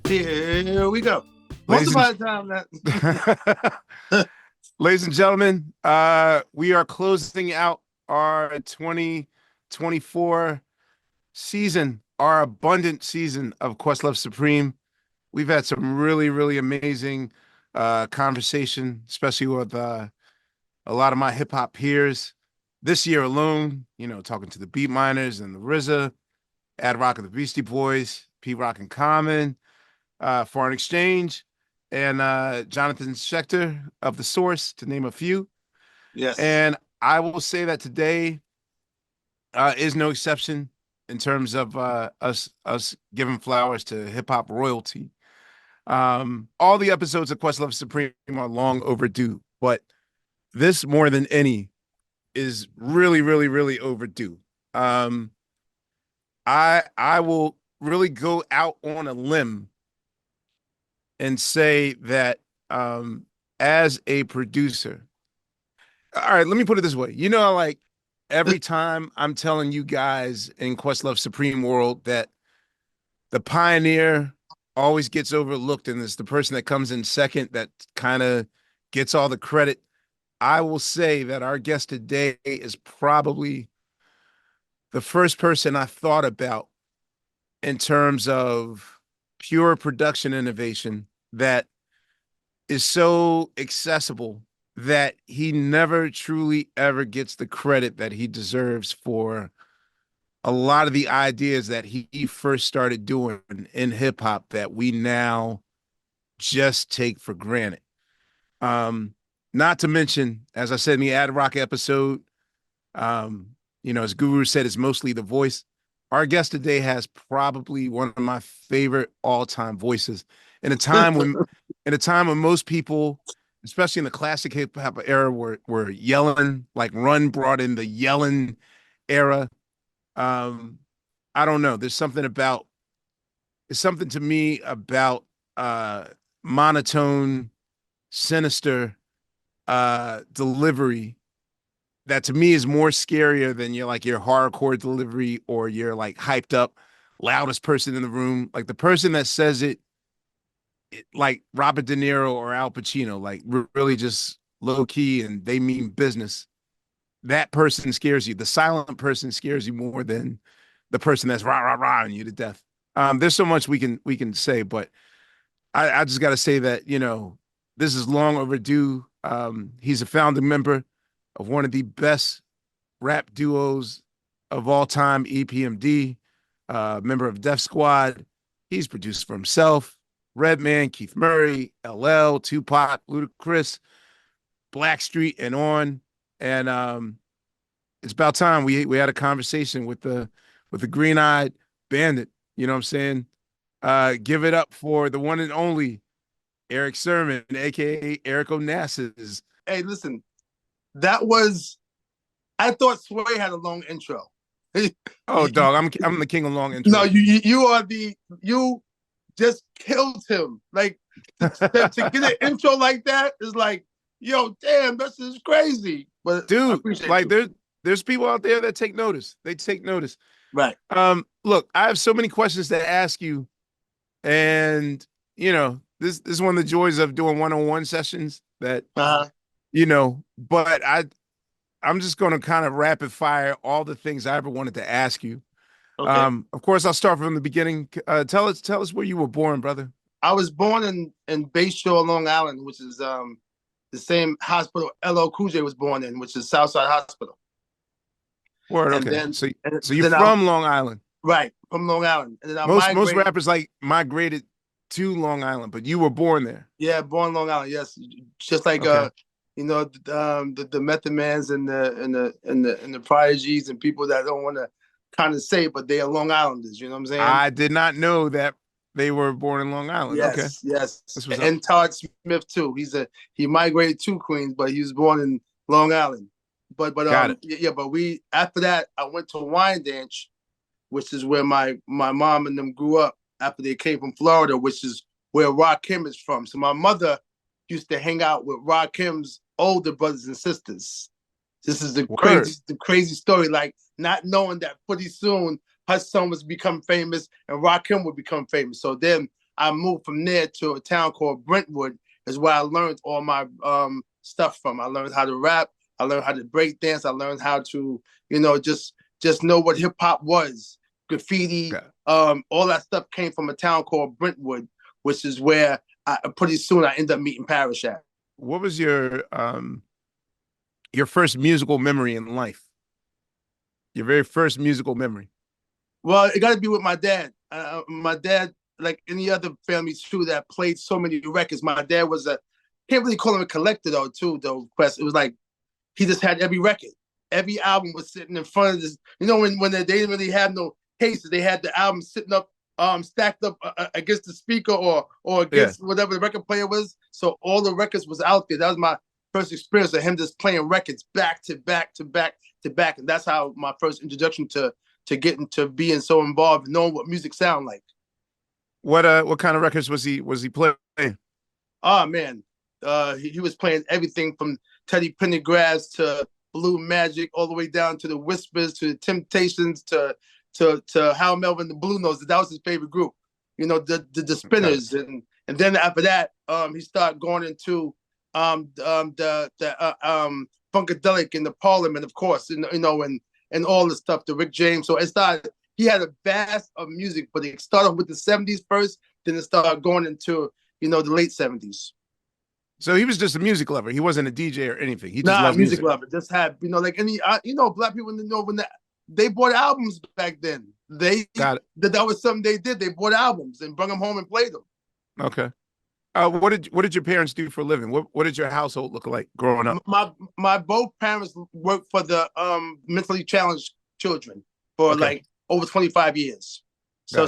Here we go. Ladies Once upon a time that Ladies and gentlemen, we are closing out our 2024 season, our abundant season of Questlove Supreme. We've had some really, really amazing conversation, especially with a lot of my hip hop peers this year alone. You know, talking to the Beat Miners and the RZA, Ad Rock and the Beastie Boys, Pete Rock and Common, Foreign Exchange, and Jonathan Schechter of The Source, to name a few. yes. And I will say that today is no exception in terms of us giving flowers to hip hop royalty. All the episodes of Questlove Supreme are long overdue, but this more than any is really, really, really overdue. I will really go out on a limb and say that as a producer, all right, let me put it this way. You know, like every time I'm telling you guys in Questlove Supreme world that the pioneer always gets overlooked and it's the person that comes in second that kind of gets all the credit. I will say that our guest today is probably the first person I thought about in terms of pure production innovation that is so accessible that he never truly ever gets the credit that he deserves for a lot of the ideas that he first started doing in hip hop that we now just take for granted. Not to mention, as I said in the Ad Rock episode, you know, as Guru said, it's mostly the voice. Our guest today has probably one of my favorite all-time voices in a time when most people, especially in the classic hip hop era, were yelling. Like Run brought in the yelling era. I don't know. There's something to me about monotone, sinister delivery that to me is more scarier than your hardcore delivery or your like hyped up loudest person in the room. Like the person that says it like Robert De Niro or Al Pacino, like really just low key and they mean business. That person scares you. The silent person scares you more than the person that's rah rah rah you to death. There's so much we can say, but I just got to say that, you know, this is long overdue. He's a founding member of one of the best rap duos of all time, EPMD, member of Def Squad. He's produced for himself, Redman, Keith Murray, LL, Tupac, Ludacris, Blackstreet, and on. And it's about time we had a conversation with the green-eyed bandit. You know what I'm saying? Give it up for the one and only Erick Sermon, aka Eric Onassis. Hey, listen, I thought Sway had a long intro. Oh, dog, I'm the king of long intros. No, you just killed him. Like to get an intro like that is like, yo, damn, this is crazy. But dude, like there's people out there that take notice. They take notice. Right. Look, I have so many questions to ask you, and you know, this is one of the joys of doing one-on-one sessions that you know, but I'm just going to kind of rapid fire all the things I ever wanted to ask you. Okay. Of course, I'll start from the beginning. Tell us where you were born, brother. I was born in Bayshore, Long Island, which is the same hospital LL Cool J was born in, which is Southside Hospital. Word, okay. Then, so you're from Long Island. Right, from Long Island. And then most rappers like migrated to Long Island, but you were born there. Yeah, born Long Island, yes. Just like okay. You know, the Method Mans and the Prodigies and people that don't want to kind of say, but they are Long Islanders. You know what I'm saying? I did not know that they were born in Long Island. Yes, okay. Yes. And Todd Smith too. He migrated to Queens, but he was born in Long Island. But Got it. Yeah. But after that, I went to Wyandanch, which is where my mom and them grew up after they came from Florida, which is where Rakim is from. So my mother used to hang out with Rakim's older brothers and sisters. This is the crazy story, like not knowing that pretty soon her son was become famous and Rakim would become famous. So then I moved from there to a town called Brentwood, is where I learned all my stuff from. I learned how to rap. I learned how to break dance. I learned how to, just know what hip hop was, graffiti. Okay. All that stuff came from a town called Brentwood, which is where pretty soon I ended up meeting Parrish at. What was your first musical memory in life? Your very first musical memory? Well, it got to be with my dad. My dad, like any other family too, that played so many records. My dad was can't really call him a collector though, Quest. It was like he just had every record. Every album was sitting in front of this. When they didn't really have no cases, they had the album sitting up, stacked up against the speaker or against whatever the record player was. So all the records was out there. That was my first experience of him just playing records back to back to back to back, and that's how my first introduction to getting to being so involved, knowing what music sound like. What kind of records was he playing? Oh man, he was playing everything from Teddy Pendergrass to Blue Magic, all the way down to the Whispers, to the Temptations, to Hal Melvin, the Blue Notes. That was his favorite group. The Spinners, and then after that, he started going into the Funkadelic and the Parliament, of course, and all the stuff, the Rick James. So it started. He had a vast of music, but it started with the 70s first, then it started going into the late 70s. So he was just a music lover. He wasn't a DJ or anything. He just loved music lover. Just had like any black people when they bought albums back then. They got it. That was something they did. They bought albums and brought them home and played them. Okay. What did your parents do for a living? What did your household look like growing up? My both parents worked for the mentally challenged children for like over 25 years. So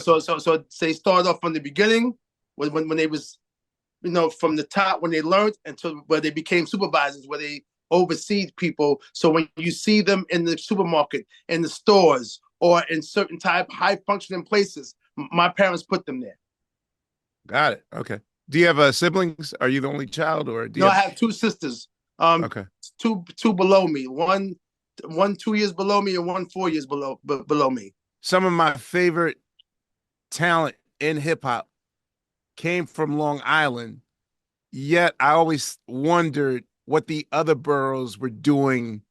they started off from the beginning when they was from the top, when they learned, until where they became supervisors, where they oversee people. So when you see them in the supermarket, in the stores, or in certain type high functioning places, my parents put them there. Got it. Okay. Do you have siblings? Are you the only child, or do you I have two sisters. Two below me. One 2 years below me, and one 4 years below me. Some of my favorite talent in hip hop came from Long Island, yet I always wondered what the other boroughs were doing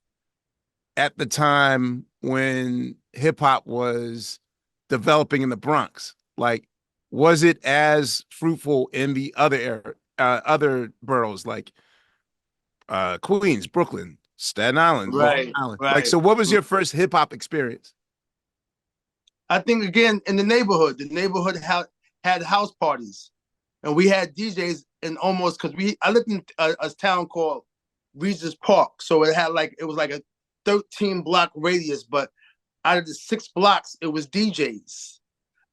at the time when hip hop was developing in the Bronx. Like, was it as fruitful in the other boroughs like Queens, Brooklyn, Staten Island, Long Island? Right. Like, so what was your first hip hop experience? I think again in the neighborhood. The neighborhood had house parties, and we had DJs in almost, because I lived in a town called Regis Park, so it was like a 13 block radius, but out of the 6 blocks it was DJs.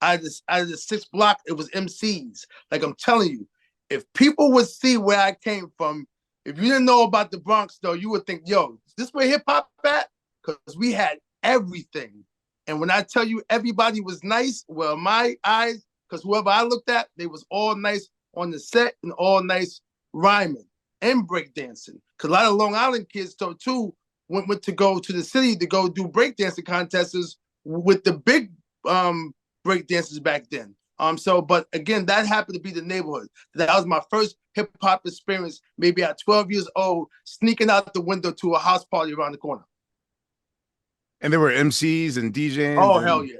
Out of the 6 blocks it was MCs. Like, I'm telling you, if people would see where I came from, if you didn't know about the Bronx though, you would think, yo, is this where hip hop at? Because we had everything. And when I tell you everybody was nice, well, my eyes, because whoever I looked at, they was all nice on the set and all nice rhyming and breakdancing. Because a lot of Long Island kids, too, went to go to the city to go do breakdancing contests with the big breakdancers back then. But again, that happened to be the neighborhood. That was my first hip hop experience, maybe at 12 years old, sneaking out the window to a house party around the corner. And there were MCs and DJs. Oh, hell yeah.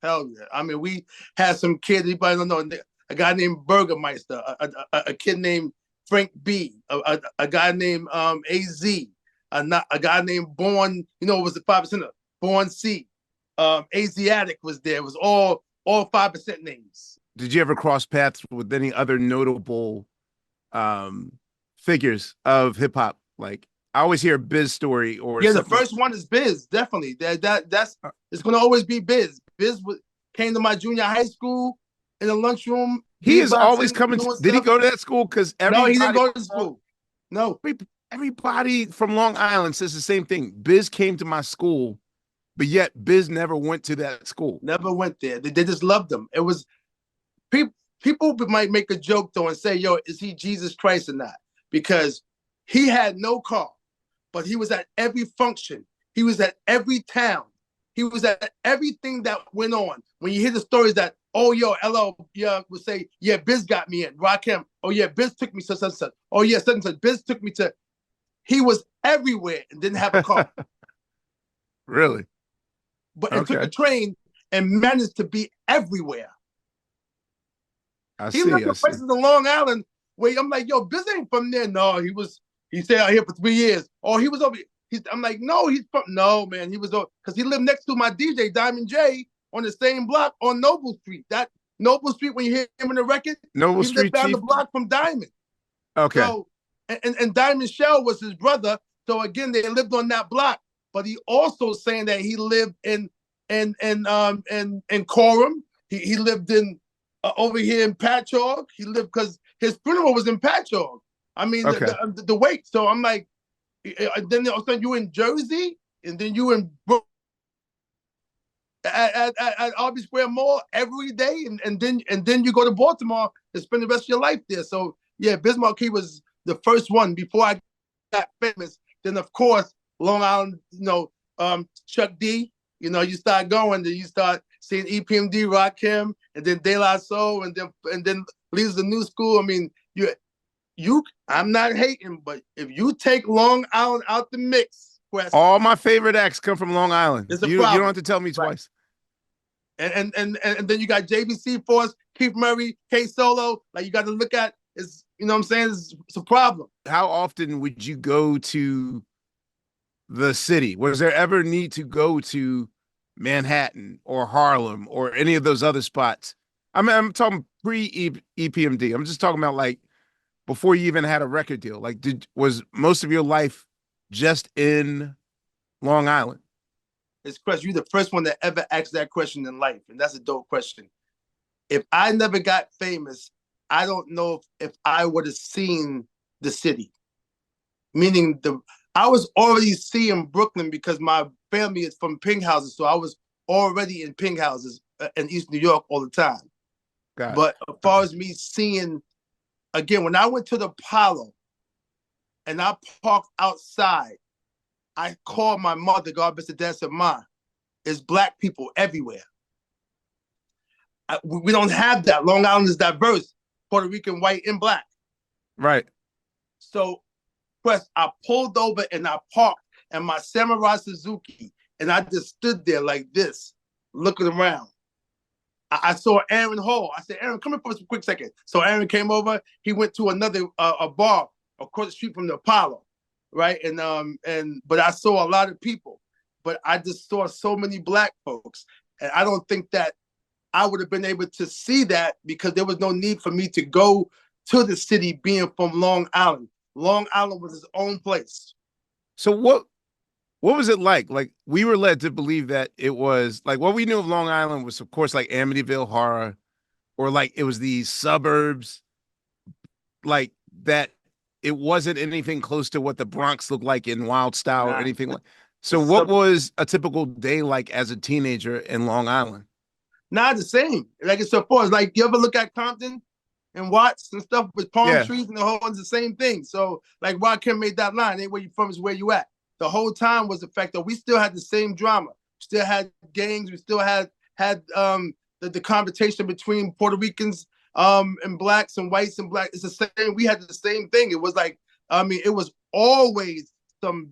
Hell yeah. I mean, we had some kids, anybody don't know, a guy named Burgermeister, a kid named Frank B, a guy named AZ, a guy named Born, it was the 5%, Born C. Asiatic was there. It was all 5% names. Did you ever cross paths with any other notable figures of hip hop? Like, I always hear Biz story or the first one is Biz, definitely. That's it's gonna always be Biz. Biz came to my junior high school in the lunchroom. He is always coming. Did he go to that school? Because no, he didn't go to school. No, everybody from Long Island says the same thing. Biz came to my school, but yet Biz never went to that school. Never went there. They just loved him. It was people might make a joke though and say, "Yo, is he Jesus Christ or not?" Because he had no car, but he was at every function. He was at every town. He was at everything that went on. When you hear the stories that Oh, yo, LL, yeah, would say, yeah, Biz got me in. Rakim, oh, yeah, Biz took me to such and such. Oh, yeah, such and such. Biz took me to, he was everywhere and didn't have a car. Really? But and took a Okay. train and managed to be everywhere. I He see. lived I in see. places in Long Island where I'm like, yo, Biz ain't from there. No, he stayed out here for 3 years. Or he was over here. I'm like, no, he's from, no, man, he was over, because he lived next to my DJ, Diamond J, on the same block on Noble Street. That Noble Street, when you hear him in the record, Noble he lived Street down the Chief. block from Diamond. Okay. So, and Diamond Shell was his brother. So again, they lived on that block. But he also saying that he lived in Coram. He lived in over here in Patchogue. He lived because his funeral was in Patchogue. I mean, Okay. the wake. So I'm like, then all of a sudden you in Jersey, and then you in at Albee Square Mall every day, and then you go to Baltimore and spend the rest of your life there. So yeah, Biz Markie was the first one before I got famous. Then of course Long Island, Chuck D. You start going, then you start seeing EPMD, Rakim, and then De La Soul, and then leaves the new school. I mean, I'm not hating, but if you take Long Island out the mix, Quest, All my favorite acts come from Long Island. it's a You don't problem. have to tell me Right. twice. And then you got JVC Force, Keith Murray, K Solo. Like, you got to look at, is, what I'm saying? It's a problem. How often would you go to the city? Was there ever need to go to Manhattan or Harlem or any of those other spots? I mean, I'm talking pre-EPMD. I'm just talking about like before you even had a record deal. Like, was most of your life just in Long Island? It's Chris, you're the first one that ever asked that question in life, and that's a dope question. If I never got famous, I don't know if I would have seen the city. Meaning I was already seeing Brooklyn because my family is from pink houses, so I was already in pink houses in East New York all the time. But as far as me seeing, again, when I went to the Apollo and I parked outside, I called my mother, God bless the dead, said, Ma, there's Black people everywhere. We don't have that. Long Island is diverse, Puerto Rican, white, and Black. Right. So, Quest, I pulled over and I parked in my Samurai Suzuki, and I just stood there like this, looking around. I saw Aaron Hall. I said, Aaron, come here for a quick second. So Aaron came over. He went to another a bar across the street from the Apollo, right? But I saw a lot of people, but I just saw so many Black folks, and I don't think that I would have been able to see that because there was no need for me to go to the city being from Long Island. Long Island was its own place. So what was it like? Like, we were led to believe that it was like what we knew of Long Island was, of course, like Amityville Horror, or like it was these suburbs, like that. It wasn't anything close to what the Bronx looked like in Wild Style or anything like. So what was a typical day like as a teenager in Long Island? Not the same. Like, it's so far. It's like, you ever look at Compton and Watts and stuff with palm trees and the whole, it's the same thing. So like Rakim made that line, ain't where you from, is where you at. The whole time was the fact that we still had the same drama. We still had gangs. We still had the conversation between Puerto Ricans and Blacks and whites and Black. It's the same. We had the same thing. It was like, I mean, it was always some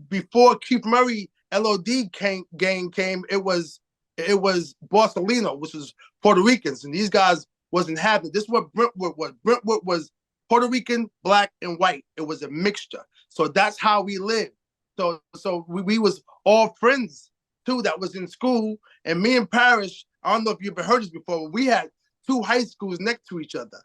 before Keith Murray LOD gang came. It was Borsalino, which was Puerto Ricans, and these guys wasn't having it. This is what Brentwood was. Brentwood was Puerto Rican, Black, and white. It was a mixture. So that's how we lived. So we was all friends too that was in school. And me and Parrish, I don't know if you've ever heard this before, but we had two high schools next to each other.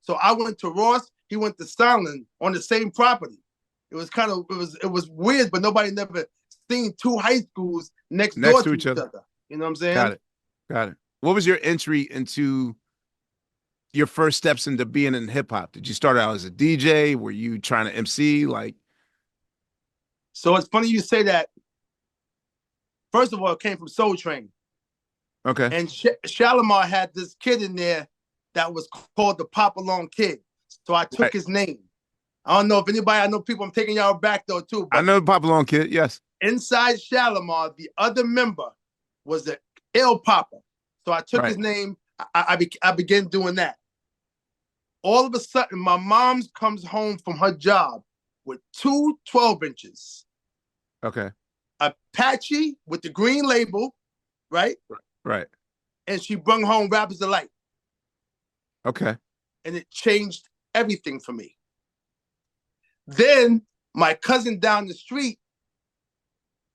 So I went to Ross, he went to Soundland on the same property. It was kind of, it was weird, but nobody never seen two high schools next door to each other. You know what I'm saying? Got it. What was your entry into your first steps into being in hip hop? Did you start out as a DJ? Were you trying to MC? Like, so it's funny you say that. First of all, it came from Soul Train. Okay. And Shalimar had this kid in there that was called the Pop Along Kid. So I took his name. I don't know if anybody, I know people, I'm taking y'all back though too. I know the Pop Along Kid, yes. Inside Shalimar, the other member was the Il Papa. So I took his name. I began doing that. All of a sudden, my mom comes home from her job with 2 12-inches. Okay. Apache with the green label, right? Right. And she brought home Rappers Delight. Okay. And it changed everything for me. Then my cousin down the street,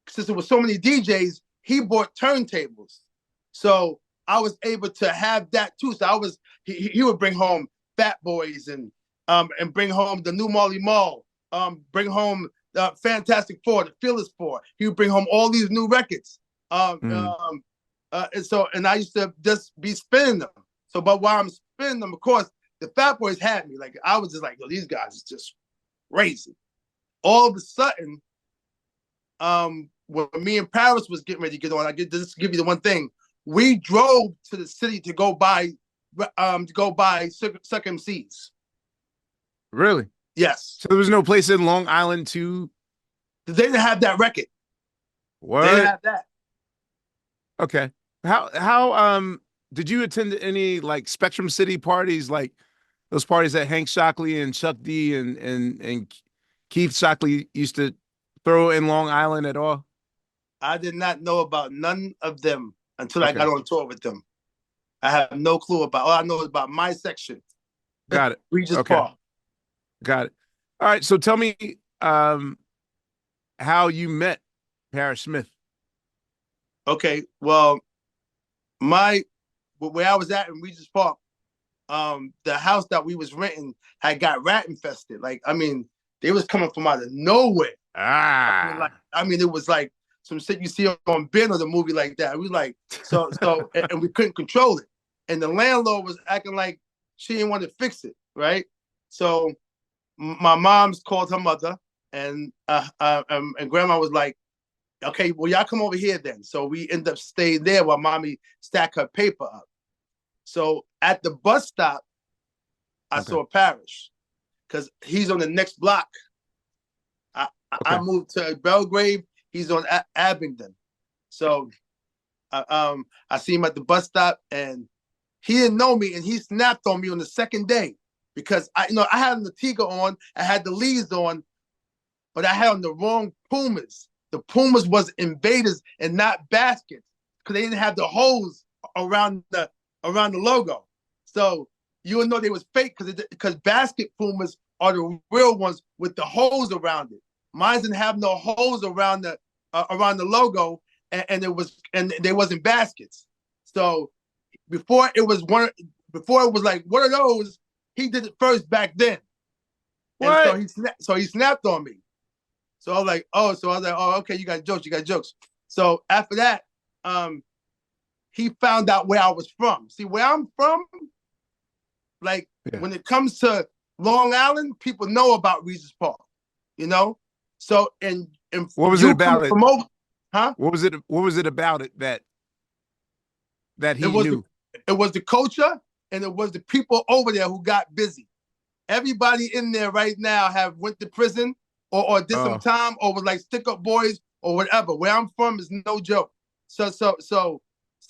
since there were so many DJs, he bought turntables. So I was able to have that too. So he would bring home Fat Boys and bring home the new Marley Marl, bring home the Fantastic Four, the Fearless Four. He would bring home all these new records. And I used to just be spinning them. So, but while I'm spinning them, of course, the Fat Boys had me. Like, I was just like, yo, these guys is just crazy. All of a sudden, when me and Paris was getting ready to get on, just give you the one thing. We drove to the city to go buy Suck MCs. Really? Yes. So there was no place in Long Island to. They didn't have that record. What? They didn't have that. Okay. How did you attend any like Spectrum City parties, like those parties that Hank Shockley and Chuck D and Keith Shockley used to throw in Long Island at all? I did not know about none of them until I got on tour with them. I have no clue about. All I know is about my section. Got it. Regis Park. Got it. All right. So tell me how you met Parrish Smith. Okay. Well, where I was at in Regis Park, the house that we was renting had got rat infested. Like, I mean, they was coming from out of nowhere. I mean, it was like some shit you see on Ben or the movie like that. We like, so and we couldn't control it. And the landlord was acting like she didn't want to fix it, right? So my mom's called her mother, and grandma was like, okay, well, y'all come over here then. So we end up staying there while mommy stacked her paper up. So at the bus stop, I saw Parrish because he's on the next block. I moved to Belgrave. He's on Abingdon. So I see him at the bus stop, and he didn't know me, and he snapped on me on the second day because I had the Tiga on, I had the Lees on, but I had on the wrong Pumas. The Pumas was Invaders and not Baskets because they didn't have the holes around the logo. So you would know they was fake because Basket Pumas are the real ones with the holes around it. Mine didn't have no holes around the logo, and they wasn't baskets. So before it was like one of those, he did it first back then. What? And so he snapped on me. So I was like, oh, okay, you got jokes. So after that, he found out where I was from. See, where I'm from, like when it comes to Long Island, people know about Regis Park, So and what was it about it? Huh? What was it about it that he knew? It was the culture, and it was the people over there who got busy. Everybody in there right now have went to prison or did some time or was like stick up boys or whatever. Where I'm from is no joke. So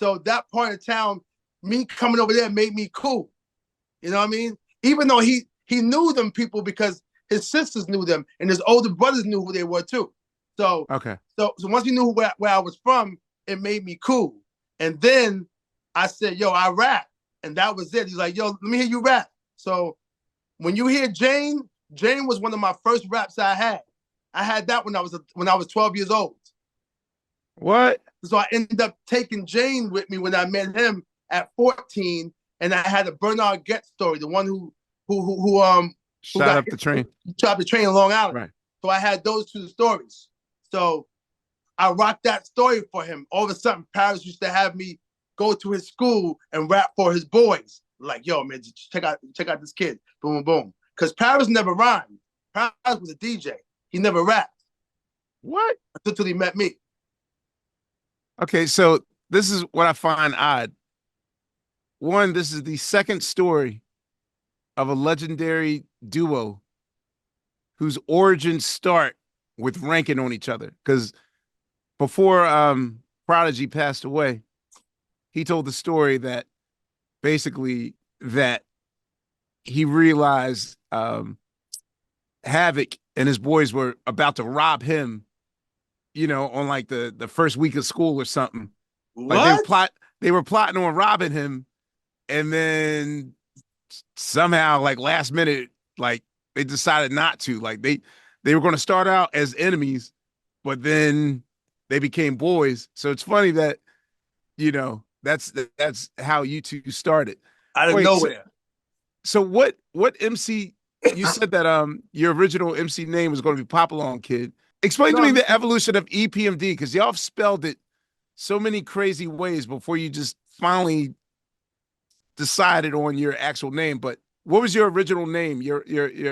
that part of town, me coming over there made me cool. You know what I mean? Even though he knew them people because his sisters knew them and his older brothers knew who they were too. So once he knew where I was from, it made me cool. And then I said, yo, I rap. And that was it. He's like, yo, let me hear you rap. So when you hear Jane was one of my first raps I had. I had that when I was 12 years old. What? So I ended up taking Jane with me when I met him at 14, and I had a Bernard Getz story, the one who shot up the train in Long Island. Right. So I had those two stories. So I rocked that story for him. All of a sudden, Paris used to have me go to his school and rap for his boys. Like, yo, man, check out this kid. Boom, boom. Because Paris never rhymed. Paris was a DJ. He never rapped. What? Until he met me. Okay, so this is what I find odd. One, this is the second story of a legendary duo whose origins start with ranking on each other. Because before Prodigy passed away, he told the story that basically that he realized Havoc and his boys were about to rob him, on like the first week of school or something. Like What? they were plotting on robbing him, and then somehow, like last minute, like they decided not to. Like they were going to start out as enemies, but then they became boys. So it's funny that that's how you two started. Out of Wait, nowhere. so what MC? You said that your original MC name was going to be Popalong Kid. Explain to No, me the evolution of EPMD, because y'all have spelled it so many crazy ways before you just finally decided on your actual name. But what was your original name, your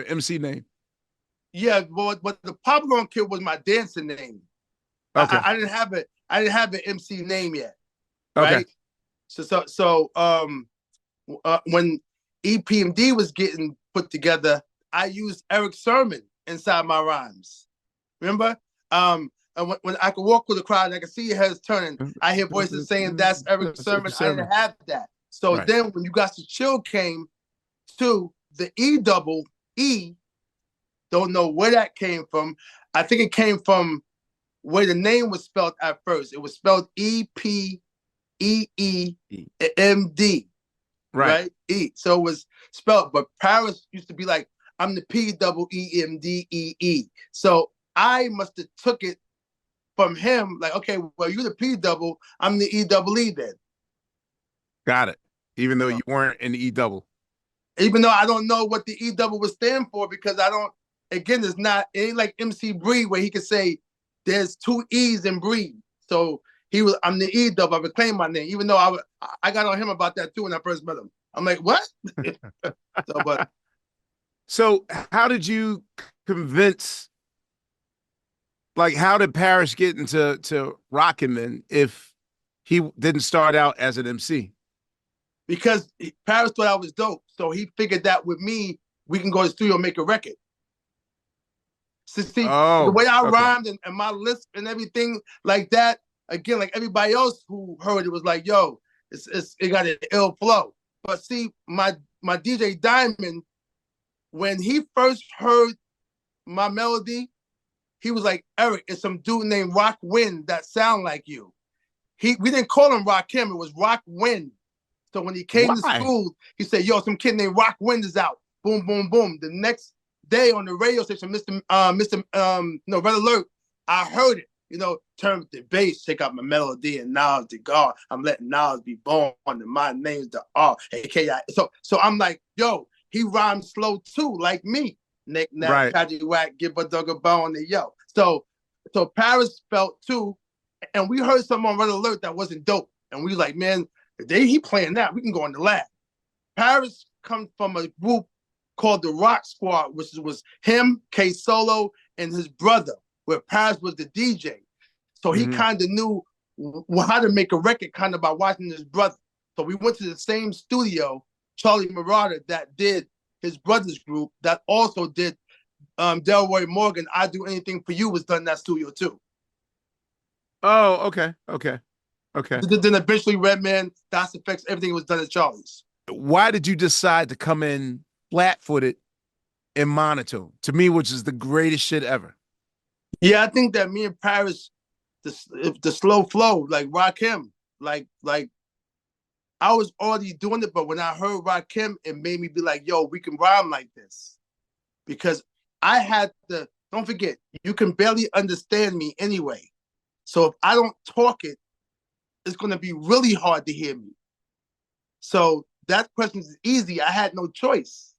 MC name? yeah, but the Popcorn Kid was my dancing name. Okay. I didn't have it. I didn't have an MC name yet, Okay. right? So when EPMD was getting put together, I used Erick Sermon inside my rhymes. Remember? And when I could walk through the crowd and I could see your heads turning, I hear voices saying that's Erick Sermon. I didn't have that. So Right. then when You Got to Chill came to the E-double-E, don't know where that came from. I think it came from where the name was spelled at first. It was spelled EPEEMD, right? E. So it was spelled, but Paris used to be like, I'm the PEEMDEE. So I must have took it from him, like, okay, well, you're the P double, I'm the E-double-E then. Got it. Even though you weren't in the E double. Even though I don't know what the E-double would stand for, because I don't, again, it ain't like MC Bree where he could say there's 2 E's in Bree. So I'm the E-double, I reclaimed my name, even though I got on him about that too when I first met him. I'm like, what? So how did you convince, like, how did Parrish get into Rakim if he didn't start out as an MC? Because Paris thought I was dope. So he figured that with me, we can go to the studio and make a record. So see, the way I rhymed and my lisp and everything like that, again, like everybody else who heard it was like, yo, it got an ill flow. But see, my DJ Diamond, when he first heard my melody, he was like, Eric, it's some dude named Rock Wind that sound like you. We didn't call him Rakim, it was Rock Wind. So when he came to school, he said, yo, some kid named Rock Wind is out. Boom, boom, boom. The next day on the radio station, Red Alert, I heard it. Turn with the bass, check out my melody, and Nas the God. I'm letting Nas be born, and my name's the R, A-K-I. So I'm like, yo, he rhymes slow too, like me. Nick, Nat, Patrick Wack, give a dog a bone, and yo. So Paris felt too, and we heard something on Red Alert that wasn't dope. And we was like, man, the day he playing that, we can go in the lab. Paris comes from a group called the Rock Squad, which was him, K Solo, and his brother, where Paris was the DJ. So he kind of knew how to make a record kind of by watching his brother. So we went to the same studio, Charlie Marauder, that did his brother's group, that also did Delroy Morgan, I Do Anything For You was done in that studio too. Oh, okay. Then eventually Redman, Das Effects, everything was done at Charlie's. Why did you decide to come in flat-footed in monotone? To me, which is the greatest shit ever. Yeah, I think that me and Paris, the slow flow, like Rakim, like I was already doing it, but when I heard Rakim, it made me be like, yo, we can rhyme like this. Because I had to, don't forget, you can barely understand me anyway. So if I don't talk it, it's going to be really hard to hear me. So that question is easy. I had no choice.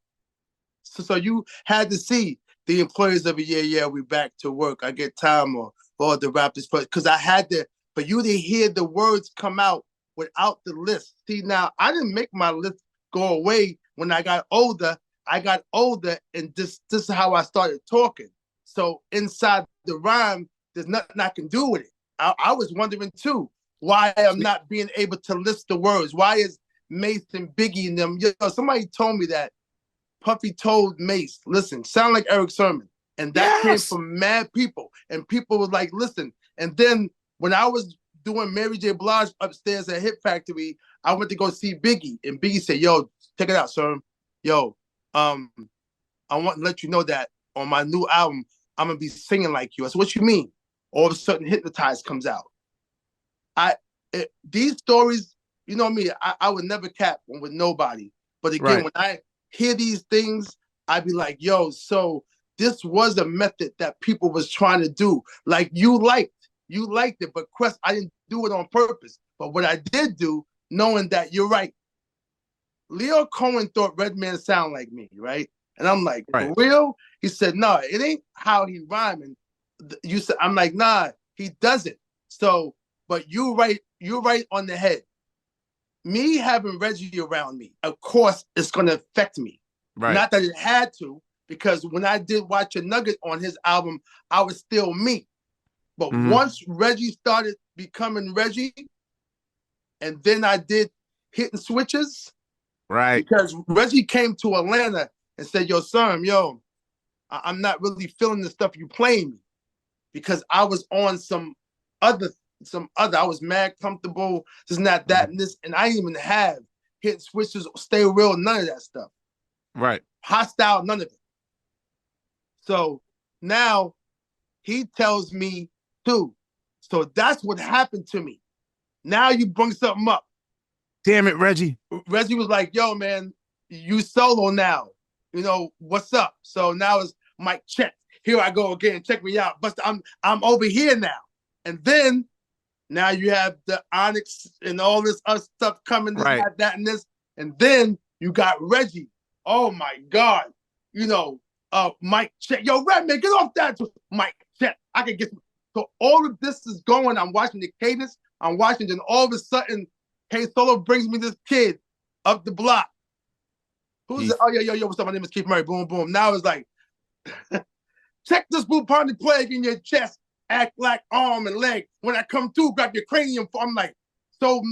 So you had to see the employers of a year, yeah, we back to work. I get time or the Raptors, because I had to, for you to hear the words come out without the list. See, now I didn't make my list go away when I got older. I got older, and this is how I started talking. So inside the rhyme, there's nothing I can do with it. I was wondering too, why I'm not being able to list the words. Why is Mace and Biggie and them? Somebody told me that Puffy told Mace, listen, sound like Erick Sermon. And that came from mad people. And people was like, listen. And then when I was doing Mary J. Blige upstairs at Hit Factory, I went to go see Biggie, and Biggie said, "Yo, check it out, sir. Yo, I want to let you know that on my new album, I'm gonna be singing like you." I said, "What you mean?" All of a sudden, Hypnotized comes out. These stories, you know me, I would never cap one with nobody. But again, when I hear these things, I'd be like, "Yo, so this was a method that people was trying to do. Like you liked it, but Quest, I didn't do it on purpose. But what I did do, knowing that you're right, Leo Cohen thought Redman sound like me, right? And I'm like, for real? He said, no, it ain't how he rhyming. You said, I'm like, nah, he doesn't. So, but you're right on the head. Me having Reggie around me, of course, it's gonna affect me. Right. Not that it had to, because when I did Watch a Nugget on his album, I was still me. But once Reggie started becoming Reggie, and then I did Hitting Switches, right? Because Reggie came to Atlanta and said, "Yo, son, yo, I'm not really feeling the stuff you playing me," because I was on some other. I was mad comfortable, this, not that, and this, and I didn't even have Hitting Switches, Stay Real, none of that stuff. Right. Hostile, none of it. So now he tells me too. So that's what happened to me. Now you bring something up. Damn it, Reggie. Reggie was like, "Yo, man, you solo now. You know, what's up?" So now it's Mike, check. Here I go again. Check me out. But I'm over here now. And then now you have the Onyx and all this other stuff coming, this, that, and this. And then you got Reggie. Oh my God. You know, Mike, check. Yo, Redman, get off that. Mike, check. I can get. So all of this is going. I'm watching the cadence. I'm watching, and all of a sudden, K Solo brings me this kid up the block. Who's it? Oh, yo, what's up? My name is Keith Murray. Boom, boom. Now it's like, check this blue party plague in your chest. Act like arm and leg. When I come through, grab your cranium. I'm like, so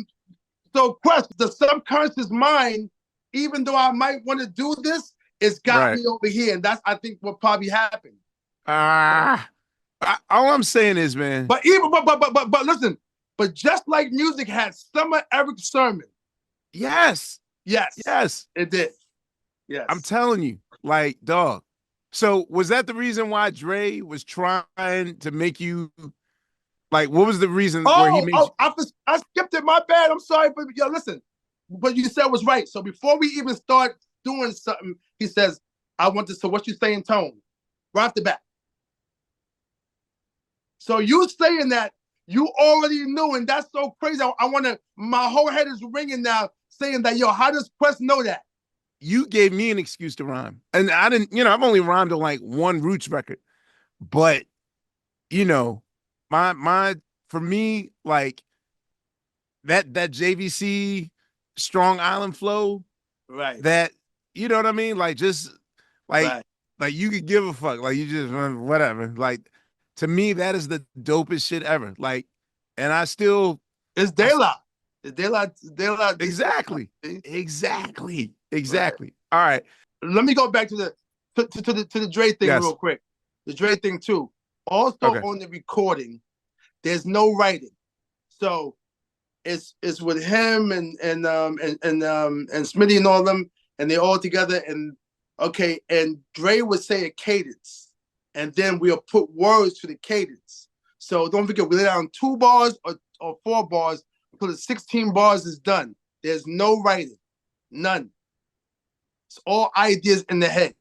Quest, the subconscious mind, even though I might want to do this, it's got me over here. And that's, I think, what probably happened. All I'm saying is, man. But listen, but just like music had some of Erick Sermon. Yes, it did. Yes, I'm telling you, like, dog. So was that the reason why Dre was trying to make you, like, what was the reason where he made you? I skipped it. My bad. I'm sorry, but yo, listen. What you said was right. So before we even start doing something, he says, "I want to." So what you saying, tone, right off the bat. So you saying that you already knew, and that's so crazy. I want to. My whole head is ringing now, saying that, yo, how does Quest know that? You gave me an excuse to rhyme. And I didn't, I've only rhymed on like one Roots record. But, for me, like that JVC Strong Island flow, right? That, you know what I mean? Like, just like you could give a fuck. Like, you just whatever. Like, to me, that is the dopest shit ever. Like, and I still, it's daylight. Daylight. Exactly. Right. All right. Let me go back to the Dre thing real quick. The Dre thing too. Also on the recording, there's no writing. So it's with him and Smitty and all of them, and they're all together, and Dre would say a cadence, and then we'll put words to the cadence. So don't forget, we lay down 2 bars or 4 bars until the 16 bars is done. There's no writing. None. It's all ideas in the head.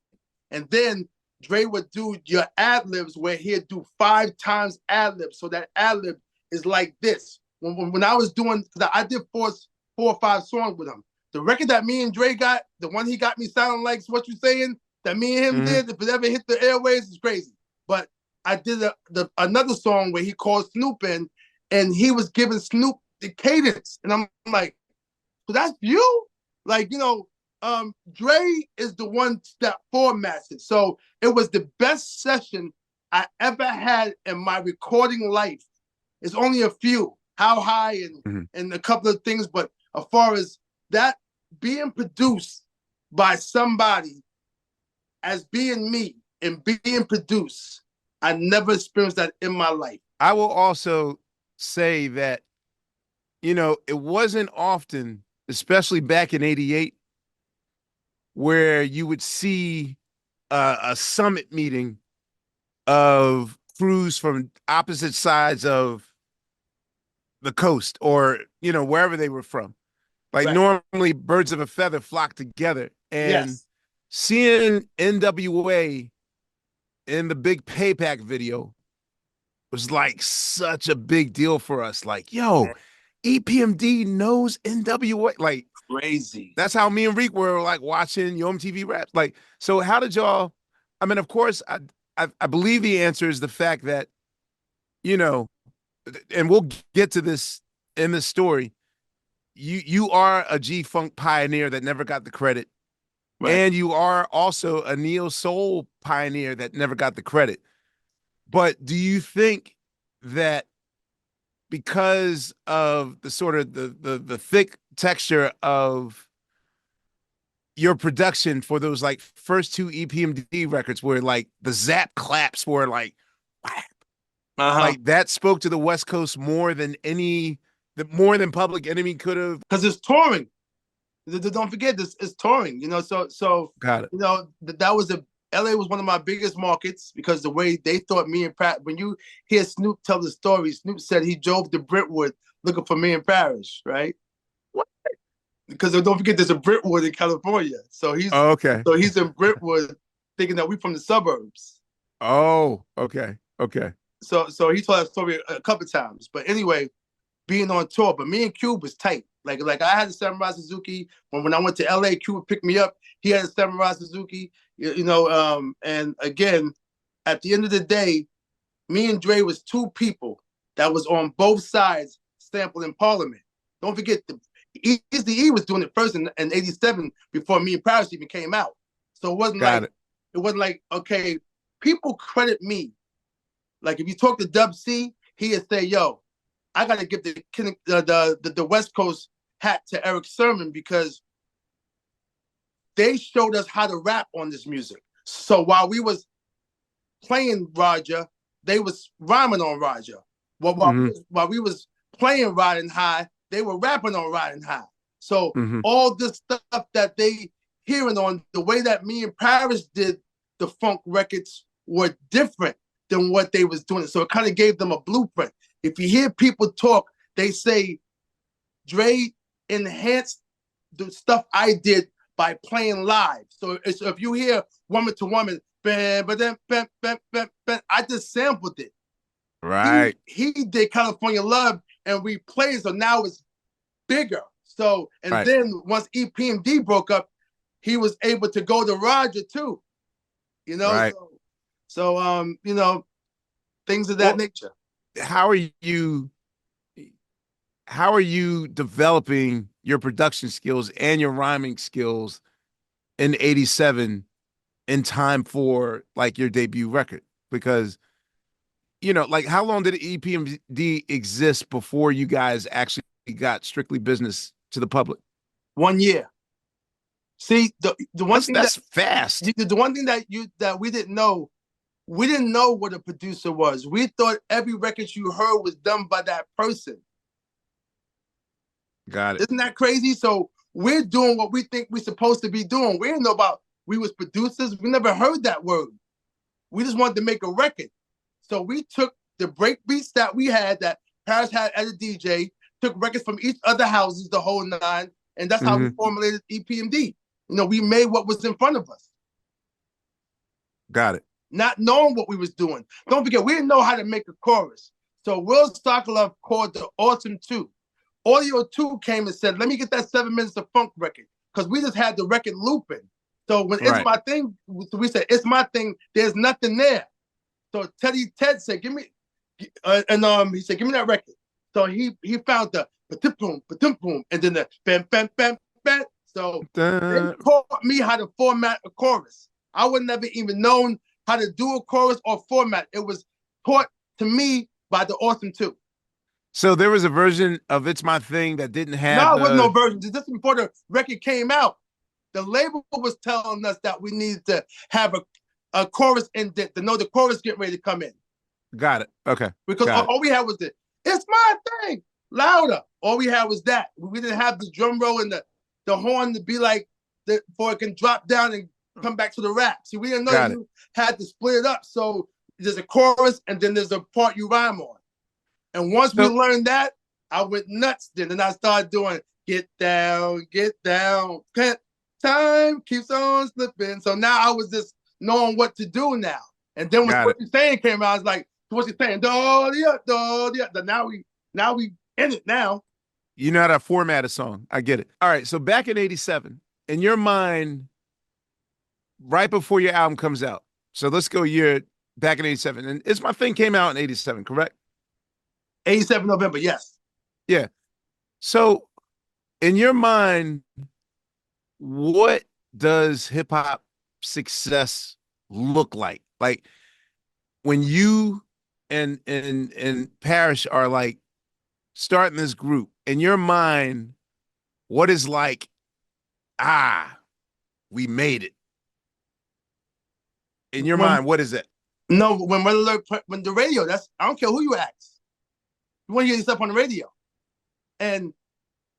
And then Dre would do your ad-libs where he'd do 5 times ad-libs. So that ad-lib is like this. When I was doing, because I did 4 or 5 songs with him. The record that me and Dre got, the one he got me sounding like What You Saying, that me and him did, if it ever hit the airways, it's crazy. But I did another song where he called Snoop in, and he was giving Snoop the cadence. And I'm like, so that's you? Like, Dre is the one that formats it. So it was the best session I ever had in my recording life. It's only a few, How High and a couple of things. But as far as that being produced by somebody as being me and being produced, I never experienced that in my life. I will also say that it wasn't often, especially back in '88, where you would see a summit meeting of crews from opposite sides of the coast or, wherever they were from. Like Right. normally birds of a feather flock together. And Yes. seeing NWA in the big Payback video was like such a big deal for us. Like, yo, EPMD knows NWA. Like, Crazy. that's how me and Reek were like watching Yo MTV Raps. Like, so how did y'all? I mean, of course, I believe the answer is the fact that, you know, and we'll get to this in the story. You are a G Funk pioneer that never got the credit, Right. and you are also a neo soul pioneer that never got the credit. But do you think that because of the sort of the thick texture of your production for those like first two EPMD records where like the zap claps were like whap, Uh-huh. like that spoke to the West Coast more than more than Public Enemy could have? Because it's touring. Don't forget this, it's touring, so Got it. that was LA was one of my biggest markets because the way they thought me and Pat, when you hear Snoop tell the story, Snoop said he drove to Brentwood looking for me and Parrish, right? What? Because don't forget there's a Brentwood in California. So Oh, okay. he's in Brentwood thinking that we from the suburbs. Oh, okay. Okay. So he told that story a couple times. But anyway, being on tour, but me and Cube was tight. Like I had a Samurai Suzuki. When I went to LA, Cube picked me up. He had a Samurai Suzuki, and again, at the end of the day, me and Dre was two people that was on both sides sampling Parliament. Don't forget, Eazy-E was doing it first in '87 before me and Paris even came out. So it wasn't like, okay, people credit me. Like if you talk to Dub C, he'd say, yo, I got to give the West Coast hat to Erick Sermon because they showed us how to rap on this music. So while we was playing Roger, they was rhyming on Roger. While we was playing Riding High, they were rapping on Riding High. So all this stuff that they hearing on, the way that me and Paris did the funk records were different than what they was doing. So it kind of gave them a blueprint. If you hear people talk, they say, Dre enhanced the stuff I did by playing live. So if you hear Woman to Woman, I just sampled it. Right. He did California Love and we played, so now it's bigger. So, and then once EPMD broke up, he was able to go to Roger too. Right. So things of that nature. How are you developing your production skills and your rhyming skills in '87 in time for like your debut record? Because like how long did EPMD exist before you guys actually got strictly business to the public? 1 year. See, the one thing that's fast. The one thing that we didn't know what a producer was. We thought every record you heard was done by that person. Got it. Isn't that crazy? So we're doing what we think we're supposed to be doing. We didn't know about we was producers. We never heard that word. We just wanted to make a record. So we took the break beats that we had, that Paris had as a DJ, took records from each other houses, the whole nine, and that's how we formulated EPMD. We made what was in front of us. Got it. Not knowing what we was doing. Don't forget, we didn't know how to make a chorus. So Will Sokolov called the Awesome 2. Audio 2 came and said, let me get that 7 minutes of funk record. Because we just had the record looping. So when It's My Thing, we said, it's my thing, there's nothing there. So Ted said, give me, he said, give me that record. So he found the boom, boom, and then the bam, bam, bam, bam. So they taught me how to format a chorus. I would never even known how to do a chorus or format. It was taught to me by the Awesome 2. So there was a version of It's My Thing that didn't have No, it wasn't no version. Just before the record came out, the label was telling us that we needed to have a chorus indent to know the chorus getting ready to come in. Got it. Okay. Because all we had was It's My Thing. louder. All we had was that. We didn't have the drum roll and the horn to be like for it can drop down and come back to the rap. See, we didn't know that you had to split it up. So there's a chorus and then there's a part you rhyme on. And once we learned that, I went nuts then. And I started doing get down, time keeps on slipping. So now I was just knowing what to do now. And then when What You Saying came out, I was like, What You Saying? Now we in it now. You know how to format a song. I get it. All right. So back in 87, in your mind, right before your album comes out. So let's go year back in 87. And It's My Thing came out in 87, correct? 87 November, yes. Yeah. So in your mind, what does hip hop success look like? Like when you and Parrish are like starting this group, in your mind, what is like, we made it? In your mind, what is it? No, when the radio, I don't care who you ask. You want to hear this up on the radio. And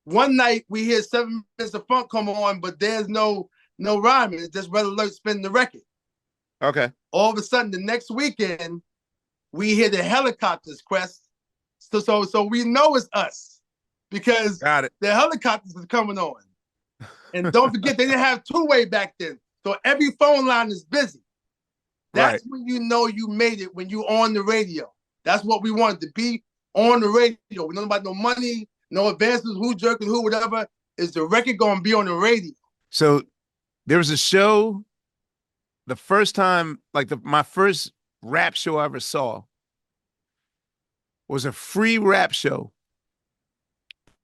one night we hear 7 Minutes of Funk come on, but there's no rhyming. It's just Red Alert spinning the record. Okay. All of a sudden, the next weekend, we hear the helicopters, Quest. So we know it's us because the helicopters are coming on. And don't forget, they didn't have two-way back then. So every phone line is busy. That's when you know you made it, when you're on the radio. That's what we wanted to be, on the radio. We don't know about no money, no advances, who jerking who, whatever. Is the record going to be on the radio? So there was a show, the first time, like my first rap show I ever saw was a free rap show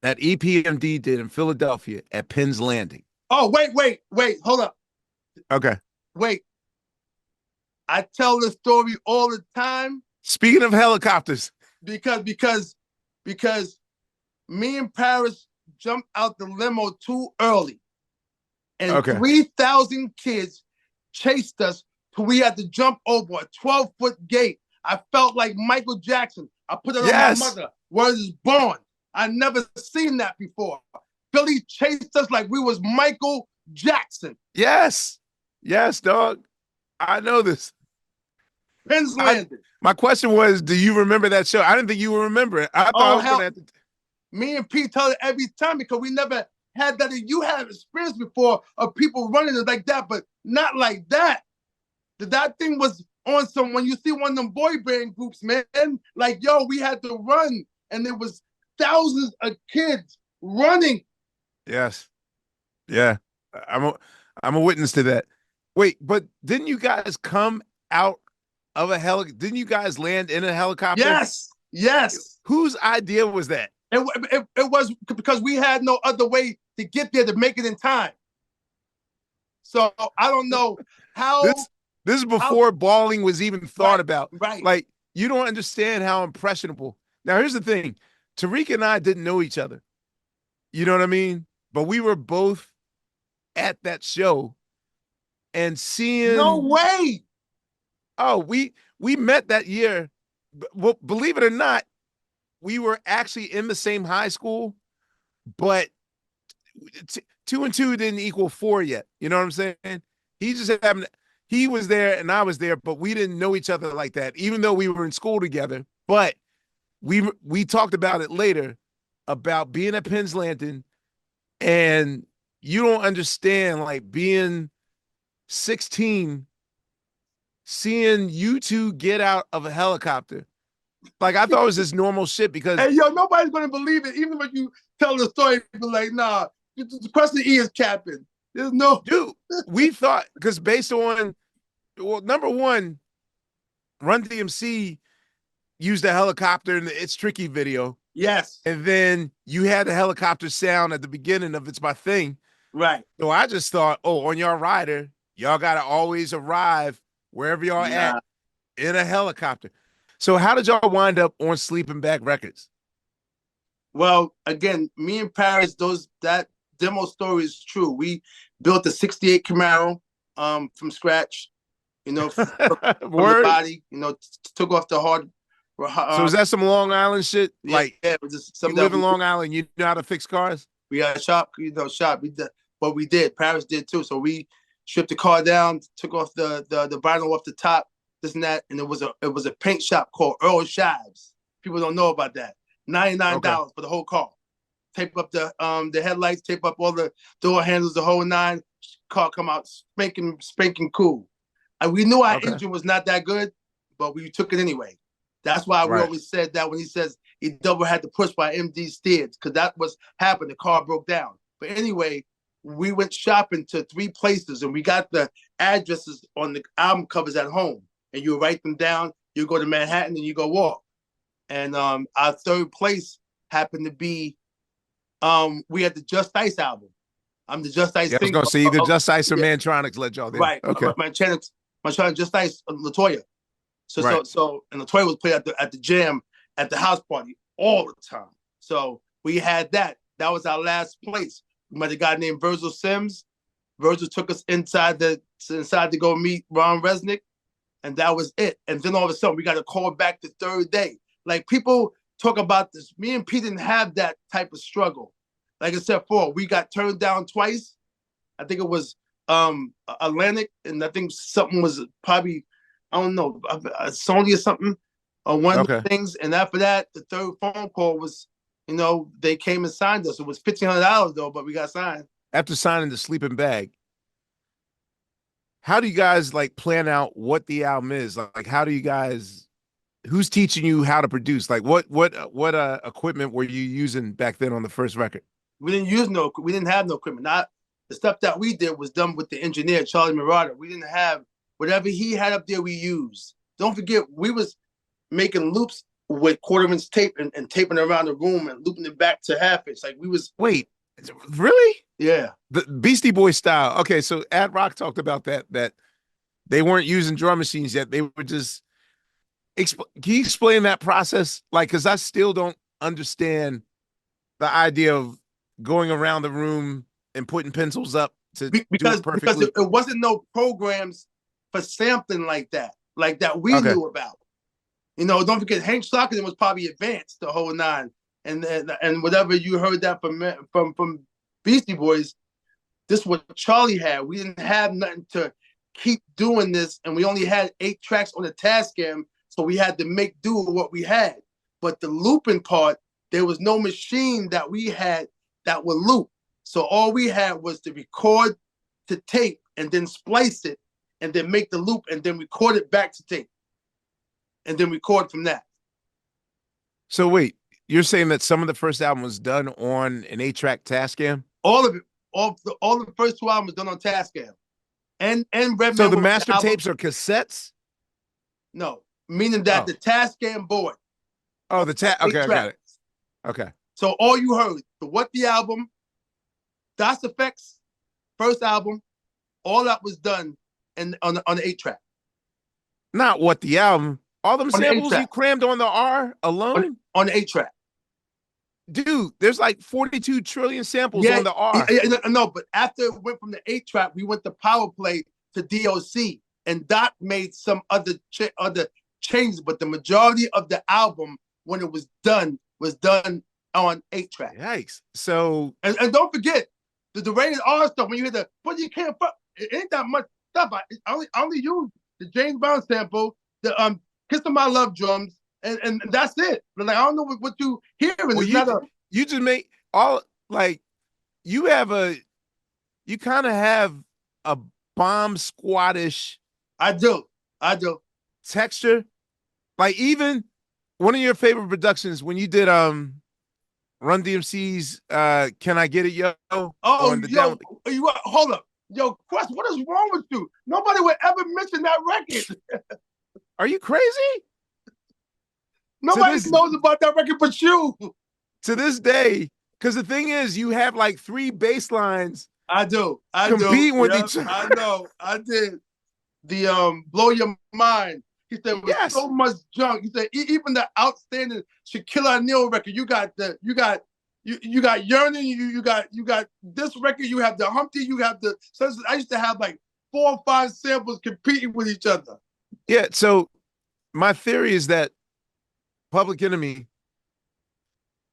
that EPMD did in Philadelphia at Penn's Landing. Oh, wait, hold up. Okay. Wait. I tell this story all the time. Speaking of helicopters. Because me and Paris jumped out the limo too early. And 3,000 kids chased us till we had to jump over a 12-foot gate. I felt like Michael Jackson. I put it on my mother. Word is born. I never seen that before. Philly chased us like we was Michael Jackson. Yes, dog. I know this. Penn's Landing. My question was, do you remember that show? I didn't think you would remember it. I thought I was going to. Me and Pete tell it every time because we never had that. You had experience before of people running it like that, but not like that. That thing was on some, when you see one of them boy band groups, man, like, yo, we had to run, and there was thousands of kids running. Yes. Yeah. I'm a witness to that. Wait, but didn't you guys come out of a helicopter? Didn't you guys land in a helicopter? Yes. Whose idea was that? It was because we had no other way to get there to make it in time. So I don't know how. This is before balling was even thought about. Right. Like, you don't understand how impressionable. Now, here's the thing. Tariq and I didn't know each other. You know what I mean? But we were both at that show and seeing. No way. Oh, we met that year. Well, believe it or not, we were actually in the same high school, but 2 and 2 didn't equal 4 yet. You know what I'm saying? He was there and I was there, but we didn't know each other like that, even though we were in school together. But we talked about it later, about being at Penn's Landing, and you don't understand, like, being 16, seeing you two get out of a helicopter. Like, I thought it was just normal shit because... Hey, yo, nobody's going to believe it. Even when you tell the story, people like, nah, the question is capping. There's no... Dude, we thought, because based on, well, number one, Run DMC used a helicopter in the It's Tricky video. Yes. And then you had the helicopter sound at the beginning of It's My Thing. Right. So I just thought, on your rider, y'all got to always arrive wherever y'all at in a helicopter. So how did y'all wind up on Sleeping Bag Records? Well, again, me and Paris, that demo story is true. We built a 68 Camaro from scratch, from the body, took off the hard So is that some Long Island shit? Yeah, Like, yeah, it was just you something live that in Long Island, you know how to fix cars? we got a shop, shop. We did what we did. Paris did too. So we stripped the car down, took off the vinyl off the top, this and that, and it was a paint shop called Earl Shives. People don't know about that. $99 for the whole car. Tape up the headlights, tape up all the door handles, the whole nine. Car come out spanking cool. And we knew our engine was not that good, but we took it anyway. That's why we always said that when he says he double had to push by MD steers, because that was happened. The car broke down. But anyway, we went shopping to 3 places and we got the addresses on the album covers at home. And you write them down, you go to Manhattan and you go walk. And our 3rd place happened to be we had the Just Ice album. I'm the Just Ice. Yeah, I was gonna say either Just Ice or Mantronics led y'all there. Right. Okay. Mantronics Just Ice, Latoya. So and Latoya was played at the jam at the house party all the time. So we had that. That was our last place. We met a guy named Virgil Sims. Virgil took us inside to go meet Ron Resnick, and that was it. And then all of a sudden we got a call back the 3rd day. Like, people talk about this. Me and Pete didn't have that type of struggle. Like I said before, we got turned down twice. I think it was Atlantic, and I think something was probably, I don't know, Sony or something, or one of the things. And after that, the 3rd phone call was, they came and signed us. It was $1,500 though, but we got signed. After signing the Sleeping Bag, how do you guys like plan out what the album is? Like, how do you guys? Who's teaching you how to produce? Like, what equipment were you using back then on the first record? We didn't have no equipment. The stuff that we did was done with the engineer, Charlie Murata. We didn't have whatever he had up there, we used. Don't forget, we was making loops with 1/4-inch tape and taping it around the room and looping it back to half-inch. Like, we was. Wait, really? Yeah. The Beastie Boy style. Okay, so Ad Rock talked about that they weren't using drum machines yet. They were just. Can you explain that process? Like, because I still don't understand the idea of going around the room and putting pencils up to because do it perfectly. Because it wasn't no programs for sampling like that we knew about. Don't forget, Hank Stockton was probably advanced the whole nine, and whatever you heard that from Beastie Boys, this is what Charlie had. We didn't have nothing to keep doing this, and we only had 8 tracks on the Tascam. So we had to make do with what we had. But the looping part, there was no machine that we had that would loop. So all we had was to record to tape and then splice it and then make the loop and then record it back to tape and then record from that. So wait, you're saying that some of the first album was done on an 8-track Tascam? All of it. All the first 2 albums done on Tascam. And Redman. So the master tapes are cassettes? No. Meaning that the Tascam board. Oh, okay, I got it. Okay. So all you heard, the album, Das Effects, first album, all that was done on the 8-track. Not what the album. All them samples you crammed on the R alone? On the 8-track. Dude, there's like 42 trillion samples on the R. No, but after it went from the 8-track, we went to Power Play to DOC, and Doc made some other changes, but the majority of the album, when it was done on 8-track. Yikes! So and don't forget the rated R stuff. When you hear but you can't fuck, it ain't that much stuff. I only use the James Brown sample, the Kiss of My Love drums, and that's it. But like, I don't know what you hearing. Well, you just make all like you kind of have a bomb squattish. I do texture. Like, even one of your favorite productions when you did Run DMC's Can I Get It, Yo? Oh, hold up. Yo, Quest, what is wrong with you? Nobody would ever mention that record. Are you crazy? Nobody knows about that record but you. To this day, because the thing is, you have like 3 bass lines. I do. Competing with each other. I know. I did. The Blow Your Mind. He said with so much junk. He said even the outstanding Shaquille O'Neal record. You got Yearning. You got this record. You have the Humpty. You have the. So I used to have like 4 or 5 samples competing with each other. Yeah. So my theory is that Public Enemy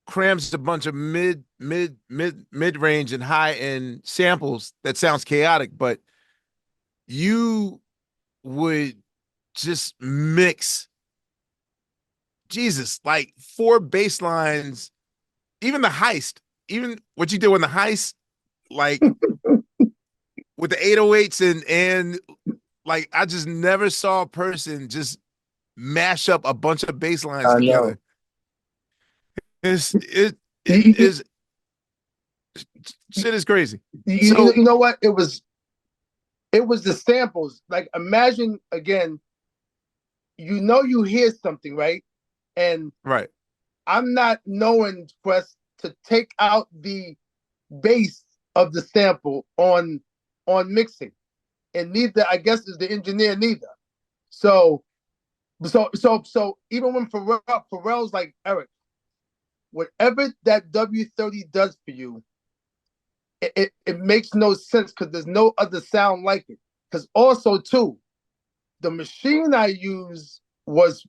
crams a bunch of mid-range and high-end samples that sounds chaotic, but you would just mix Jesus, like 4 bass lines, even the heist, even what you did in the heist, like with the 808s and like I just never saw a person just mash up a bunch of bass lines together. It is shit is crazy. You know what? It was the samples. Like imagine again, you hear something, right? And right. I'm not knowing Quest to take out the bass of the sample on mixing. And neither, I guess, is the engineer neither. So even when Pharrell's like, Eric, whatever that W30 does for you, it makes no sense because there's no other sound like it. Because also too, the machine I used was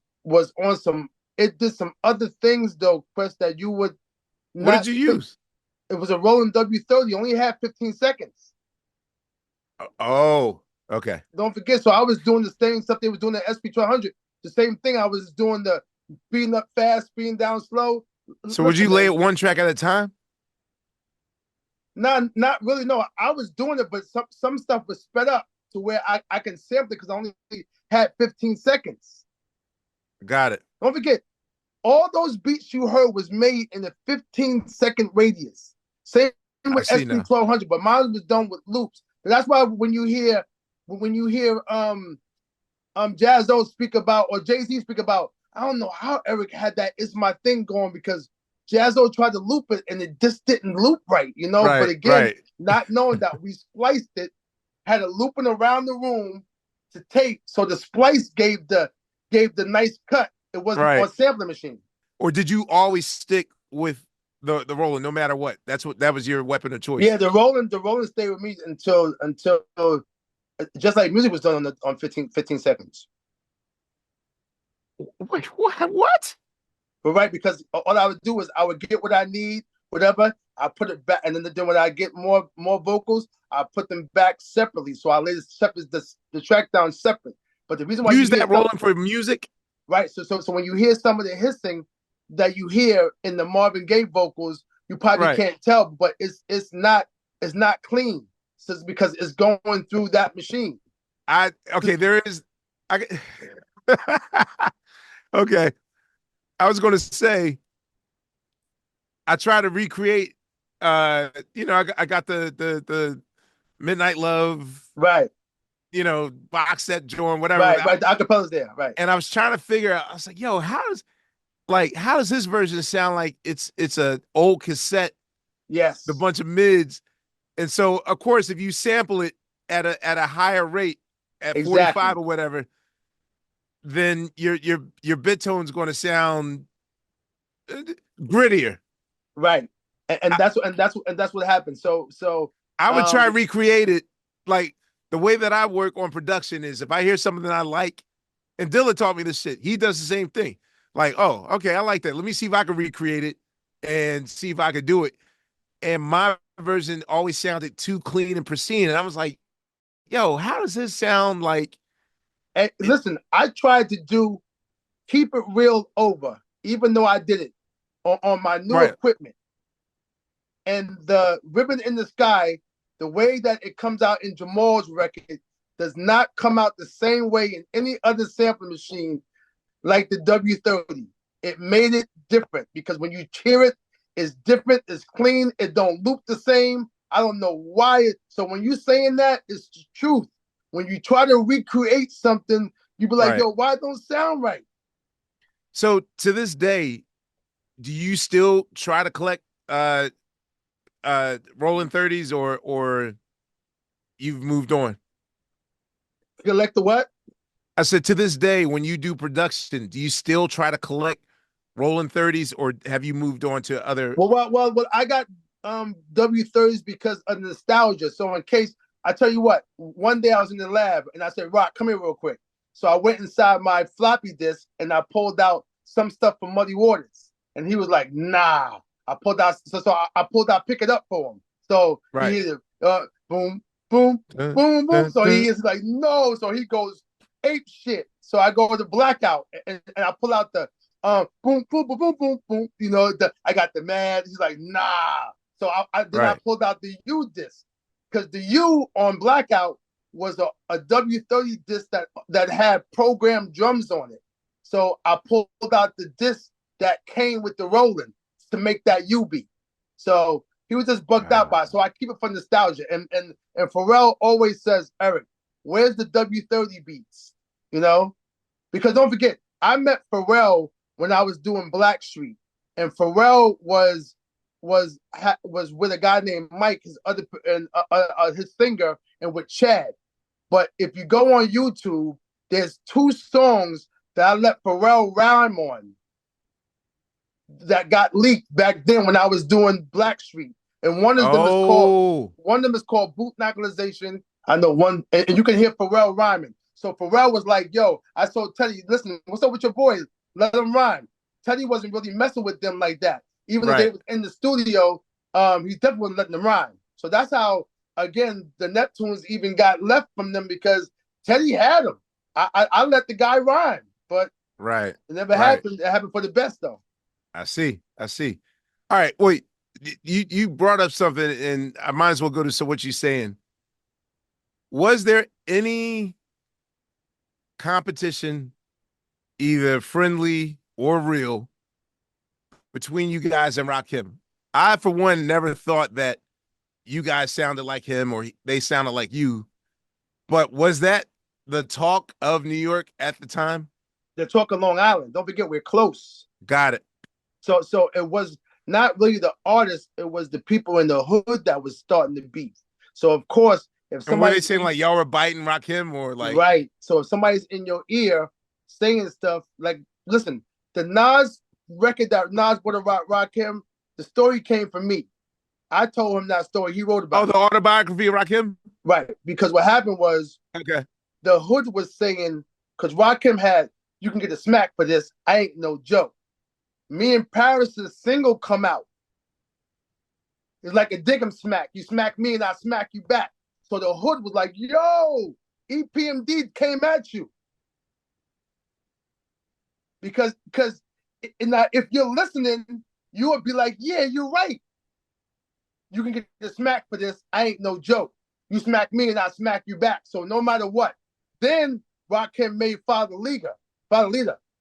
on some. It did some other things though, Quest, that you would not. What did you use? It was a Roland W30. Only had 15 seconds. Oh, okay. Don't forget. So I was doing the same stuff they was doing at SP1200. The same thing. I was doing the speeding up fast, speeding down slow. So would you lay it one track at a time? Not really. No, I was doing it, but some stuff was sped up to where I can sample it because I only had 15 seconds. Got it. Don't forget, all those beats you heard was made in a 15-second radius. Same with SP1200, but mine was done with loops. But that's why when you hear Jazzo speak about or Jay-Z speak about, I don't know how Eric had that "It's My Thing" going because Jazzo tried to loop it and it just didn't loop right, you know. Right, but again, right. not knowing that we spliced it, had it looping around the room to tape, so the splice gave the nice cut. It wasn't on sampling machine. Or did you always stick with the Roland no matter what? That was your weapon of choice. Yeah, the Roland stayed with me until just like music was done on 15 seconds. Wait, what? But right, because all I would do is I would get what I need, whatever, I put it back, and then when I get more vocals, I put them back separately. So I lay the track down separate. But the reason why use that Roland for music, right? So when you hear some of the hissing that you hear in the Marvin Gaye vocals, you probably can't tell, but it's not clean. So it's because it's going through that machine. Okay. I was going to say, I try to recreate, I got the Midnight Love, right? Box set joint, whatever. Right. The acapellas there, right? And I was trying to figure out. I was like, yo, how does this version sound like it's a old cassette? Yes, the bunch of mids, and so of course, if you sample it at a higher rate at 45 or whatever, then your bit tone is going to sound grittier, right? And that's what happened. So I would try to recreate it. Like the way that I work on production is if I hear something that I like, and Dilla taught me this shit, he does the same thing. Like, oh, okay, I like that. Let me see if I can recreate it and see if I could do it. And my version always sounded too clean and pristine, and I was like, yo, how does this sound like? And listen, I tried to keep it real over, even though I did it on my new equipment. And the Ribbon in the Sky, the way that it comes out in Jamal's record does not come out the same way in any other sampling machine like the W30. It made it different because when you hear it, it's different, it's clean, it don't loop the same. I don't know why. So when you saying that, it's the truth. When you try to recreate something, you be like, yo, why it don't sound right? So to this day, do you still try to collect Roland 30s or you've moved on? Collect the what? I said to this day, when you do production, do you still try to collect Roland 30s or have you moved on to other? Well, I got W30s because of nostalgia. So in case, I tell you what, one day I was in the lab and I said, Rock, come here real quick. So I went inside my floppy disk and I pulled out some stuff from Muddy Waters, and he was like, nah. I pulled out, I pulled out, pick it up for him. So Right. he boom, boom, boom, boom. So he is like, no. So he goes ape shit. So I go to blackout and I pull out the boom, boom, boom, boom, boom, boom. You know, I got the mad. He's like, nah. So I pulled out the U disc, because the U on blackout was a W30 disc that had programmed drums on it. So I pulled out the disc that came with the Roland to make that U beat. So he was just bugged out by it. So I keep it for nostalgia. And Pharrell always says, Eric, where's the W30 beats? You know? Because don't forget, I met Pharrell when I was doing Blackstreet. And Pharrell was with a guy named Mike, his singer, and with Chad. But if you go on YouTube, there's 2 songs that I let Pharrell rhyme on that got leaked back then when I was doing Blackstreet. And one of them is called Boot Knucklization. I know one, and you can hear Pharrell rhyming. So Pharrell was like, yo, I told Teddy, listen, what's up with your boys? Let them rhyme. Teddy wasn't really messing with them like that. Even though they was in the studio, he definitely wasn't letting them rhyme. So that's how, again, the Neptunes even got left from them, because Teddy had them. I let the guy rhyme, but it never happened. It happened for the best, though. I see. All right, wait. You brought up something, and I might as well go to what you're saying. Was there any competition, either friendly or real, between you guys and Rakim? I, for one, never thought that you guys sounded like him or they sounded like you. But was that the talk of New York at the time? The talk of Long Island. Don't forget, we're close. Got it. So it was not really the artist, it was the people in the hood that was starting the beef. So of course, if somebody, were they saying like y'all were biting Rakim, or like, right? So if somebody's in your ear saying stuff like, listen, the Nas record that Nas brought about Rakim, the story came from me. I told him that story. He wrote about the autobiography of Rakim, right? Because what happened was, the hood was saying, because Rakim had, you can get a smack for this, I ain't no joke. Me and Paris's single come out. It's like a dig 'em smack. You smack me and I smack you back. So the hood was like, yo, EPMD came at you. Because if you're listening, you would be like, yeah, you're right. You can get the smack for this. I ain't no joke. You smack me and I smack you back. So no matter what. Then Rakim made Father Leader.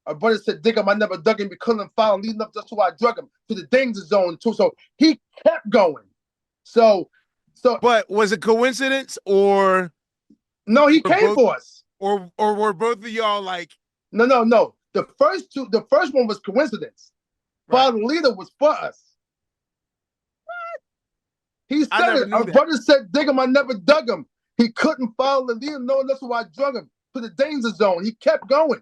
Our brother said, dig him, I never dug him, because him foul, leading up just so I drug him to the danger zone too. So he kept going. So but was it coincidence, or no, he came for us. Or were both of y'all like, no. The first one was coincidence. Right. Father Leader was for us. What? He said it. Our brother said, dig him, I never dug him. He couldn't follow the leader, no, that's why I drug him to the danger zone. He kept going.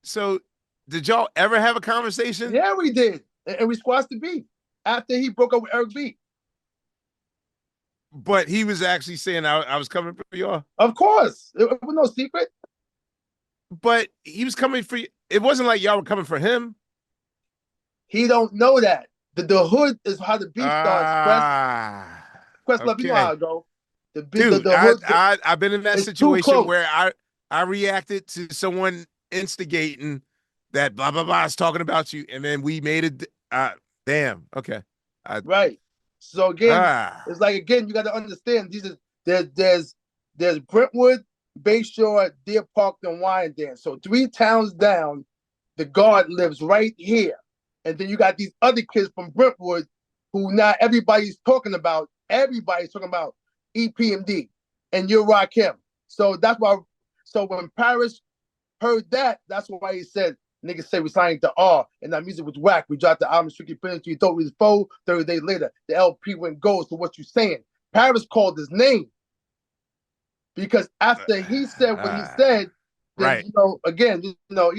So did y'all ever have a conversation? Yeah, we did. And we squashed the beef after he broke up with Eric B. But he was actually saying I was coming for y'all? Of course. It was no secret. But he was coming for you. It wasn't like y'all were coming for him. He don't know that. The hood is how the beef starts. Questlove, you know how it go. Dude, the hood, I've been in that situation where I reacted to someone instigating that blah blah blah is talking about you, and then we made it. Damn. Okay. Right. So again, it's like, again, you got to understand. There's Brentwood, Bayshore, Deer Park, and Wyandanch. So 3 towns down, the guard lives right here, and then you got these other kids from Brentwood who now everybody's talking about. Everybody's talking about EPMD, and you're Rakim. So that's why. So when Paris heard that, that's why he said, niggas say we signed to R, and that music was whack. We dropped the album strictly penalty. You thought we was foe. 30 days later, the LP went gold. So what you saying? Paris called his name because after he said what he said, then, right? Again, you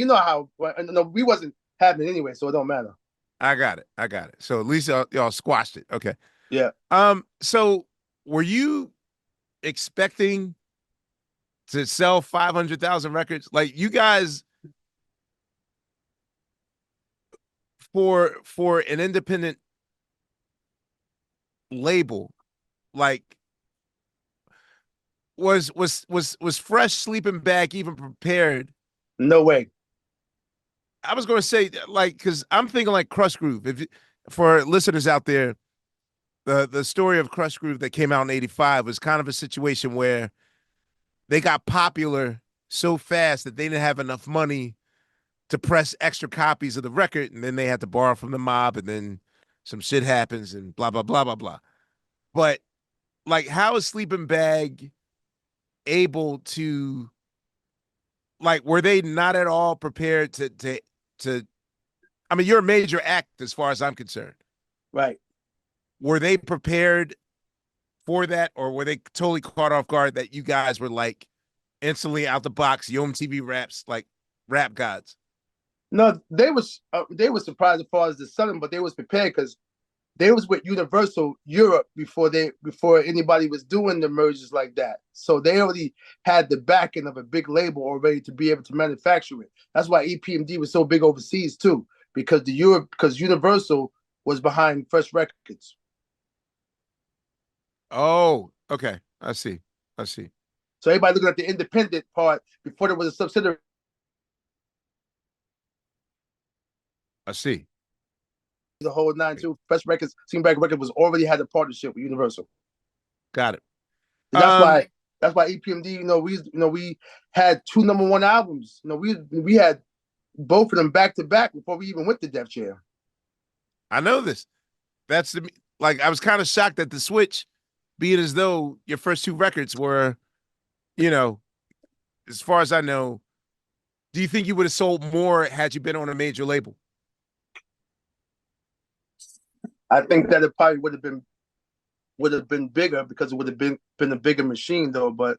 know how. We wasn't having it anyway, so it don't matter. I got it. So at least y'all squashed it. Okay. Yeah. So were you expecting to sell 500,000 records? Like, you guys for an independent label, like was Fresh Sleeping Bag even prepared? No way. I was going to say, like, because I'm thinking like Crush Groove. If for listeners out there, the story of Crush Groove that came out in '85 was kind of a situation where they got popular so fast that they didn't have enough money to press extra copies of the record, and then they had to borrow from the mob, and then some shit happens, and blah blah blah blah blah. But like, how is Sleeping Bag able to, like, were they not at all prepared to? I mean, you're a major act as far as I'm concerned. Right. Were they prepared for that, or were they totally caught off guard that you guys were like instantly out the box, Yo MTV raps, like rap gods? No, they was surprised as far as the selling, but they was prepared because they was with Universal Europe before anybody was doing the mergers like that. So they already had the backing of a big label already to be able to manufacture it. That's why EPMD was so big overseas too, because Universal was behind Fresh Records. Oh, okay. I see. I see. So everybody looking at the independent part before there was a subsidiary. I see. The whole 9-2 Fresh Records, Sleeping Bag Records was already had a partnership with Universal. Got it. And that's why EPMD, we had 2 number 1 albums. We had both of them back to back before we even went to Def Jam. I know this. That's the, like, I was kind of shocked at the switch, be it as though your first 2 records were, as far as I know, do you think you would have sold more had you been on a major label? I think that it probably would have been bigger because it would have been a bigger machine though. But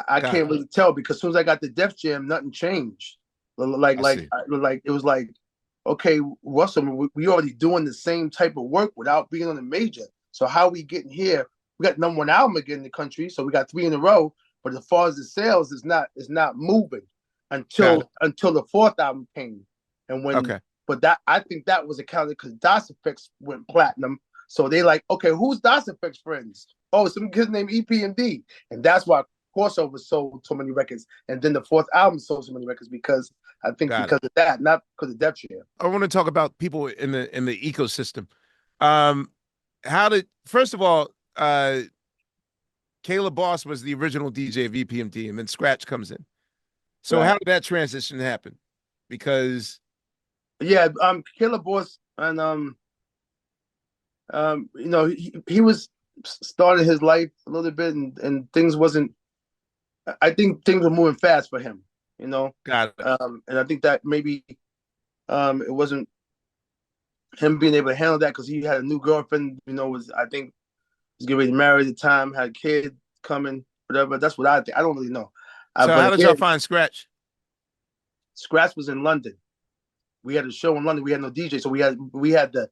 I can't really tell because as soon as I got to Def Jam, nothing changed. Like it was like, okay, Russell, we already doing the same type of work without being on a major. So how we getting here? We got number 1 album again in the country, so we got 3 in a row. But as far as the sales, it's not moving until the 4th album came, and when. But that I think that was accounted because DOS Effects went platinum. So they like, okay, who's DOS Effects friends? Oh, some kid named EPMD. And that's why Crossover sold so many records. And then the 4th album sold so many records because I think because of that, not because of Def Jam. I want to talk about people in the ecosystem. First of all, Caleb Boss was the original DJ of EPMD, and then Scratch comes in. So how did that transition happen? Because Caleb Boss and he was starting his life a little bit and things wasn't. I think things were moving fast for him. Got it. And I think that maybe it wasn't him being able to handle that because he had a new girlfriend. Was getting ready to marry at the time, had a kid coming, whatever. That's what I think. I don't really know. So how did y'all find Scratch? Scratch was in London. We had a show in London. We had no DJ, so we had the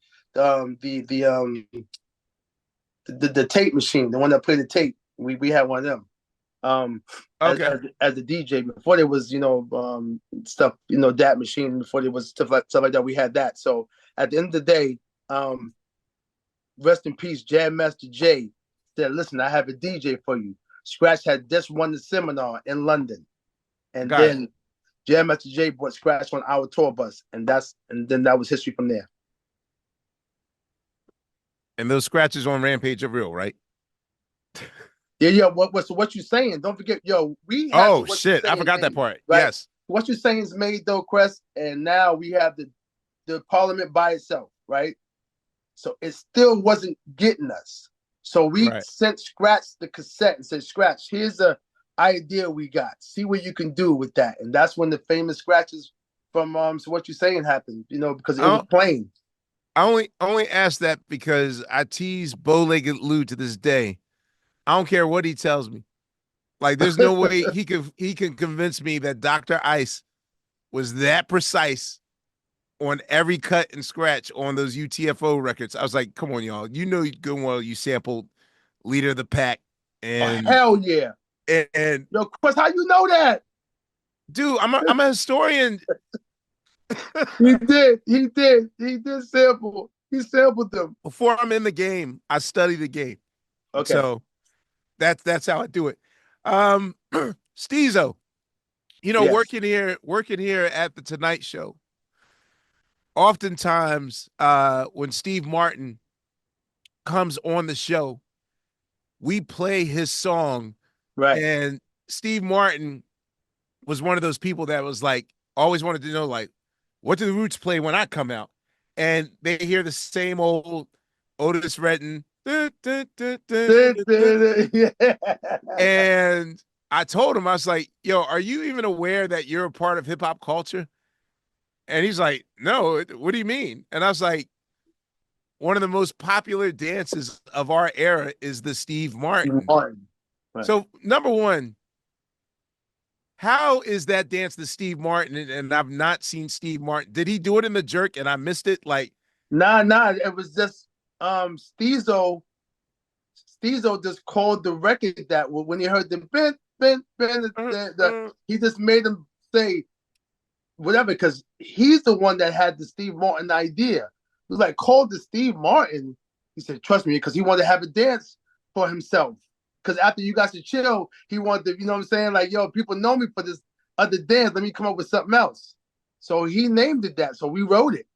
tape machine, the one that played the tape. We had one of them. As the DJ before there was stuff that machine before there was stuff like that. We had that. So at the end of the day, rest in peace, Jam Master Jay said, "Listen, I have a DJ for you." Scratch had just won the seminar in London, and then Jam Master Jay brought Scratch on our tour bus, and then that was history from there. And those scratches on Rampage are real, right? Yeah. What you saying? Don't forget, we have. Oh shit, I forgot that part. Right? Yes. What you're saying is made though, Crest, and now we have the Parliament by itself, right? So it still wasn't getting us. So we sent Scratch the cassette and said, "Scratch, here's a idea we got. See what you can do with that." And that's when the famous scratches from So What You Saying happened, because it was playing. I only asked that because I tease Bow-Legged Lou to this day. I don't care what he tells me. Like, there's no way he can convince me that Dr. Ice was that precise on every cut and scratch on those UTFO records. I was like, come on, y'all. You know good and well you sampled Leader of the Pack. And hell yeah. And yo, Chris, how you know that? Dude, I'm a historian. He did sample. He sampled them. Before I'm in the game, I study the game. Okay. So that's how I do it. Stezo, Yes. working here at the Tonight Show, oftentimes when Steve Martin comes on the show, we play his song, Right. and Steve Martin was one of those people that was like always wanted to know, like, what do the Roots play when I come out? And they hear the same old Otis Redding. Yeah. And I told him, I was like, yo, are you even aware that you're a part of hip hop culture? And he's like, no, what do you mean? And I was like, one of the most popular dances of our era is the Steve Martin. Martin. Right. So, number one, how is that dance the Steve Martin? And I've not seen Steve Martin. Did he do it in the jerk and I missed it? Like, Nah. It was just Stezo. Stezo just called the record that when he heard the ben, he just made him say whatever because he's the one that had the Steve Martin idea. He was like, called the Steve Martin. He said, trust me, because he wanted to have a dance for himself. Because after You Got to Chill, he wanted to, you know what I'm saying? Like, yo, people know me for this other dance. Let me come up with something else. So he named it that. So we wrote it.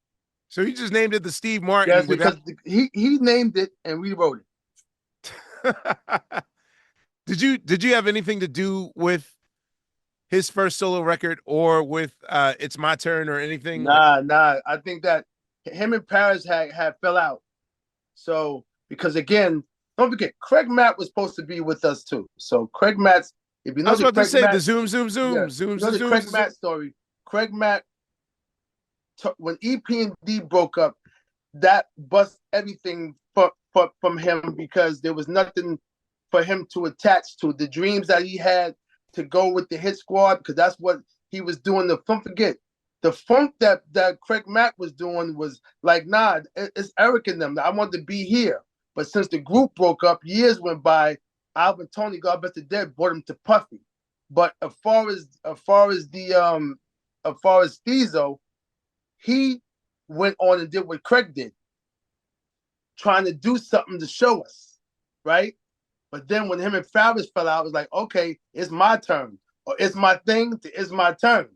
so he just named it the Steve Martin. Yes, because he named it and we wrote it. Did you have anything to do with his first solo record or with It's My Turn or anything? Nah. I think that him and Paris had fell out. So because again, don't forget, Craig Matt was supposed to be with us too. So Craig Matt's, if you know I was the about Craig to say Matt, the zoom, yeah, zoom, you know the zoom, Craig zoom. Matt story. Craig Matt, when EPMD broke up, that bust everything from him because there was nothing for him to attach to. The dreams that he had to go with the Hit Squad, because that's what he was doing. Don't forget, the funk that Craig Mack was doing was like, nah, it's Eric and them. I wanted to be here. But since the group broke up, years went by, Alvin Tony, God bless the dead, brought him to Puffy. But as far as Stezo, he went on and did what Craig did, trying to do something to show us, right? But then when him and Fabrice fell out, it was like, okay, it's my turn. Or it's my thing, it's my turn.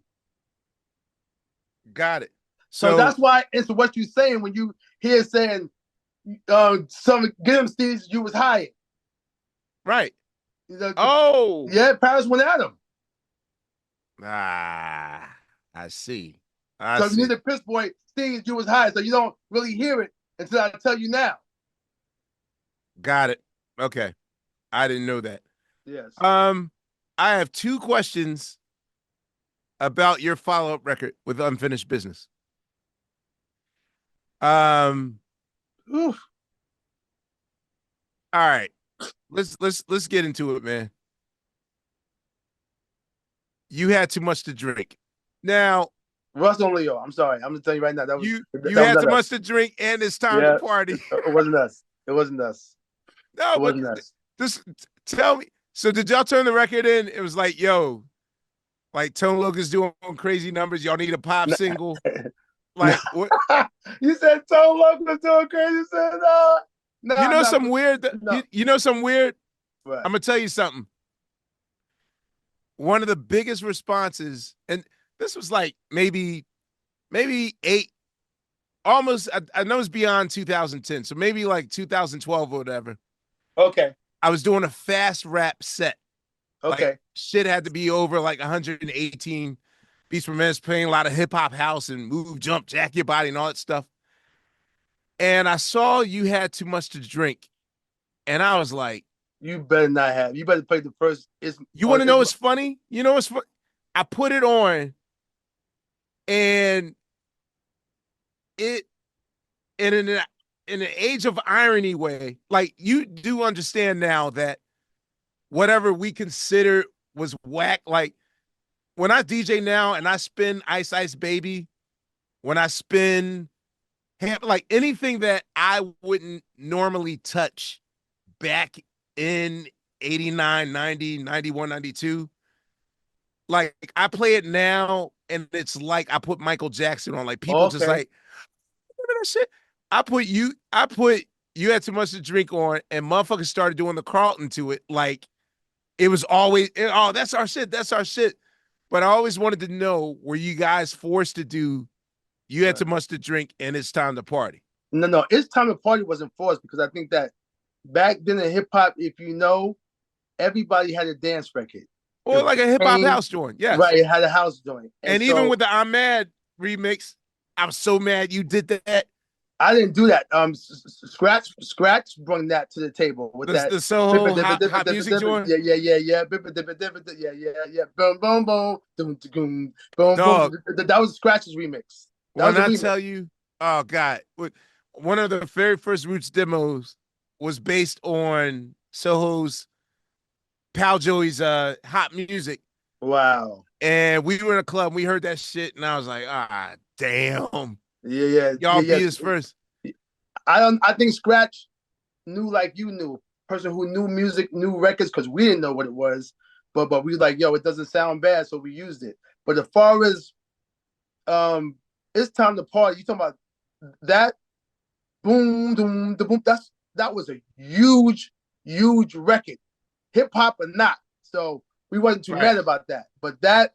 Got it. So that's why it's what you're saying when you hear saying, get him, Steve, you was hired. Right. Oh. Yeah, Paris went at him. I see. So you need a piss boy, Steve, you was hired. So you don't really hear it until I tell you now. Got it. Okay. I didn't know that. Yes. I have two questions about your follow-up record with Unfinished Business. Oof. All right. Let's get into it, man. You had too much to drink. Now, Russ on Leo. I'm sorry. I'm gonna tell you right now. That was you that had too much to drink, and it's time to party. It wasn't us. It wasn't us. No, it wasn't us. Just tell me. So did y'all turn the record in? It was like, yo, like Tone Logan's doing crazy numbers. Y'all need a pop single. Like what? You said Tone Logan's doing crazy. You said no. You know some weird. You know some weird. Right. I'm gonna tell you something. One of the biggest responses, and this was like maybe 8, almost. I know it's beyond 2010, so maybe like 2012 or whatever. Okay. I was doing a fast rap set. Okay. Like, shit had to be over like 118 beats per minute, playing a lot of hip hop house and move, jump, jack your body and all that stuff. And I saw you had too much to drink. And I was like, you better not have. You better play the first. You want to know what's funny? You know what's funny? I put it on and it in an age of irony way, like you do understand now that whatever we consider was whack, like when I DJ now and I spin Ice Ice Baby, when I spin like anything that I wouldn't normally touch back in 89, 90, 91, 92, like I play it now and it's like I put Michael Jackson on. Like people just Okay. like, remember that shit? I put you had too much to drink on, and motherfuckers started doing the Carlton to it. Like it was always, oh, that's our shit. That's our shit. But I always wanted to know, were you guys forced to do, you had too much to drink and it's time to party? No. It's time to party wasn't forced because I think that back then in hip hop, if you know, everybody had a dance record. It Or was like a hip hop Kane, house joint. Yes. right? It had a house joint, and And even so with the I'm Mad remix, I'm so mad you did that. I didn't do that. Scratch brought that to the table with that. The Soho hot music joint. Yeah. Yeah. Boom, boom, boom, boom, boom, boom, boom. Dog, That was Scratch's remix. That was when a I remix. tell you, oh God, one of the very first Roots demos was based on Soho's Pal Joey's hot music. Wow. And we were in a club, and we heard that shit, and I was like, ah, damn. Y'all Yeah. beat us first. I think Scratch knew like you knew, person who knew music, knew records, because we didn't know what it was. But we was like, yo, it doesn't sound bad, so we used it. But as far as it's time to party, you talking about that boom, boom, the boom. That was a huge record, hip hop or not. So we wasn't too mad about that. But that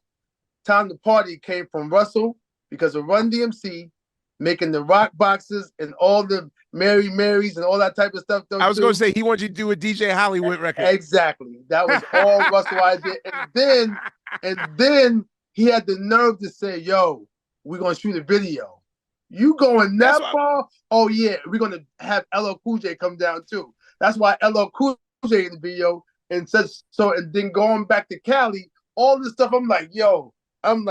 time to party came from Russell because of Run DMC making the rock boxes and all the Mary Marys and all that type of stuff. I was going to say he wanted you to do a DJ Hollywood record. Exactly. That was all Russell idea. And then he had the nerve to say, yo, we're going to shoot a video. You going that far? Oh, yeah. We're going to have LL Cool J come down, too. That's why LL Cool J in the video. And then going back to Cali, all this stuff, I'm like, yo, and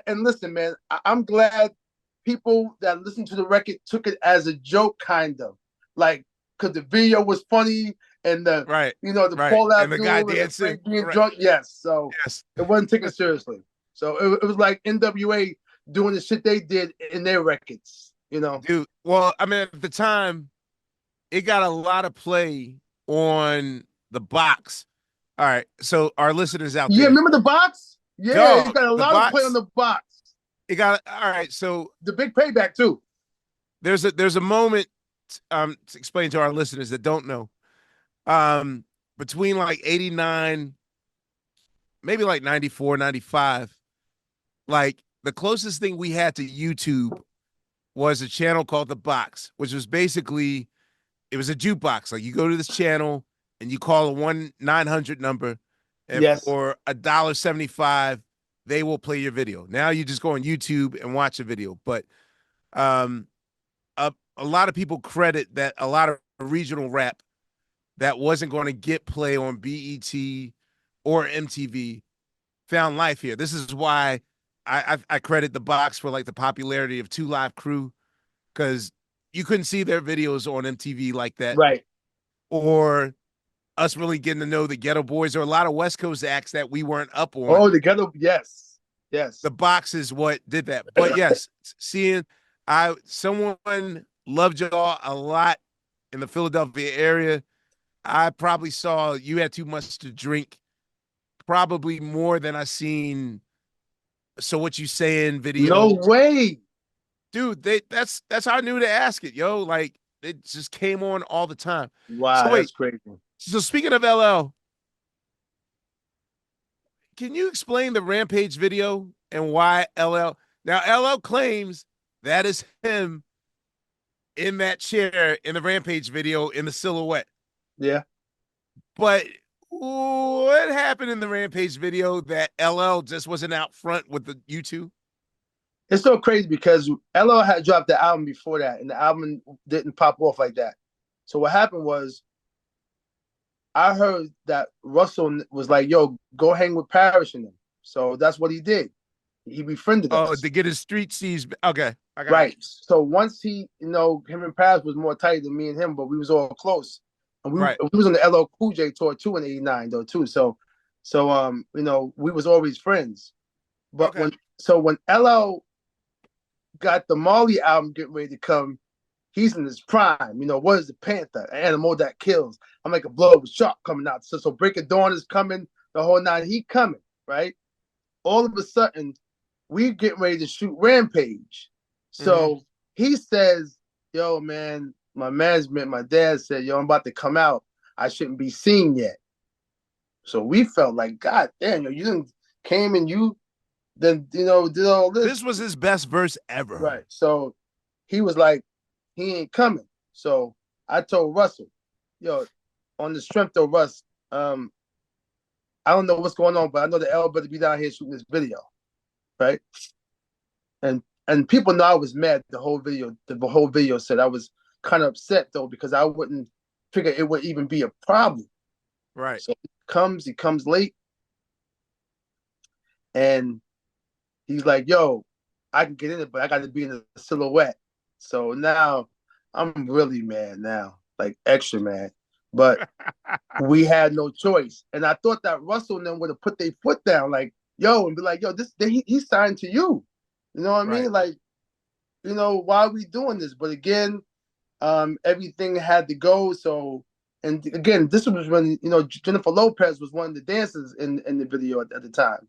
listen, man, I'm glad people that listened to the record took it as a joke, kind of. Like, because the video was funny and the Paul Abdul and the guy dancing being drunk. Yes. So it wasn't taken seriously. So it was like NWA doing the shit they did in their records, you know. Dude, well, I mean, at the time, it got a lot of play on the box. All right, so our listeners out there. Yeah, remember the box? Yeah, it got a lot of play on the box. It got all right. So the big payback too. There's a moment to explain to our listeners that don't know. Between like 89, maybe like 94, 95, like the closest thing we had to YouTube was a channel called The Box, which was basically, it was a jukebox. Like you go to this channel and you call a 1-900 number, and for $1.75, they will play your video. Now you just go on YouTube and watch a video. But a lot of people credit that a lot of regional rap that wasn't going to get play on BET or MTV found life here. This is why I credit The Box for like the popularity of 2 Live Crew, because you couldn't see their videos on MTV like that. Right. Or us really getting to know the Ghetto Boys or a lot of West Coast acts that we weren't up on. Oh, the Ghetto, yes. The Box is what did that. But yes, seeing someone loved y'all a lot in the Philadelphia area. I probably saw You Had Too Much to Drink probably more than I seen So What You Saying video. No way. Dude, that's how I knew to ask it, yo. Like it just came on all the time. Wow, so that's crazy. So speaking of LL, can you explain the Rampage video and why LL? Now LL claims that is him in that chair in the Rampage video in the silhouette. Yeah. But what happened in the Rampage video that LL just wasn't out front with the U2? It's so crazy because LL had dropped the album before that, and the album didn't pop off like that. So what happened was, I heard that Russell was like, yo, go hang with Parrish and them. So that's what he did. He befriended us. Oh, to get his street sees. Okay. Right. So once him and Parrish was more tight than me and him, but we was all close. And we was on the LL Cool J tour too in '89 though too. So we was always friends. But when LL got the Marley album getting ready to come, he's in his prime. What is the Panther? An animal that kills. I'm like a blow with shark coming out. So Break of Dawn is coming, the whole nine. He coming, right? All of a sudden, we getting ready to shoot Rampage. So he says, yo, man, my management, my dad said, yo, I'm about to come out. I shouldn't be seen yet. So we felt like, God damn, yo, you didn't came and you then, did all this. This was his best verse ever. Right. So he was like, he ain't coming. So I told Russell, yo, on the strength of Russ, I don't know what's going on, but I know the L better be down here shooting this video. Right. And people know I was mad the whole video said I was kind of upset though, because I wouldn't figure it would even be a problem. Right. So he comes late, and he's like, yo, I can get in it, but I got to be in the silhouette. So now I'm really mad now, like extra mad. But we had no choice. And I thought that Russell and them would have put their foot down, like, yo, and be like, yo, he signed to you. You know what I mean? Like, why are we doing this? But again, everything had to go. So, and again, this was when, Jennifer Lopez was one of the dancers in the video at the time.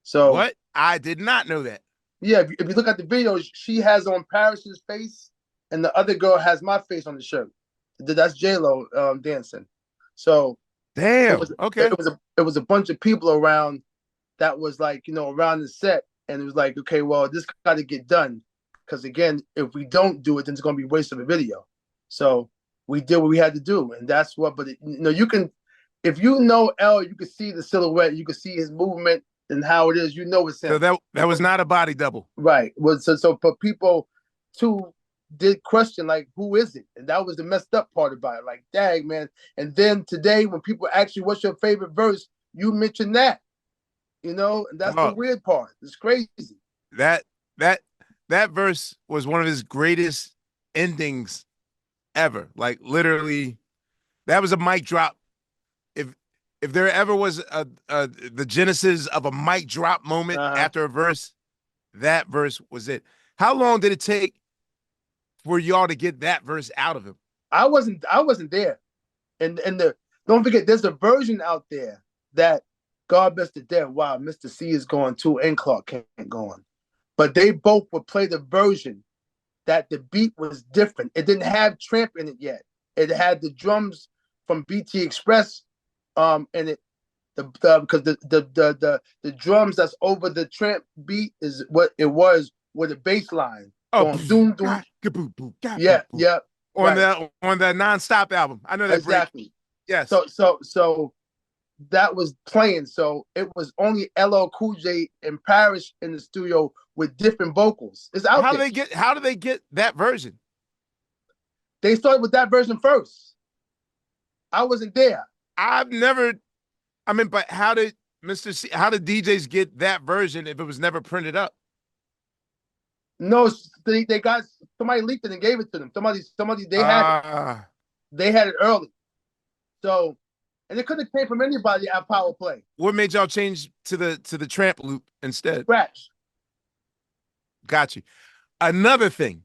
So what? I did not know that. Yeah, if you look at the video, she has on Parrish's face, and the other girl has my face on the shirt. That's J-Lo dancing. So damn. Okay. It was a bunch of people around that was like, around the set, and it was like, okay, well, this got to get done, because again, if we don't do it, then it's going to be a waste of a video. So we did what we had to do, and that's what. But you can, if you know L, you can see the silhouette, you can see his movement and how it is. It's him. So that was not a body double, right? So for people too did question, like, who is it? And that was the messed up part about it. Like, dang, man. And then today, when people ask you what's your favorite verse, you mention that. And that's the weird part. It's crazy. That verse was one of his greatest endings ever. Like, literally, that was a mic drop. If there ever was the genesis of a mic drop moment after a verse, that verse was it. How long did it take for y'all to get that verse out of him? I wasn't there. And don't forget, there's a version out there that God Bless the Dead, wow, Mr. C is going too, and Clark Kent going. But they both would play the version that the beat was different. It didn't have Tramp in it yet. It had the drums from BT Express in it. Because the drums that's over the Tramp beat is what it was with a bass line. Oh, doom, doom. Yeah. On the Non-Stop album. I know that exactly. Break. Yes. So that was playing. So it was only LL Cool J and Parrish in the studio with different vocals. It's out there. How do they get that version? They started with that version first. I wasn't there. But how did DJs get that version if it was never printed up? No, they got, somebody leaked it and gave it to them. Somebody they had it early. So, and it could have came from anybody at Power Play. What made y'all change to the Tramp loop instead? Scratch. Got you. Another thing.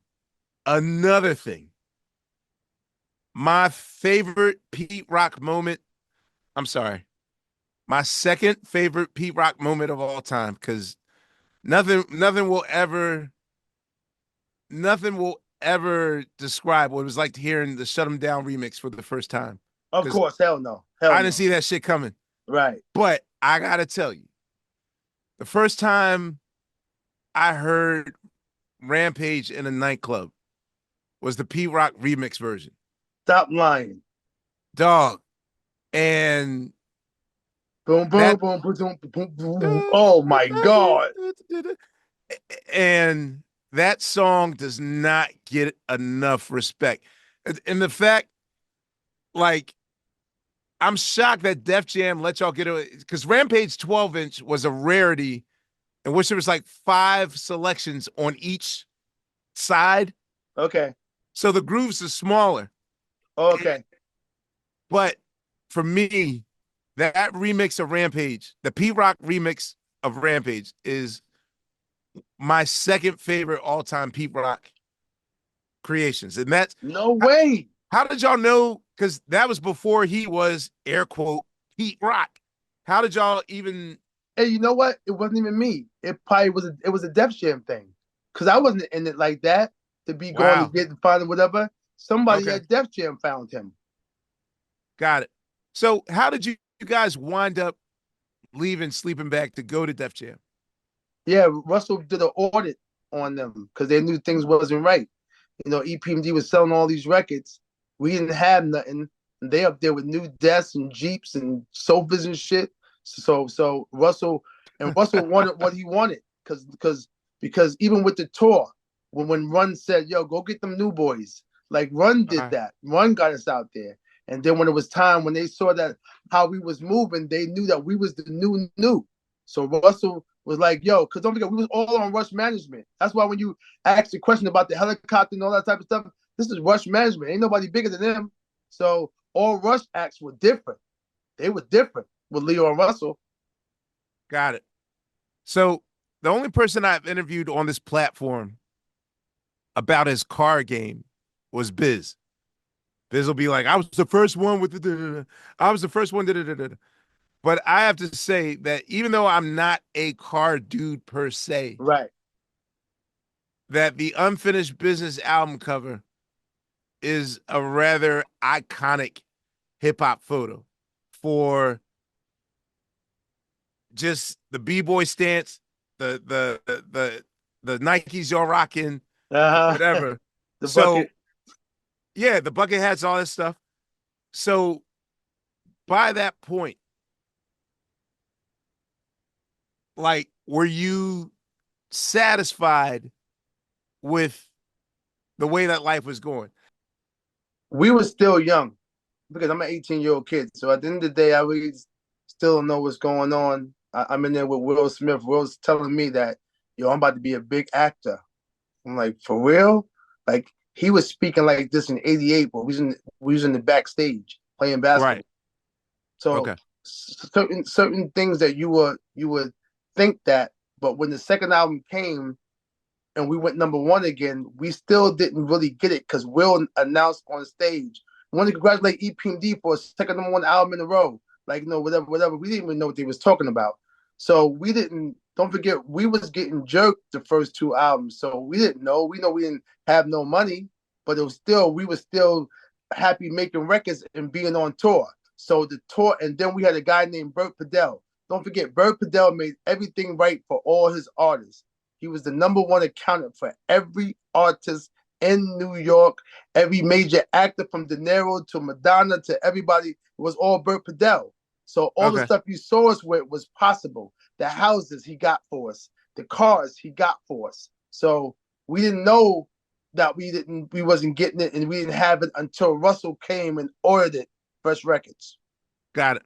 My favorite Pete Rock moment. I'm sorry. My second favorite Pete Rock moment of all time, because nothing will ever describe what it was like to hearing the Shut 'Em Down remix for the first time. Of course, hell no. I didn't see that shit coming. Right. But I gotta tell you, the first time I heard Rampage in a nightclub was the Pete Rock remix version. Stop lying. Dog. And boom, boom, boom, boom, boom, boom. Oh my God. And that song does not get enough respect. And the fact, like, I'm shocked that Def Jam let y'all get it, because Rampage 12-inch was a rarity in which there was like 5 selections on each side. Okay. So the grooves are smaller. Okay. But for me, that remix of Rampage, the Pete Rock remix of Rampage, is my second favorite all-time Pete Rock creations. And that's no way. How did y'all know? Because that was before he was, air quote, Pete Rock. How did y'all even Hey, you know what? It wasn't even me. It probably was. It was a Def Jam thing, because I wasn't in it like that to be going to Wow. get and find whatever. Somebody Okay. at Def Jam found him. Got it. So how did you guys wind up leaving Sleeping Bag to go to Def Jam? Yeah, Russell did an audit on them because they knew things wasn't right. EPMD was selling all these records. We didn't have nothing. And they up there with new desks and Jeeps and sofas and shit. So Russell wanted what he wanted because even with the tour, when Run said, "Yo, go get them new boys," like Run did that. Run got us out there. And then when it was time, when they saw that how we was moving, they knew that we was the new. So Russell was like, yo, because don't forget, we was all on Rush Management. That's why when you ask the question about the helicopter and all that type of stuff, this is Rush Management. Ain't nobody bigger than them. So all Rush acts were different. They were different with Leo and Russell. Got it. So the only person I've interviewed on this platform about his car game was Biz. Biz will be like, I was the first one with the, I was the first one. But I have to say that even though I'm not a car dude per se, Right. that the Unfinished Business album cover is a rather iconic hip hop photo for just the b-boy stance, the Nikes you're rocking, Uh-huh. whatever. The So bucket. yeah, the bucket hats, all this stuff. So by that point, like, were you satisfied with the way that life was going? We were still young because I'm an 18-year-old kid. So at the end of the day, I really still don't know what's going on. I'm in there with Will Smith. Will's telling me that, yo, I'm about to be a big actor. I'm like, for real? Like, he was speaking like this in '88, but we was in the backstage playing basketball. Right. So Okay. certain things that you would think that, but when the second album came and we went number one again, we still didn't really get it because Will announced on stage, "I want to congratulate EPMD for a second number one album in a row." Like, whatever. We didn't even know what they was talking about. So we didn't. Don't forget, we was getting jerked the first two albums, so we didn't know. We know we didn't have no money, but it was still we were still happy making records and being on tour. So the tour, and then we had a guy named Bert Padell. Don't forget, Bert Padell made everything right for all his artists. He was the number one accountant for every artist in New York, every major actor from De Niro to Madonna to everybody. It was all Bert Padell. So all the Okay. stuff you saw us with was possible. The houses he got for us, the cars he got for us. So we didn't know that we wasn't getting it, and we didn't have it until Russell came and ordered it, Fresh Records. Got it.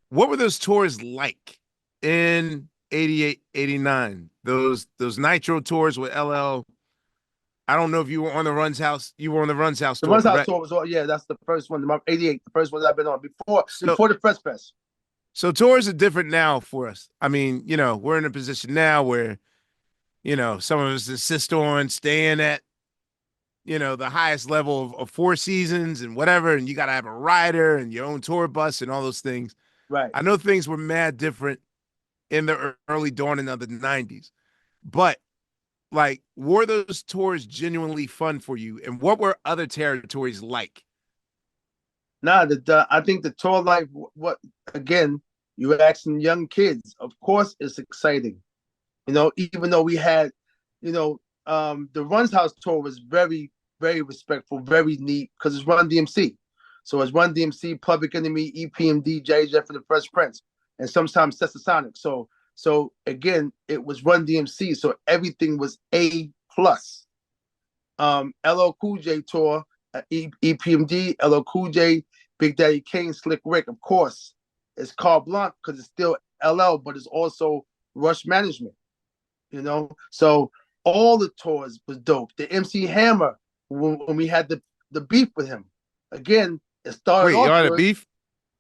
What were those tours like in 88, 89? Those Nitro tours with LL. I don't know if you were on the Run's House. You were on the Run's House The tour, Runs House correct? tour was all, yeah, that's the first one. The '88, the first one that I've been on before So before the Fresh Fest. so tours are different now for us. I mean, we're in a position now where, some of us insist on staying at, the highest level of Four Seasons and whatever, and you got to have a rider and your own tour bus and all those things. Right. I know things were mad different in the early dawning of the 90s, but like, were those tours genuinely fun for you? And what were other territories like? Nah, I think the tour life, what again, you were asking young kids. Of course, it's exciting. Even though we had, the Runs House tour was very, very respectful, very neat because it's Run DMC. So it's Run DMC, Public Enemy, EPMD, Jay Jeff, and the Fresh Prince, and sometimes Sonic. So again, it was Run DMC, so everything was A plus. LL Cool J tour, EPMD, LL Cool J, Big Daddy Kane, Slick Rick. Of course, it's carte blanche because it's still LL, but it's also Rush Management. So all the tours was dope. The MC Hammer, when we had the beef with him, again, it started Wait, off y'all had a good. beef?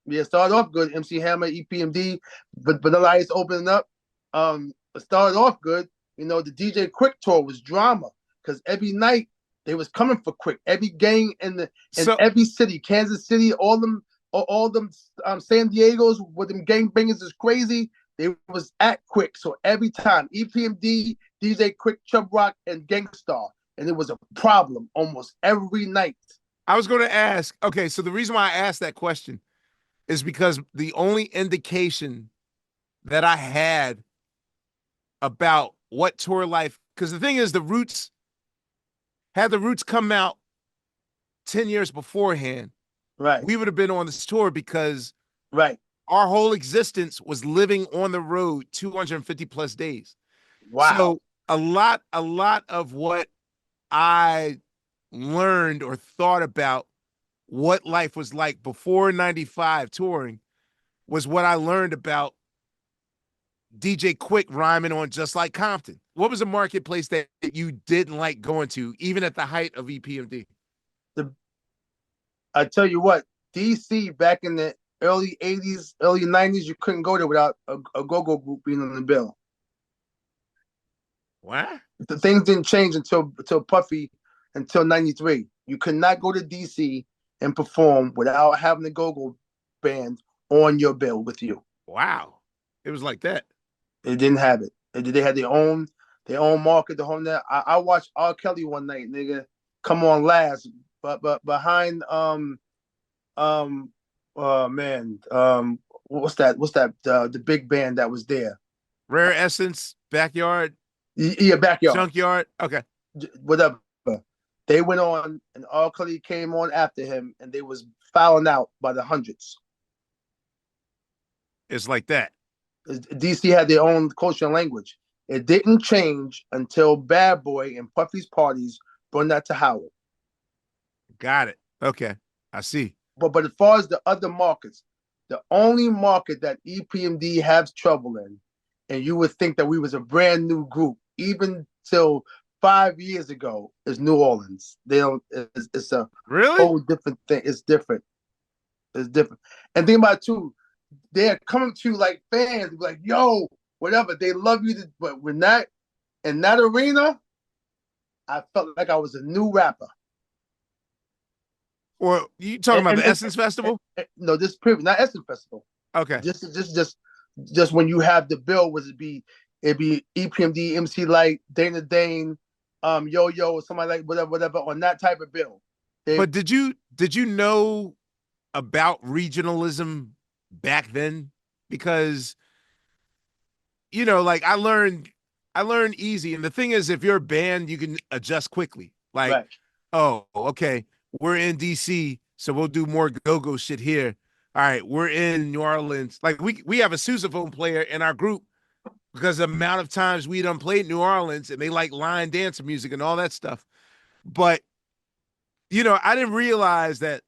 Yeah, it started off good. MC Hammer, EPMD, but Vanilla Ice opening up. It started off good. The DJ Quick tour was drama because every night they was coming for Quick. Every gang in So every city, Kansas City, all them San Diego's with them gang bangers is crazy. They was at Quick. So every time EPMD, DJ Quick, Chub Rock, and Gangstar, and it was a problem almost every night. I was going to ask. Okay, so the reason why I asked that question is because the only indication that I had about what tour life, because the thing is, the Roots come out 10 years beforehand, right, we would have been on this tour because right, our whole existence was living on the road 250 plus days. wow, So a lot of what I learned or thought about what life was like before 95 touring was what I learned about DJ Quick rhyming on Just Like Compton. What was a marketplace that you didn't like going to, even at the height of EPMD? I tell you what, DC back in the early 80s, early 90s, you couldn't go there without a go-go group being on the bill. What? The things didn't change until Puffy, until 93. You could not go to DC and perform without having the go-go band on your bill with you. Wow. It was like that. They didn't have it. They had their own market, the whole net. I watched R. Kelly one night, nigga, come on last, but behind man, what's that? The big band that was there? Rare Essence, Backyard, Yeah, Backyard, Junkyard. Okay, whatever. They went on, and R. Kelly came on after him, and they was fouling out by the hundreds. it's like that. DC had their own culture and language. It didn't change until Bad Boy and Puffy's parties brought that to Howard. Got it. Okay, I see. But as far as the other markets, the only market that EPMD has trouble in, and you would think that we was a brand new group, even till 5 years ago, is New Orleans. They don't. It's a Really? whole different thing. It's different. It's different. And think about it too, they're coming to you like fans, like, yo, whatever. They love you, but when that in that arena, I felt like I was a new rapper. Or you talking about the Essence Festival? No, this period, not Essence Festival. Okay. Just when you have the bill, it'd be EPMD, MC Light, Dana Dane, Yo Yo, or somebody like whatever on that type of bill. But did you know about regionalism back then? Because like I learned easy, and the thing is, if you're a band, you can adjust quickly. Like, right. Oh, okay, we're in DC, so we'll do more go-go shit here. All right, we're in New Orleans. Like we have a sousaphone player in our group because the amount of times we done played New Orleans, and they like line dance music and all that stuff. But I didn't realize that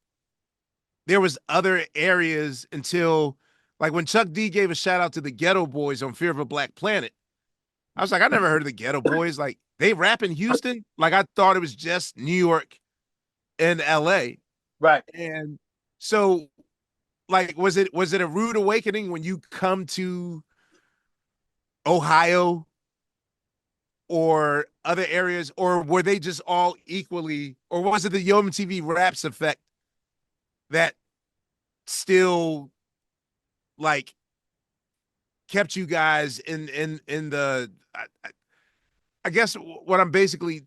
there was other areas until like when Chuck D gave a shout out to the Ghetto Boys on Fear of a Black Planet. I was like, I never heard of the Ghetto Boys. Like, they rap in Houston? Like, I thought it was just New York and LA. Right. And so, like, was it a rude awakening when you come to Ohio or other areas, or were they just all equally, or was it the Yo MTV Raps effect that still like kept you guys in the I guess what I'm basically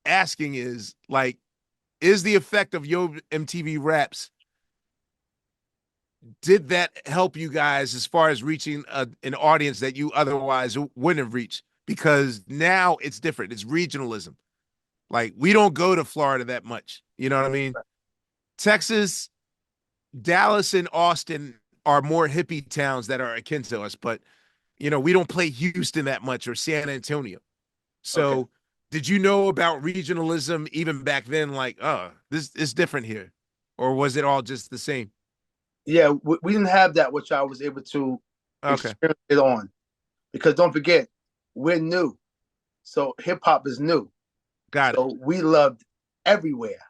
asking is like, is the effect of Yo MTV Raps, did that help you guys as far as reaching an audience that you otherwise wouldn't have reached? Because now it's different. It's regionalism. Like, we don't go to Florida that much. You know what I mean? Texas, Dallas, and Austin are more hippie towns that are akin to us, but we don't play Houston that much or San Antonio. So did you know about regionalism even back then? Like, this is different here, or was it all just the same? Yeah, we didn't have that, which I was able to experience it on, because don't forget, we're new, so hip hop is new. Got it. So we loved everywhere.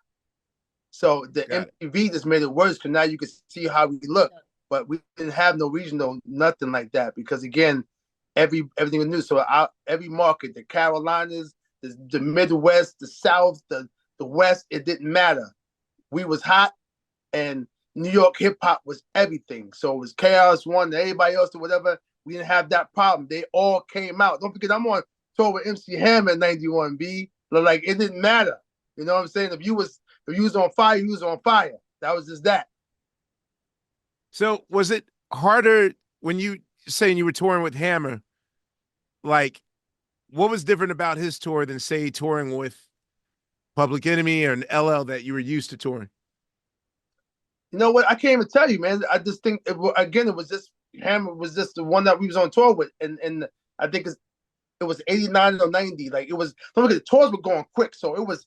So the MTV just made it worse because now you can see how we look, but we didn't have no regional, nothing like that, because again, everything was new. So every market, the Carolinas, the Midwest, the South, the West, it didn't matter. We was hot, and New York hip hop was everything. So it was Chaos One, everybody else or whatever. We didn't have that problem. They all came out. Don't forget, I'm on tour with MC Hammer in '91. B, like it didn't matter. You know what I'm saying? If you was on fire, you was on fire. That was just that. So was it harder when you saying you were touring with Hammer? Like, what was different about his tour than say touring with Public Enemy or an LL that you were used to touring? You know what? I can't even tell you, man. I just think it was just Hammer was just the one that we was on tour with, and I think it was '89 or '90. Like it was. Don't look at the tours were going quick, so it was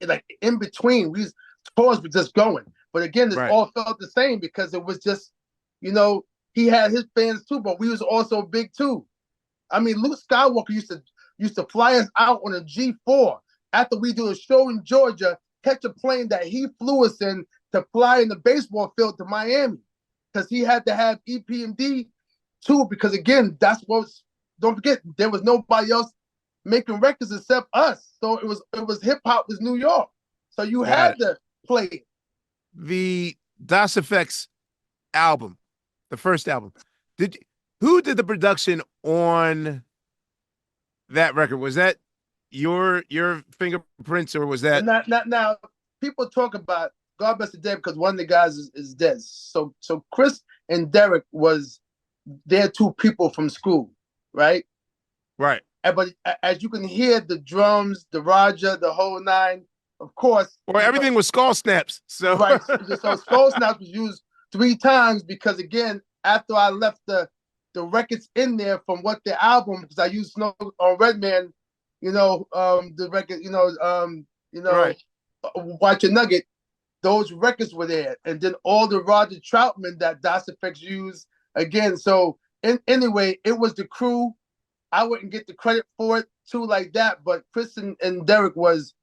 like in between. Tours were just going, but again, this all felt the same because it was just, he had his fans too, but we was also big too. I mean, Luke Skywalker used to fly us out on a G4 after we do a show in Georgia, catch a plane that he flew us in to fly in the baseball field to Miami, because he had to have EPMD too. Because again, don't forget, there was nobody else making records except us. So it was hip hop was New York. So you had to play it. The Das EFX album, the first album, who did the production on that record? Was that your fingerprints, or was that not now? People talk about God bless the dead because one of the guys is dead. So Chris and Derek was their two people from school, right? Right. But as you can hear, the drums, the Roger, the whole nine, of course. Or everything was skull snaps. So right. So skull snaps was used 3 times because again, after I left the records in there from what the album, because I used Snow on Redman, the record, right. Watch Your Nugget, those records were there. And then all the Roger Troutman that Das EFX used again. So anyway, it was the crew. I wouldn't get the credit for it too like that, but Chris and Derek was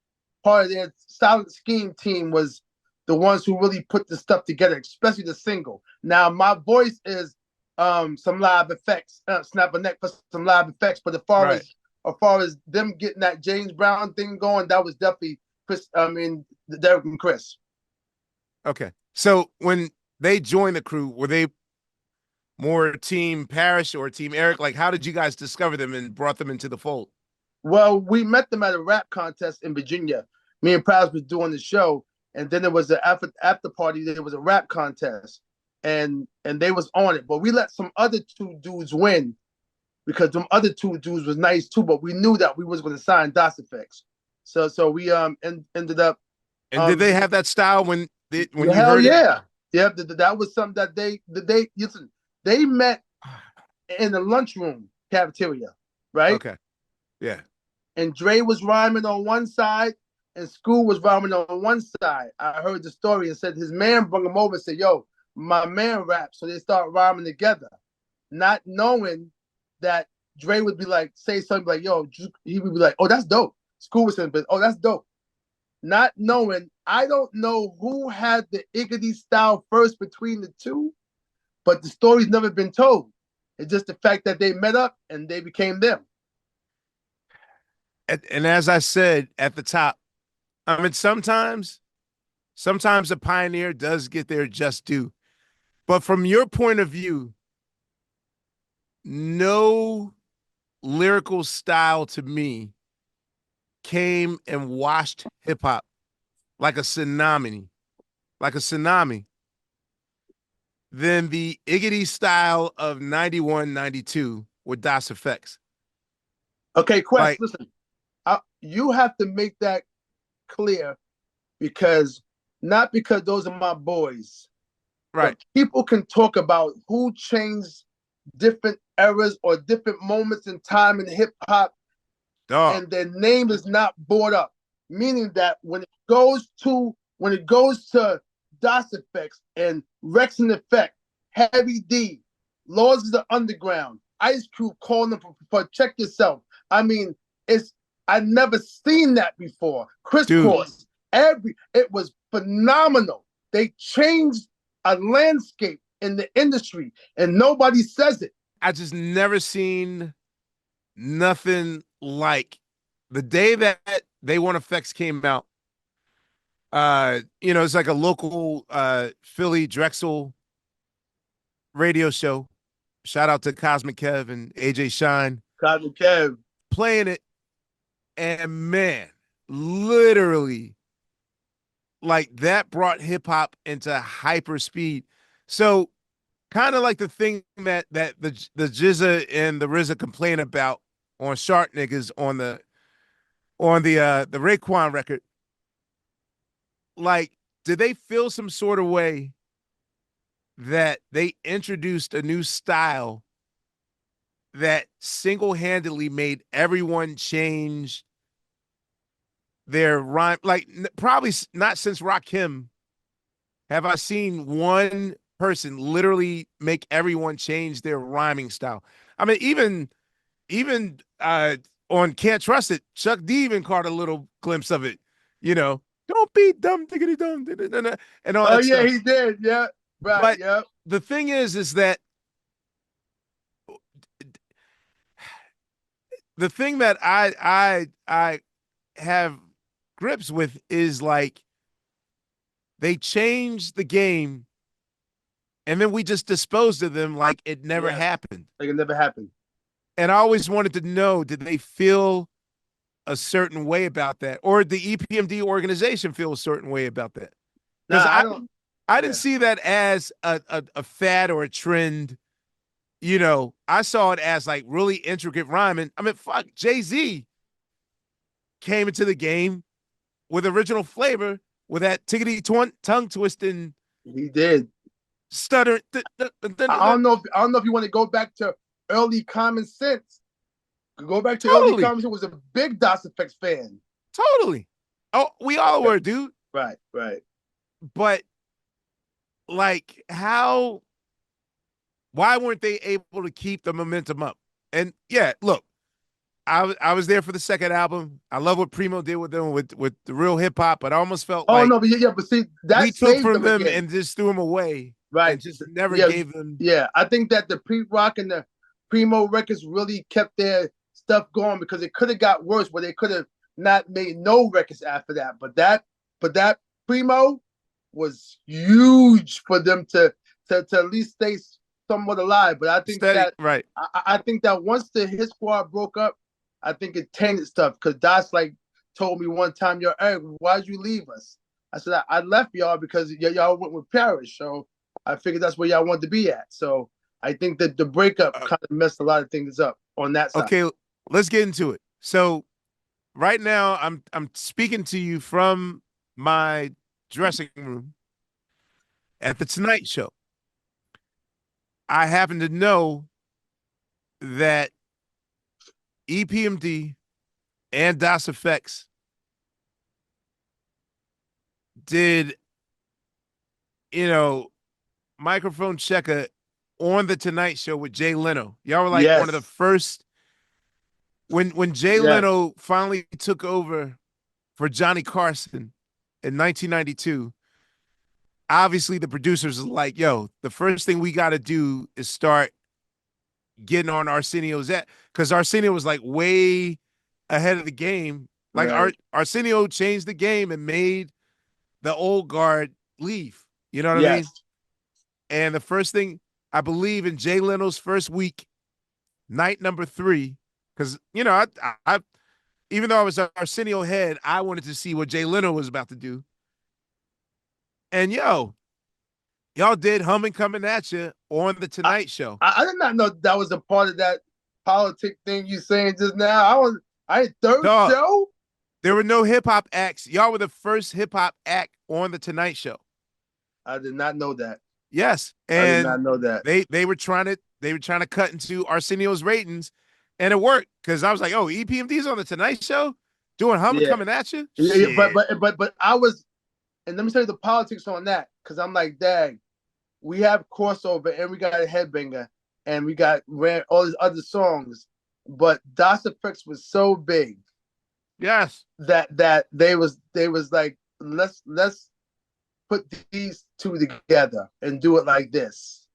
part of their Silent Scheme team, was the ones who really put the stuff together, especially the single. Now, my voice is some live effects, snap a neck for some live effects, but as far as them getting that James Brown thing going, that was definitely Derek and Chris. Okay. So when they joined the crew, were they more Team Parrish or Team Erick? Like, how did you guys discover them and brought them into the fold? Well, we met them at a rap contest in Virginia. Me and Prowse was doing the show, and then there was an after party. There was a rap contest, and they was on it. But we let some other 2 dudes win because them other 2 dudes was nice too. But we knew that we was going to sign Das EFX, so we ended up. And did they have that style when you heard it? Yeah, that was something that they met in the lunchroom cafeteria, right? Okay. Yeah. And Dre was rhyming on one side and School was rhyming on one side. I heard the story and said his man brought him over and said, yo, my man raps. So they start rhyming together, not knowing that Dre would be like, say something like, yo, he would be like, oh, that's dope. School was saying, but oh, that's dope. Not knowing, I don't know who had the Iggity style first between the two, but the story's never been told. It's just the fact that they met up and they became them. And as I said at the top, I mean, sometimes a pioneer does get their just due. But from your point of view, no lyrical style to me came and washed hip hop like a tsunami, than the Iggity style of 91, 92 with Das EFX. Okay, Quest, listen, you have to make that clear not because those are my boys. Right. People can talk about who changed different eras or different moments in time in hip hop, and their name is not brought up. Meaning that when it goes to Das EFX and Rex and Effect, Heavy D, Lords of the Underground, Ice Cube calling them for Check Yourself. I mean, I never seen that before. Crisscross, it was phenomenal. They changed a landscape in the industry, and nobody says it. I just never seen nothing like the day that They Want Effects came out. It's like a local Philly Drexel radio show. Shout out to Cosmic Kev and AJ Shine Cosmic Kev. playing it. And man, literally, like that brought hip hop into hyper speed. So kind of like the thing that the Jizza and the RZA complain about on Shark Niggas on the Raekwon record. Like, did they feel some sort of way that they introduced a new style that single-handedly made everyone change their rhyme? Like, probably not since Rakim have I seen one person literally make everyone change their rhyming style. I mean, even on Can't Trust It, Chuck D even caught a little glimpse of it. You know, don't be dumb, diggity dumb, and all Oh that yeah, stuff. he did. Yeah, right. But Yeah. the thing is that the thing that I have grips with is like they changed the game and then we just disposed of them like it never happened. Like it never happened. And I always wanted to know, did they feel a certain way about that? Or did the EPMD organization feel a certain way about that? Because Nah, I don't. I didn't see that as a fad or a trend. You know, I saw it as like really intricate rhyming. I mean, fuck, Jay-Z came into the game with original flavor with that tickety tongue twisting. He did. Stutter. I don't know if you want to go back to early Common Sense. Go back to early Totally. Common Sense. Was a big DOS Effects fan. Totally. Oh, we all were, dude. Right. But like, why weren't they able to keep the momentum up? And yeah, look, I was there for the second album. I love what Primo did with them with the real hip hop, but I almost felt Oh like no, but see that we took from them again. and just threw them away. Right. And just never gave them. Yeah, I think that the pre-rock and the Primo records really kept their stuff going because it could have got worse, but they could have not made no records after that. But that Primo was huge for them to at least stay somewhat alive. But I think I think that once the Hit Squad broke up, I think it tainted stuff because Dots like told me one time, "Yo, Eric, why'd you leave us?" I said, I left y'all because y'all went with Parrish. So I figured that's where y'all wanted to be at. So I think that the breakup kind of messed a lot of things up on that side. Okay, let's get into it. So right now I'm speaking to you from my dressing room at the Tonight Show. I happen to know that EPMD and DOS Effects did, microphone checker on the Tonight Show with Jay Leno. Y'all were like one of the first when Jay Leno finally took over for Johnny Carson in 1992. Obviously, the producers were like, yo, the first thing we got to do is start getting on Arsenio's at, because Arsenio was like way ahead of the game. Like Arsenio changed the game and made the old guard leave. You know what I mean? And the first thing, I believe in Jay Leno's first week, night number 3, because, I even though I was Arsenio head, I wanted to see what Jay Leno was about to do. And y'all did Humming Coming At You on the Tonight Show. I did not know that was a part of that politic thing you saying just now. Third show? There were no hip hop acts. Y'all were the first hip hop act on the Tonight Show. I did not know that. Yes, and I did not know that. They were trying to cut into Arsenio's ratings, and it worked because I was like, oh, EPMD's on the Tonight Show doing Humming Coming At You. Yeah, but I was, and let me tell you the politics on that, because I'm like, dang, we have crossover and we got a headbanger and we got all these other songs, but DOS Effects was so big. Yes. That they was like, let's put these two together and do it like this,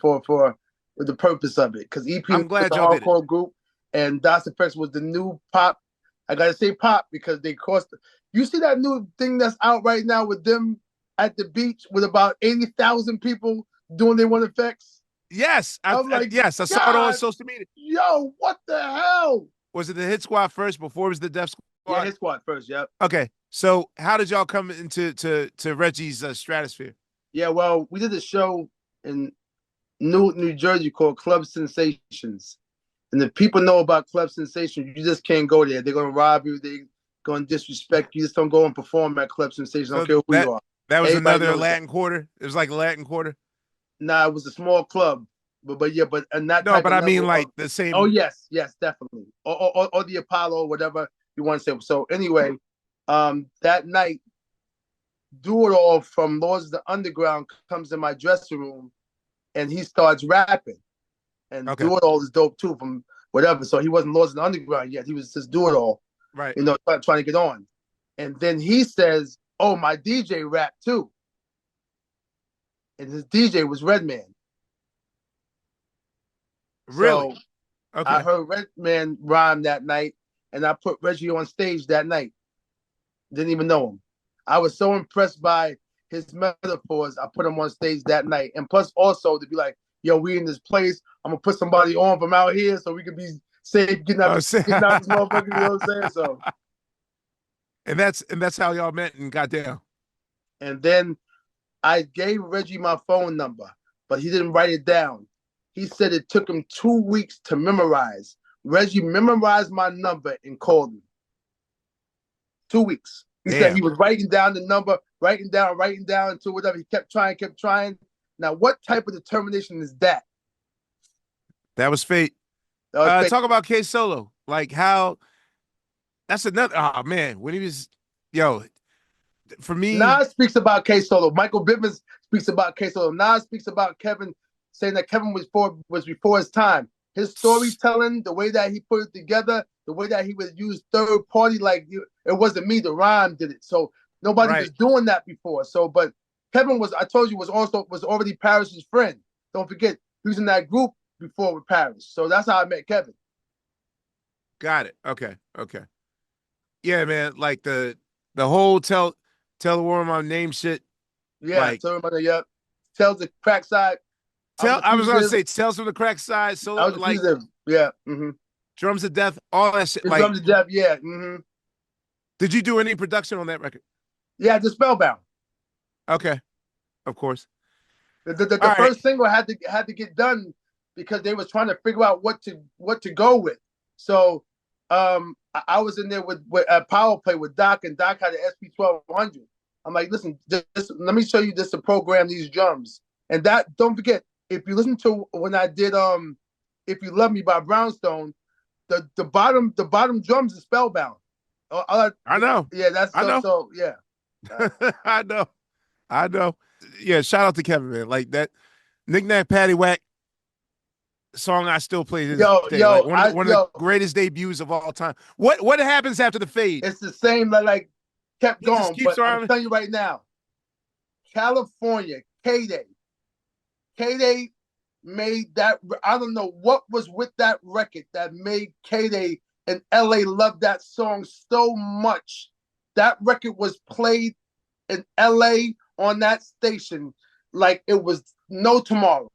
for the purpose of it. Because EP was the hardcore group and DOS Effects was the new pop. I gotta say pop because they cost. You see that new thing that's out right now with them at the beach with about 80,000 people doing their one effects? Yes, I'm like, yes, I saw it on God, social media. yo, what the hell? Was it the Hit Squad first before it was the Def Yeah, Squad? Hit Squad first. Yep. Okay, so how did y'all come into to Reggie's stratosphere? Yeah, well, we did a show in Newark, New Jersey called Club Sensations. And if people know about Club Sensations, you just can't go there. They're gonna rob you, they're gonna disrespect you. You just don't go and perform at Club Sensations. I don't So care who you are. that was Everybody another knows that. Latin Quarter. It was like a Latin Quarter. Nah, it was a small club. But yeah, but and that No, type but of I mean level like of, the oh same. yes, yes, definitely. Or the Apollo, or whatever you want to say. So anyway, that night, Do It All from Lords of the Underground comes in my dressing room and he starts rapping. And Okay, Do It All is dope too, from whatever. So he wasn't Lords of the Underground yet. He was just Do It All, right. trying to get on. And then he says, "Oh, my DJ rap too." And his DJ was Redman. Really? So I Okay. heard Redman rhyme that night, and I put Reggie on stage that night. Didn't even know him. I was so impressed by his metaphors. I put him on stage that night, and plus also to be like, "Yo, we in this place. I'm gonna put somebody on from out here so we can be safe getting out, getting out this motherfucker." You know what I'm saying? So, and that's how y'all met and got down. and then I gave Reggie my phone number, but he didn't write it down. He said it took him 2 weeks to memorize. Reggie memorized my number and called me. 2 weeks. He said Damn, he was writing down the number, writing down until whatever. He kept trying, kept trying. Now, what type of determination is that? that was fate. That was fake. Talk about K Solo. Like how that's another. Oh man, when he was yo, for me, Nas speaks about K Solo. Michael Bivins speaks about K Solo. Nas speaks about Kevin, saying that Kevin was before his time. His storytelling, the way that he put it together, the way that he would use third party, like it wasn't me, the rhyme did it. So nobody right. was doing that before. So, but Kevin was, I told you, was already Paris's friend. Don't forget, he was in that group before with Paris. So that's how I met Kevin. Got it. Okay. Okay. Yeah, man. Like the whole tell the world my name shit. Yeah, Like so everybody, yeah. Tells the crack side. I was gonna say tells from the crack side. I So was a like fugitive. Yeah. Mm-hmm. drums of death, all that shit. It's Like, Drums to Death. Yeah. Mm-hmm. did you do any production on that record? Yeah, the Spellbound. Okay, of course. The All right. first single had to get done because they was trying to figure out what to go with. So I was in there with a power play with Doc, and Doc had an SP 1200. I'm like, listen, let me show you this to program these drums. And that, don't forget, if you listen to when I did If You Love Me by Brownstone, the bottom drums is Spellbound. I know. Yeah, that's I know. so yeah. I know. I know. Yeah, shout out to Kevin, man. Like that Knick Knack Patty Whack song I still play to this day. Like one of the greatest debuts of all time. What happens after the fade? It's the same like kept He just going, keeps but on. I'm telling you right now, California, K-Day made that. I don't know what was with that record that made K-Day and LA love that song so much. That record was played in LA on that station like it was no tomorrow.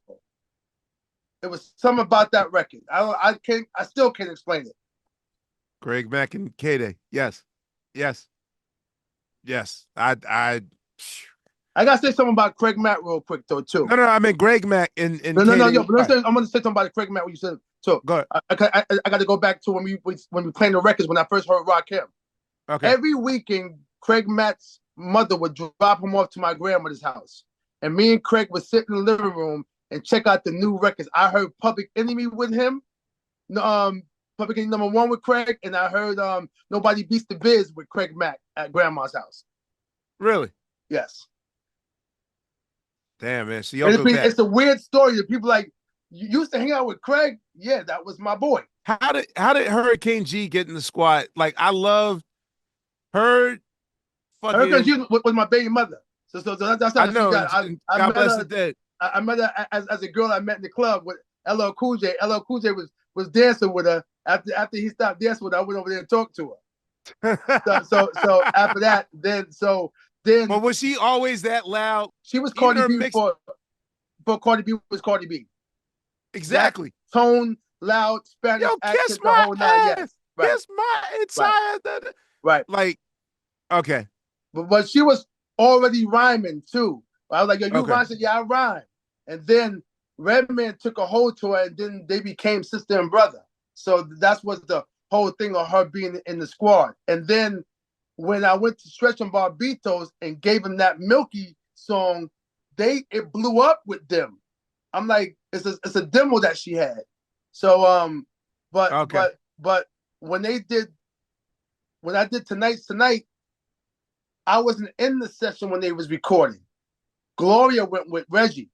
It was something about that record. I still can't explain it. Greg Mack and K-Day. Yes. Yes. Yes. I gotta say something about Craig Mack real quick though too. No, I mean Greg Mack and no, yo. But I'm gonna say something about Craig Mack. What you said. So go ahead. I got to go back to when we playing the records when I first heard Rakim. Okay. Every weekend, Craig Mack's mother would drop him off to my grandmother's house, and me and Craig would sit in the living room and check out the new records. I heard Public Enemy with him, Public Enemy #1 with Craig, and I heard Nobody Beats the Biz with Craig Mack at grandma's house. Really? Yes. Damn, man. So y'all go back. It's a weird story that people like. You used to hang out with Craig? Yeah, that was my boy. How did Hurricane G get in the squad? Like I love her. Hurricane G was my baby mother. So that's how I know. She got. God bless the dead. I met her as a girl I met in the club with LL Cool J. LL Cool J was dancing with her. After he stopped dancing with her, I went over there and talked to her. so after that, then. But was she always that loud? She was Cardi B before Cardi B was Cardi B. Exactly. Tone, loud, Spanish Yo, kiss accent, the my whole nine. ass. Yes, right, Kiss my right, inside. right. Like, okay. But she was already rhyming too. I was like, yo, you Okay. rhyme? She said, yeah, I rhyme. And then Redman took a hold to her, and then they became sister and brother. So that's was the whole thing of her being in the squad. And then when I went to Stretch and Barbitos and gave him that Milky song, it blew up with them. I'm like, it's a demo that she had. So but Okay. but when I did Tonight's Tonight, I wasn't in the session when they was recording. Gloria went with Reggie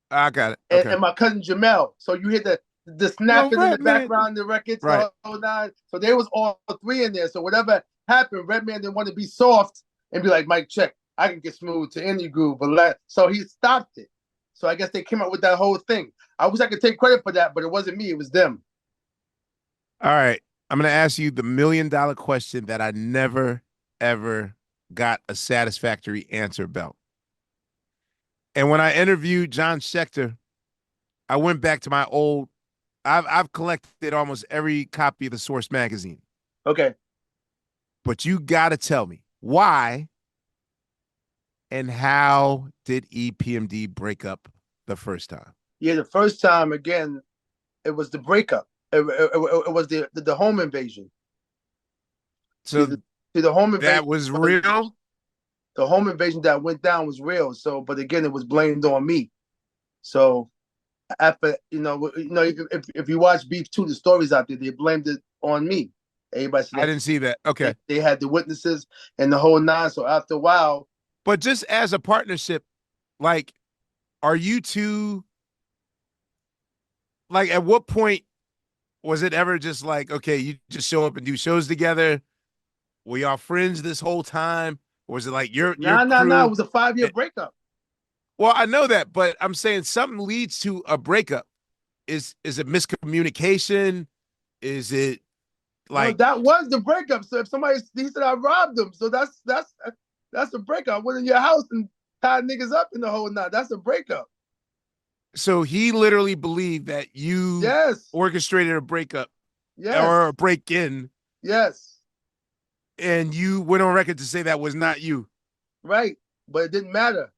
I got it. Okay. and my cousin Jamel. So you hear the Yo, snapping in the Redman. background, the records, Right. the whole nine. So they was all three in there. So whatever happened, Redman didn't want to be soft and be like, Mike, check. I can get smooth to any groove. So he stopped it. So I guess they came up with that whole thing. I wish I could take credit for that, but it wasn't me. It was them. All right. I'm going to ask you the $1 million question that I never, ever got a satisfactory answer about. And when I interviewed John Schechter, I went back to my old. I've collected almost every copy of the Source magazine. Okay. But you got to tell me why and how did EPMD break up the first time? Yeah, the first time, again, it was the breakup. It was the home invasion. So the home invasion that was real? The home invasion that went down was real. So, but again, it was blamed on me. So after, if you watch Beef 2, the stories out there, they blamed it on me. Everybody said I didn't see that. Okay. They had the witnesses and the whole nine. So after a while. But just as a partnership, like, are you two, like, at what point was it ever just like, okay, you just show up and do shows together? Were y'all friends this whole time? Or was it like your crew? No. It was a 5-year breakup. Well, I know that, but I'm saying something leads to a breakup. Is it miscommunication? Is it like that was the breakup? So if he said I robbed him, so that's a breakup. I went in your house and tied niggas up in the whole night. That's a breakup. So he literally believed that you orchestrated a breakup or a break-in. Yes. And you went on record to say that was not you. Right. But it didn't matter.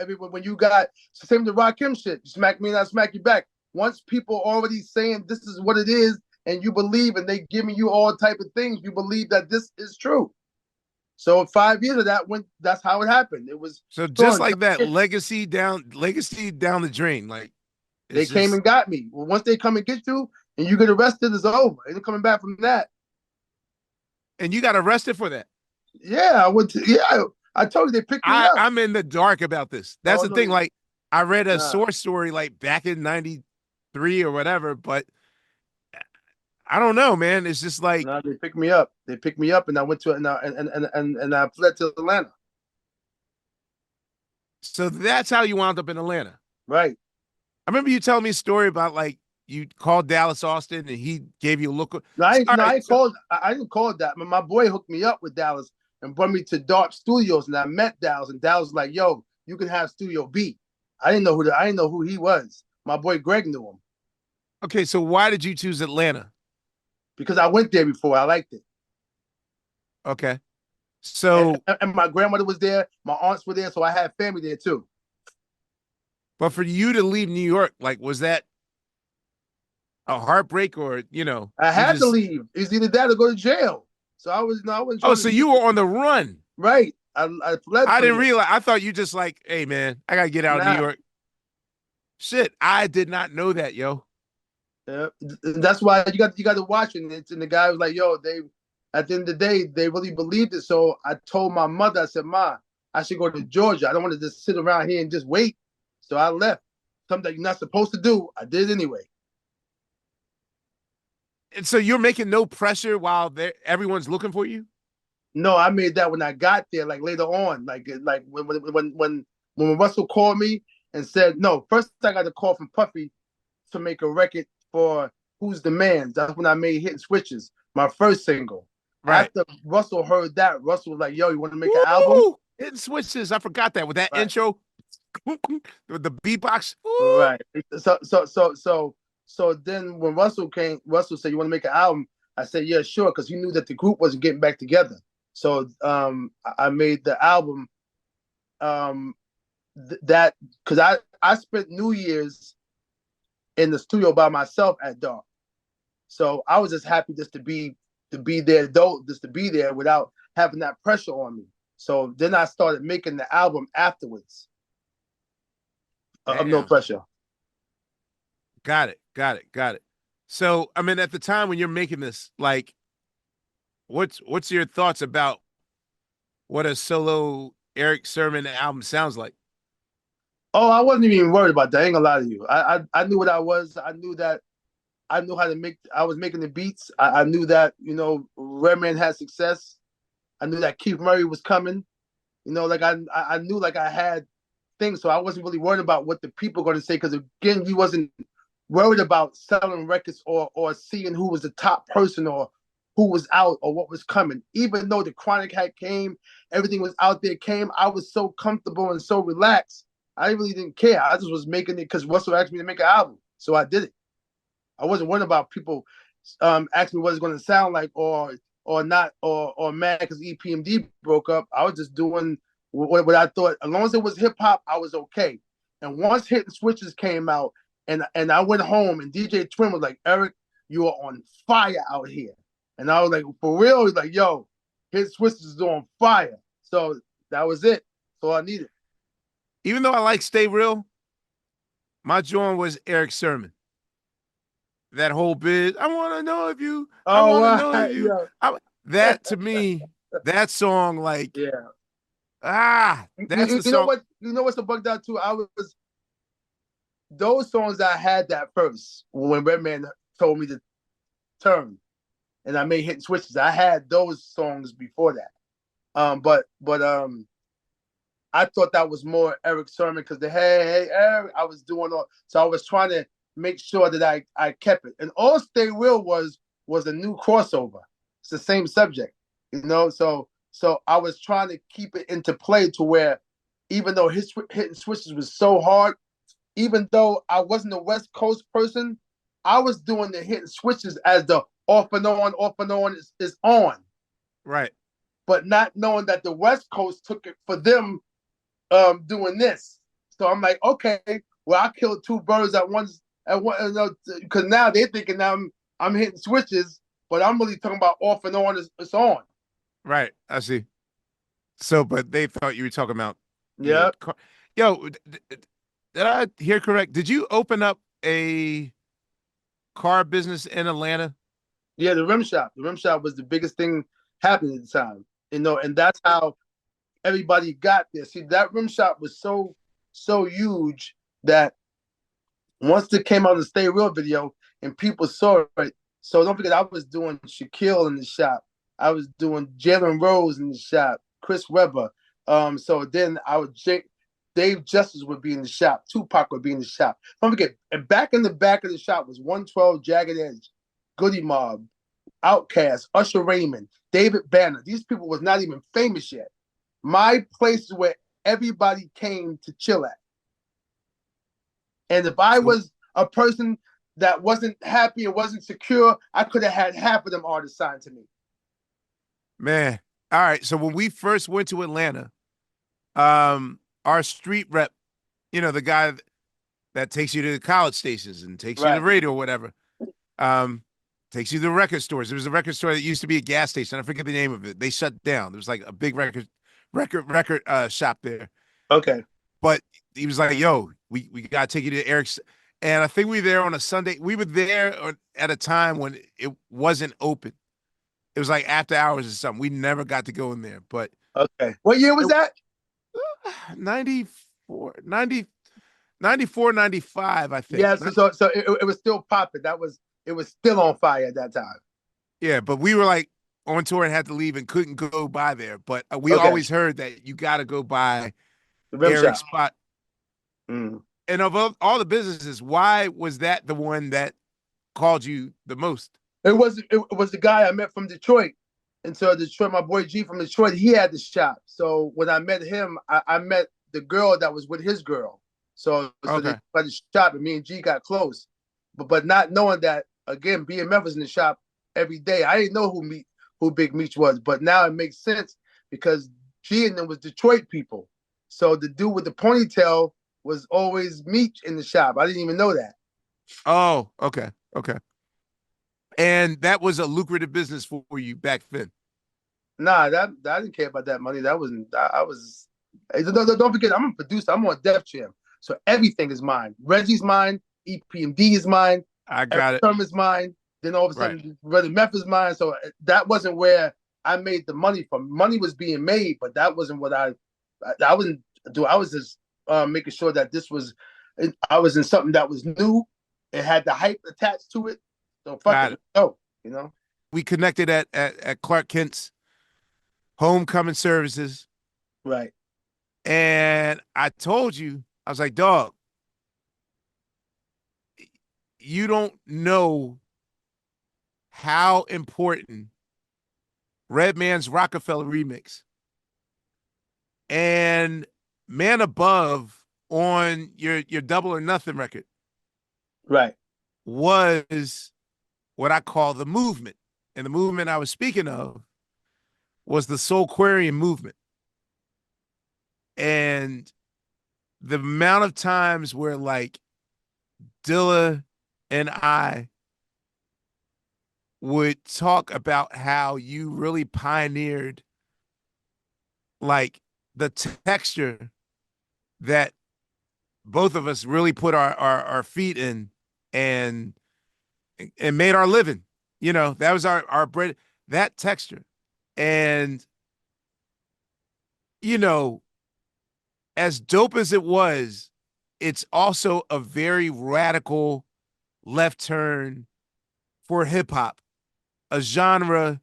Everyone, when you got, it's the same with the Rakim shit. You smack me and I smack you back. Once people already saying this is what it is and you believe and they giving you all type of things, you believe that this is true. So 5 years of that that's how it happened. It was so just like that, legacy down the drain. Like they came and got me. Well, once they come and get you and you get arrested, it's over. Ain't coming back from that. And you got arrested for that? Yeah, I went to, I told you they picked me up. I'm in the dark about this. That's the thing. Like, I read a source story like back in '93 or whatever, but I don't know, man. It's just like they picked me up. They picked me up, and I went to and I fled to Atlanta. So that's how you wound up in Atlanta, right? I remember you telling me a story about like you called Dallas Austin and he gave you a look. No, I didn't call that. My boy hooked me up with Dallas and brought me to Dark Studios, and I met Dallas, and Dallas was like, "Yo, you can have Studio B." I didn't know who he was. My boy Greg knew him. Okay, so why did you choose Atlanta? Because I went there before. I liked it. Okay. So and my grandmother was there, my aunts were there, so I had family there too. But for you to leave New York, like, was that a heartbreak or, I had to leave. It's either that or go to jail. So I was so you were on the run. Right. I fled. I didn't realize. I thought you just like, hey man, I gotta get out of New York. Shit, I did not know that, yo. Yeah, that's why you got to watch it. And the guy was like, yo, at the end of the day, they really believed it. So I told my mother, I said, Ma, I should go to Georgia. I don't want to just sit around here and just wait. So I left. Something that you're not supposed to do, I did anyway. And so you're making no pressure while everyone's looking for you? No, I made that when I got there, like later on. Like when Russell called me and said, no, first I got a call from Puffy to make a record for Who's the Man. That's when I made Hit Switches, my first single. Right. After Russell heard that, Russell was like, yo, you want to make an album? Hit Switches. I forgot that with that intro. the beatbox. Ooh. Right. So then when Russell came, Russell said, "You want to make an album?" I said, "Yeah, sure," because he knew that the group wasn't getting back together. So I made the album. Um, that because I spent New Year's in the studio by myself at dark. So I was just happy just to be there, though, just to be there without having that pressure on me. So then I started making the album afterwards of no Damn. pressure. Got it. Got it. Got it. So, I mean, at the time when you're making this, like, what's your thoughts about what a solo Erick Sermon album sounds like? Oh, I wasn't even worried about that. I ain't gonna lie to you. I knew what I was. I knew that I knew how to make. I was making the beats. I knew that Redman had success. I knew that Keith Murray was coming. Like I knew like I had things, so I wasn't really worried about what the people were going to say because again, we wasn't worried about selling records or seeing who was the top person or who was out or what was coming. Even though the Chronic had came, everything was out there came. I was so comfortable and so relaxed. I really didn't care. I just was making it because Russell asked me to make an album, so I did it. I wasn't worried about people asking me what it's going to sound like or not or mad because EPMD broke up. I was just doing what I thought. As long as it was hip hop, I was okay. And once Hit and Switches came out, and I went home, and DJ Twin was like, "Erick, you are on fire out here." And I was like, "For real?" He's like, "Yo, Hit Switches is on fire." So that was it. That's all I needed. Even though I like Stay Real, my joint was Erick Sermon. That whole bit, I want to know if you, I Oh, want to know if you, yeah, that to me, that song, like, yeah. that's the You know song. what? You know what's the bugged out too? I was those songs I had that first when Redman told me to turn, and I made Hit and Switches. I had those songs before that. But I thought that was more Erick Sermon because the hey Erick, I was doing all. So I was trying to make sure that I kept it. And All Stay Real was a new crossover. It's the same subject, So I was trying to keep it into play to where even though Hit and Switches was so hard, even though I wasn't a West Coast person, I was doing the Hit and Switches as the off and on is on. Right. But not knowing that the West Coast took it for them doing this. So I'm like, okay, well, I killed two birds at once because now they're thinking I'm hitting switches, but I'm really talking about off and on. It's on. Right. I see. So, but they thought you were talking about, Yeah, yo, did I hear correct? Did you open up a car business in Atlanta? yeah. The rim shop. The rim shop was the biggest thing happening at the time. And that's how everybody got there. See, that rim shop was so huge that once it came out of the Stay Real video and people saw it, so don't forget I was doing Shaquille in the shop. I was doing Jalen Rose in the shop, Chris Webber. So then Dave Justice would be in the shop, Tupac would be in the shop. Don't forget, and back in the back of the shop was 112 Jagged Edge, Goody Mob, Outkast, Usher Raymond, David Banner. These people was not even famous yet. My place is where everybody came to chill at. And if I So, was a person that wasn't happy and wasn't secure, I could have had half of them artists signed to me. man. All right. So when we first went to Atlanta, our street rep, the guy that takes you to the college stations and takes you to the Right. radio or whatever, um, takes you to the record stores. There was a record store that used to be a gas station. I forget the name of it. They shut down. There was like a big record shop there. Okay. But he was like, "Yo, we gotta take you to Eric's." And I think we were there on a Sunday. We were there at a time when it wasn't open. It was like after hours or something. We never got to go in there. But Okay. What year was it, that? 94, 90, 94, 95, I think. Yeah, so it was still popping. It was still on fire at that time. Yeah, but we were like on tour and had to leave and couldn't go by there. But we Okay. always heard that you got to go by The rim Eric's shop. spot. Mm. And of all the businesses, why was that the one that called you the most? It was the guy I met from Detroit. And so Detroit, my boy G from Detroit, he had the shop. So when I met him, I met the girl that was with his girl. So they Okay. by the shop, and me and G got close, but not knowing that again, BMF was in the shop every day. I didn't know who Big Meech was, but now it makes sense because G and them was Detroit people. So the dude with the ponytail was always Meech in the shop. I didn't even know that. Oh, okay. Okay. And that was a lucrative business for you back then. Nah, that I didn't care about that money. That wasn't. I was. Don't forget, I'm a producer. I'm on Def Jam, so everything is mine. Reggie's mine. EPMD is mine. I Erick got it. Sermon is mine. Then all of a Right. sudden, Brother Meth is mine. So that wasn't where I made the money from. Money was being made, but that wasn't what I wasn't do. I was just making sure that this was. I was in something that was new. It had the hype attached to it. So fuck Got it. it. Oh, you know. We connected at Clark Kent's homecoming services. Right. And I told you, I was like, dog, you don't know how important Redman's Rockefeller remix and Man Above on your Double or Nothing record Right. was what I call the movement. And the movement I was speaking of was the Soulquarian movement. And the amount of times where like Dilla and I would talk about how you really pioneered like the texture that both of us really put our feet in and made our living. You know, that was our bread, that texture. And, you know, as dope as it was, it's also a very radical left turn for hip hop, a genre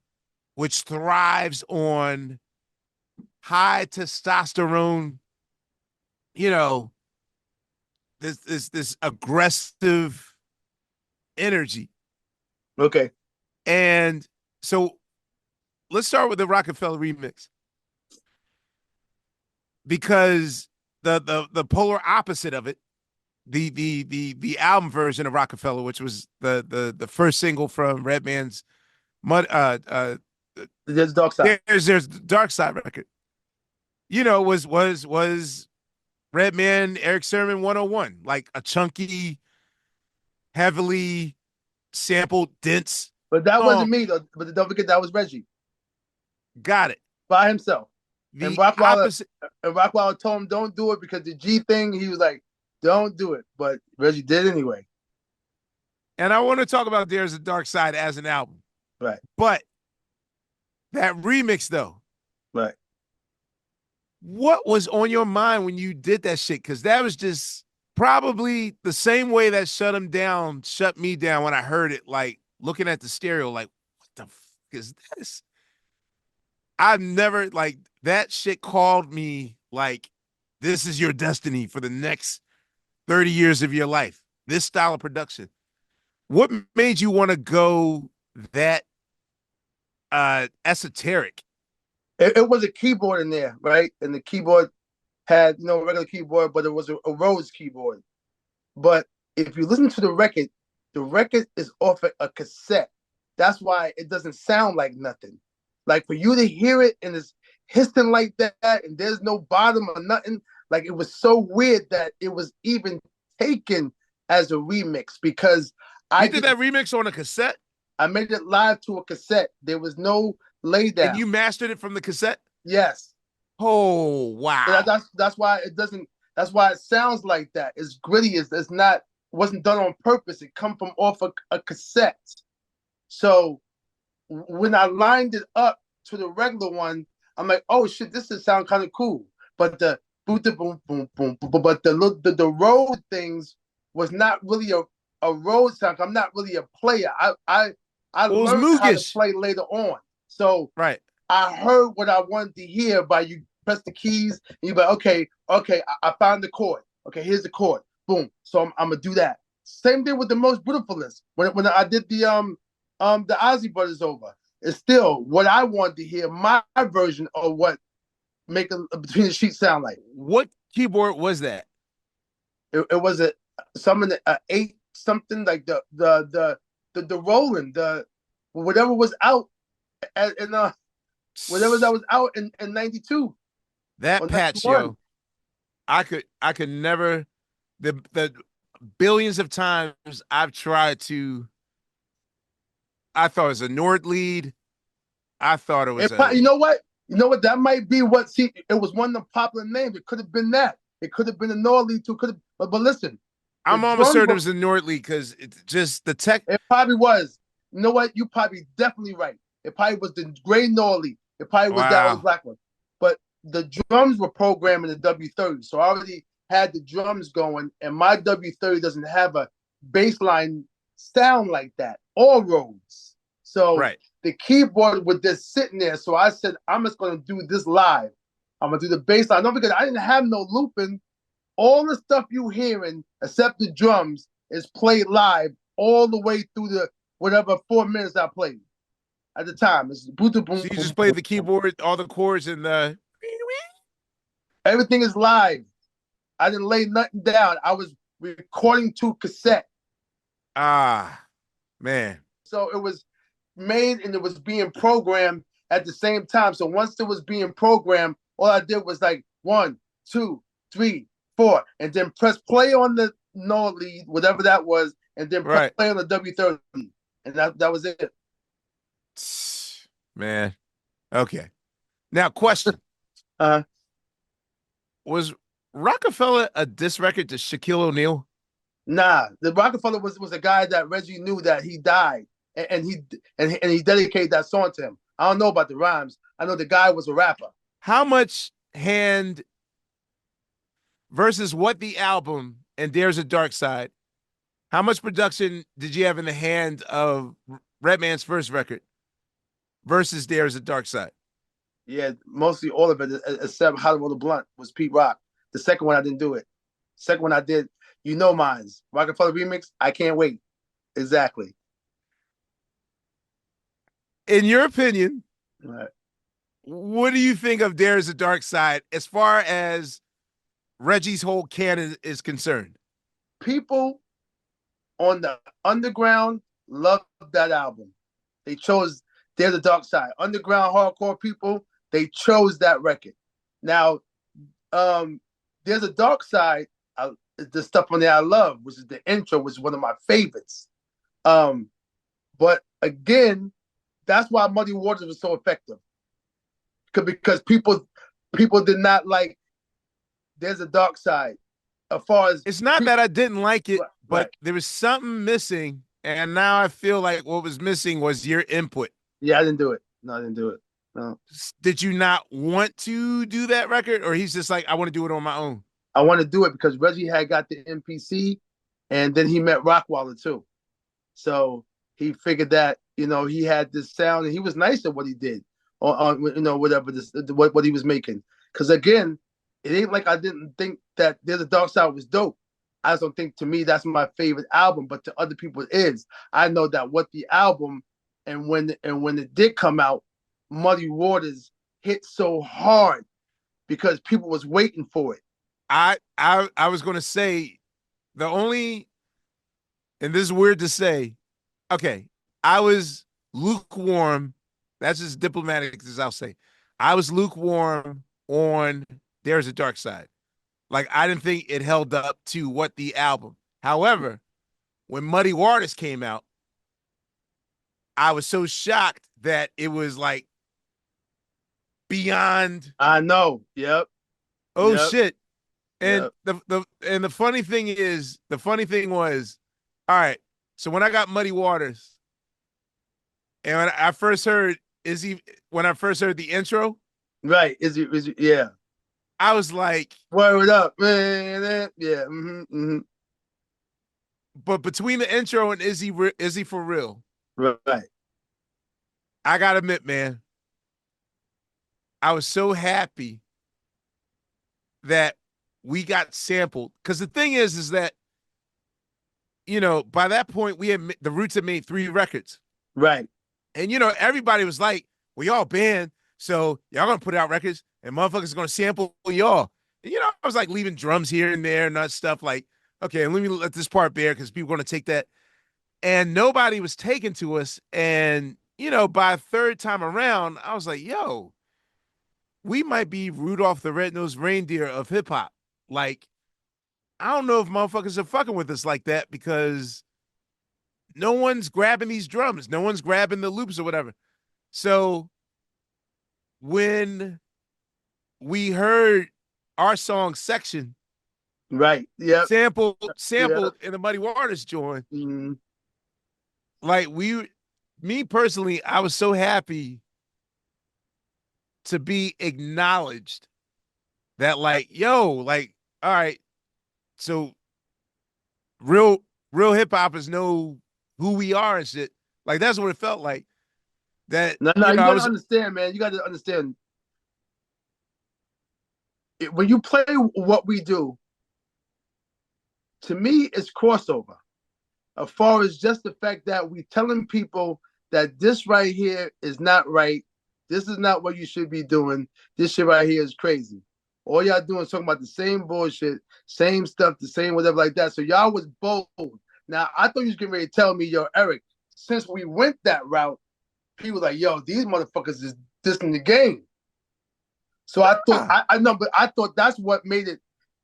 which thrives on high testosterone, you know, this aggressive energy. Okay. And so let's start with the Rockefeller remix because the polar opposite of it, the album version of Rockefeller, which was the first single from Redman's Mud There's Dark Side. there's Dark Side record. You know, was Redman, Erick Sermon 101, like a chunky, heavily sampled, dense But that song. wasn't me though. But don't forget that was Reggie Got it. by himself. And The Rockwilder opposite. told him don't do it because the G thing. He was like, don't do it. But Reggie did anyway. And I want to talk about There's a Dark Side as an album. Right. But that remix, though, Right. what was on your mind when you did that shit? Because that was just probably the same way that shut me down when I heard it, like looking at the stereo, like, what the fuck is this? I've never, like, that shit called me like, this is your destiny for the next 30 years of your life. This style of production. What made you want to go that esoteric? It was a keyboard in there, right? And the keyboard had a regular keyboard, but it was a Rhodes keyboard. But if you listen to the record is off a cassette. That's why it doesn't sound like nothing. Like for you to hear it and it's hissing like that, and there's no bottom or nothing. Like it was so weird that it was even taken as a remix because You did that remix on a cassette? I made it live to a cassette. There was no lay down. And you mastered it from the cassette? Yes. Oh, wow. That's why it doesn't. That's why it sounds like that. It's gritty. It's not. Wasn't done on purpose. It come from off a cassette. So when I lined it up to the regular one, I'm like, oh shit, this would sound kind of cool. But the boom, boom, boom, boom, but the road things was not really a road sound. I'm not really a player. I learned how to play later on. So right. I heard what I wanted to hear by you press the keys and you're like, okay, I found the chord. Okay, here's the chord. Boom. So I'm gonna do that. Same thing with the Most Beautifulness. When I did the Ozzy Brothers over, it's still what I wanted to hear, my version of what Making Between the Sheets sound like. What keyboard was that? It was a some of the 8 something like the Roland, the whatever was out in whatever that was out in 92 That or patch, 91. yo. I could never the billions of times I've tried to. I thought it was a Nord lead. I thought it was a. You know what? You know what? That might be what. See, it was one of the popular names. It could have been that. It could have been a Norley too. Could have, but listen, the I'm almost drums certain it were. was a Nord lead because it's just the tech. It probably was. You know what? You probably definitely right. It probably was the gray Norley. It probably was that old Wow. black one. But the drums were programmed in the W30, so I already had the drums going, and my W30 doesn't have a bass line sound like that or Rhodes. So Right. the keyboard was just sitting there. So I said, I'm just gonna do this live. I'm gonna do the bass line. No, because I didn't have no looping. All the stuff you hearing, except the drums, is played live all the way through the whatever 4 minutes I played at the time. It's boom, boom, So boom, you boom, just played boom. the keyboard, all the chords, and the. Everything is live. I didn't lay nothing down. I was recording to cassette. Ah, man. So it was made and it was being programmed at the same time. So once it was being programmed, all I did was like 1, 2, 3, 4, and then press play on the no lead, whatever that was, and then press Right. play on the W30. And that was it. Man. Okay. Now, question. Uh, Was Rockefeller a diss record to Shaquille O'Neal? nah, the Rockefeller was a guy that Reggie knew that he died, and he dedicated that song to him. I don't know about the rhymes. I know the guy was a rapper. How much hand versus what the album and There's a Dark Side? How much production did you have in the hand of Redman's first record versus There's a Dark Side? Yeah, mostly all of it, except Hollywood the Blunt was Pete Rock. The second one I didn't do it. Second one I did, you know, mine's Rockefeller remix. I can't wait. Exactly. In your opinion, Right. what do you think of There's a Dark Side as far as Reggie's whole canon is concerned? People on the underground love that album. They chose There's a Dark Side. Underground hardcore people, they chose that record. Now, There's a Dark Side. The stuff on there I love, which is the intro, which is one of my favorites. But again, that's why Muddy Waters was so effective. Because people did not like There's a Dark Side. As far as it's not that I didn't like it, but right. there was something missing, and now I feel like what was missing was your input. Yeah, I didn't do it. No, I didn't do it. No. Did you not want to do that record, or he's just like, I want to do it on my own? I want to do it because Reggie had got the MPC, and then he met Rockwaller too. So he figured that he had this sound, and he was nice at what he did on whatever what he was making. Because again, it ain't like I didn't think that There's a Dark Side was dope. I just don't think, to me, that's my favorite album, but to other people it is. I know that what the album and when it did come out, Muddy Waters hit so hard because people was waiting for it. I was going to say the only, and this is weird to say, okay, I was lukewarm. That's as diplomatic as I'll say. I was lukewarm on There's a Dark Side. Like, I didn't think it held up to what the album. However, when Muddy Waters came out, I was so shocked that it was like beyond. I know. Yep. Oh Yep. shit. And Yep. the funny thing was, all right. So when I got Muddy Waters, and when I first heard the intro, Right. Yeah. I was like, Word up, man. Yeah. Mm-hmm. but between the intro and is he for real? Right. I gotta admit, man, I was so happy that we got sampled. Because the thing is that, by that point, the Roots had made 3 records. Right. And, everybody was like, we all band, so y'all gonna put out records and motherfuckers gonna sample y'all. And, was like leaving drums here and there and that stuff. Like, okay, let me let this part bear because people are going to take that. And nobody was taken to us. And, by a third time around, I was like, yo, we might be Rudolph the Red-Nosed Reindeer of hip hop. Like, I don't know if motherfuckers are fucking with us like that because no one's grabbing these drums. No one's grabbing the loops or whatever. So when we heard our song Section Right. Yep. sampled in the Muddy Waters joint, like me personally, I was so happy to be acknowledged that like, yo, like, all right, so real hip hoppers know who we are and shit. Like that's what it felt like. That No, you gotta understand, man. You gotta understand. When you play what we do, to me, it's crossover. As far as just the fact that we telling people that this right here is not right. This is not what you should be doing. This shit right here is crazy. All y'all doing is talking about the same bullshit, same stuff, the same whatever like that. So y'all was bold. Now, I thought you was getting ready to tell me, yo, Erick, since we went that route, people like, yo, these motherfuckers is dissing the game. So I thought, I know, but I thought that's what made it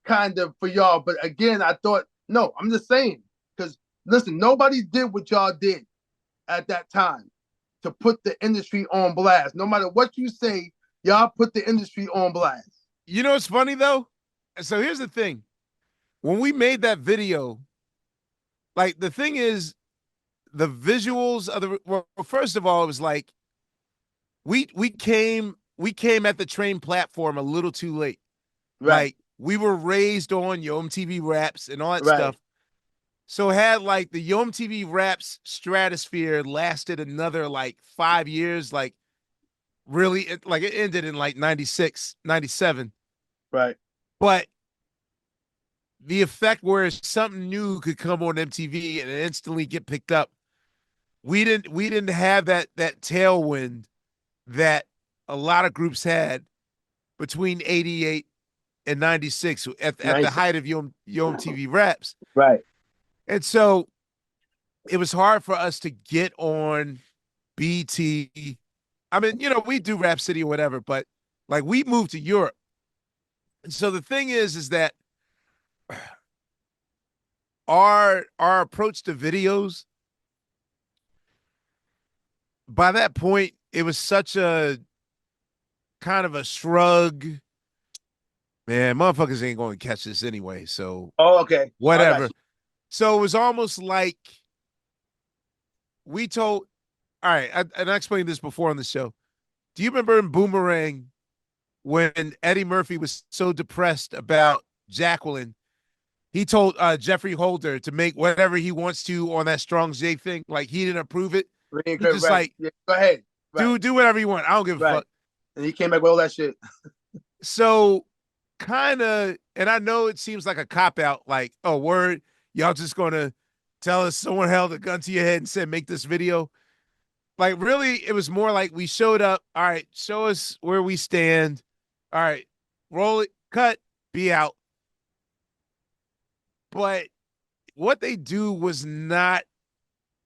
kind of for y'all. But again, I thought, no, I'm just saying, because listen, nobody did what y'all did at that time to put the industry on blast. No matter what you say, y'all put the industry on blast. You know what's funny though? So here's the thing. When we made that video, like the thing is, the visuals of the well, first of all, it was like we came at the train platform a little too late. Right. Like we were raised on Yo MTV Raps and all that stuff. So had like the Yo MTV Raps stratosphere lasted another like 5 years, like really like it ended in like 96, 97. Right. But the effect where something new could come on MTV and instantly get picked up, we didn't have that tailwind that a lot of groups had between 88 and 96 at the height of Yo MTV Raps. Right. And so it was hard for us to get on BT. I mean, we do Rap City or whatever, but like we moved to Europe. And so the thing is that our approach to videos, by that point, it was such a kind of a shrug. Man, motherfuckers ain't going to catch this anyway. So, okay, whatever. So it was almost like we told. All right, and I explained this before on the show. Do you remember in Boomerang when Eddie Murphy was so depressed about Jacqueline? He told Jeffrey Holder to make whatever he wants to on that Strong J thing. Like he didn't approve it. He just like, yeah, go ahead, do whatever you want. I don't give a fuck. And he came back with all that shit. So kind of, and I know it seems like a cop out. Like, oh, word, y'all just gonna tell us someone held a gun to your head and said make this video. Like really, it was more like we showed up. All right, show us where we stand. All right, roll it, cut, be out. But what they do was not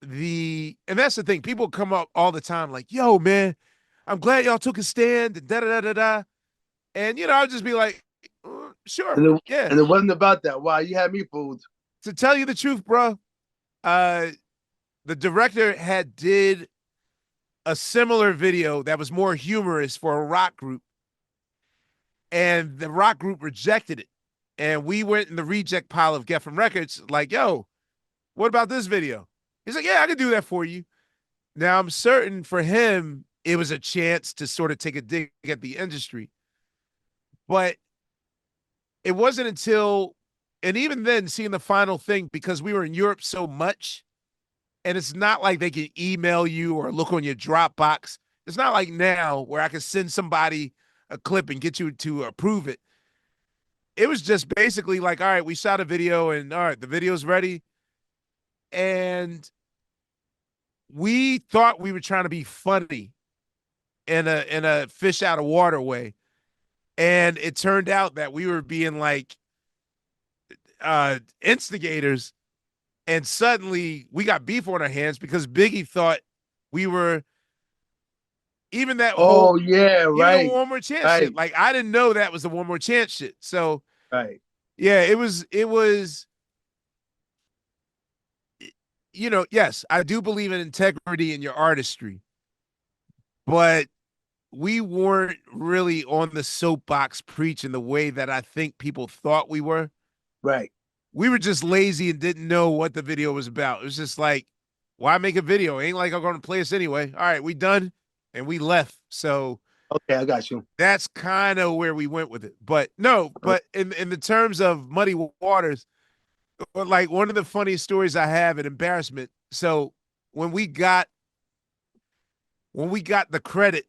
and that's the thing. People come up all the time like, yo, man, I'm glad y'all took a stand, and da-da-da-da-da. And, I'll just be like, sure, yeah. And it wasn't about that. Wow, you had me fooled. To tell you the truth, bro, the director did a similar video that was more humorous for a rock group, and the rock group rejected it. And we went in the reject pile of Geffen Records like, yo, what about this video? He's like, yeah, I can do that for you. Now, I'm certain for him, it was a chance to sort of take a dig at the industry. But it wasn't until, and even then, seeing the final thing, because we were in Europe so much, and it's not like they can email you or look on your Dropbox. It's not like now where I can send somebody a clip and get you to approve it. It was just basically like, all right, we shot a video and all right, the video's ready. And we thought we were trying to be funny in a fish out of water way. And it turned out that we were being like instigators, and suddenly we got beef on our hands because Biggie thought we were even that whole Oh yeah, even the right, one more chance shit. right, Like I didn't know that was the one more chance shit. So right, yeah, it was yes, I do believe in integrity in your artistry, but we weren't really on the soapbox preaching the way that I think people thought we were. right. We were just lazy and didn't know what the video was about. It was just like, why make a video? Ain't like I'm going to play us anyway. All right, we done, and we left. So Okay, I got you. that's kind of where we went with it. But no, but in the terms of muddy waters, like one of the funniest stories I have, an embarrassment. So when we got the credit,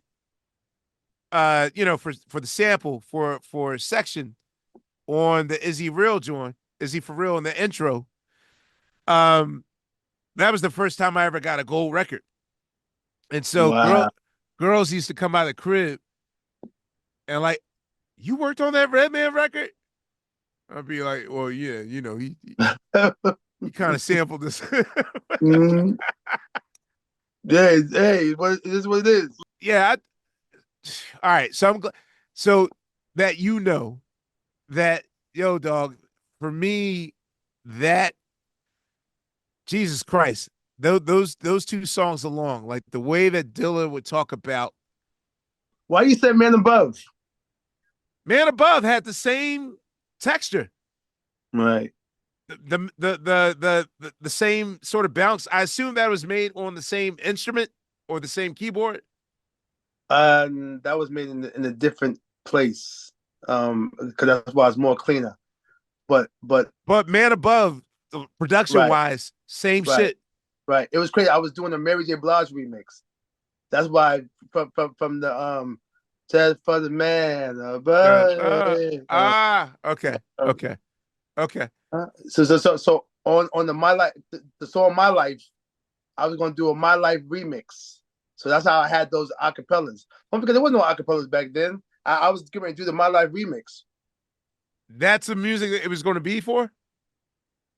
for the sample for section on the Is He Real joint, Is He For Real in the intro, um, that was the first time I ever got a gold record. And so Wow. girls used to come out of the crib and like, you worked on that Redman record? I'd be like, well, yeah, he kind of sampled this. Mhm. Yeah, hey, what it is what it is. Yeah. All right. So I'm glad. So that that, yo, dog, for me, that Jesus Christ, those two songs along, like the way that Dilla would talk about Why you said man above? Man Above had the same texture. Right. The same sort of bounce. I assume that was made on the same instrument or the same keyboard. That was made in a different place. Because that's why it's more cleaner. But But Man Above, production right, wise, same right, shit. right. It was crazy. I was doing a Mary J. Blige remix. That's why from the said for the man Okay, uh, okay, okay. so on the My Life the song My Life, I was gonna do a My Life remix. So that's how I had those acapellas. Well, because there was no acapellas back then. I was getting ready to do the My Life remix. That's the music that it was going to be for.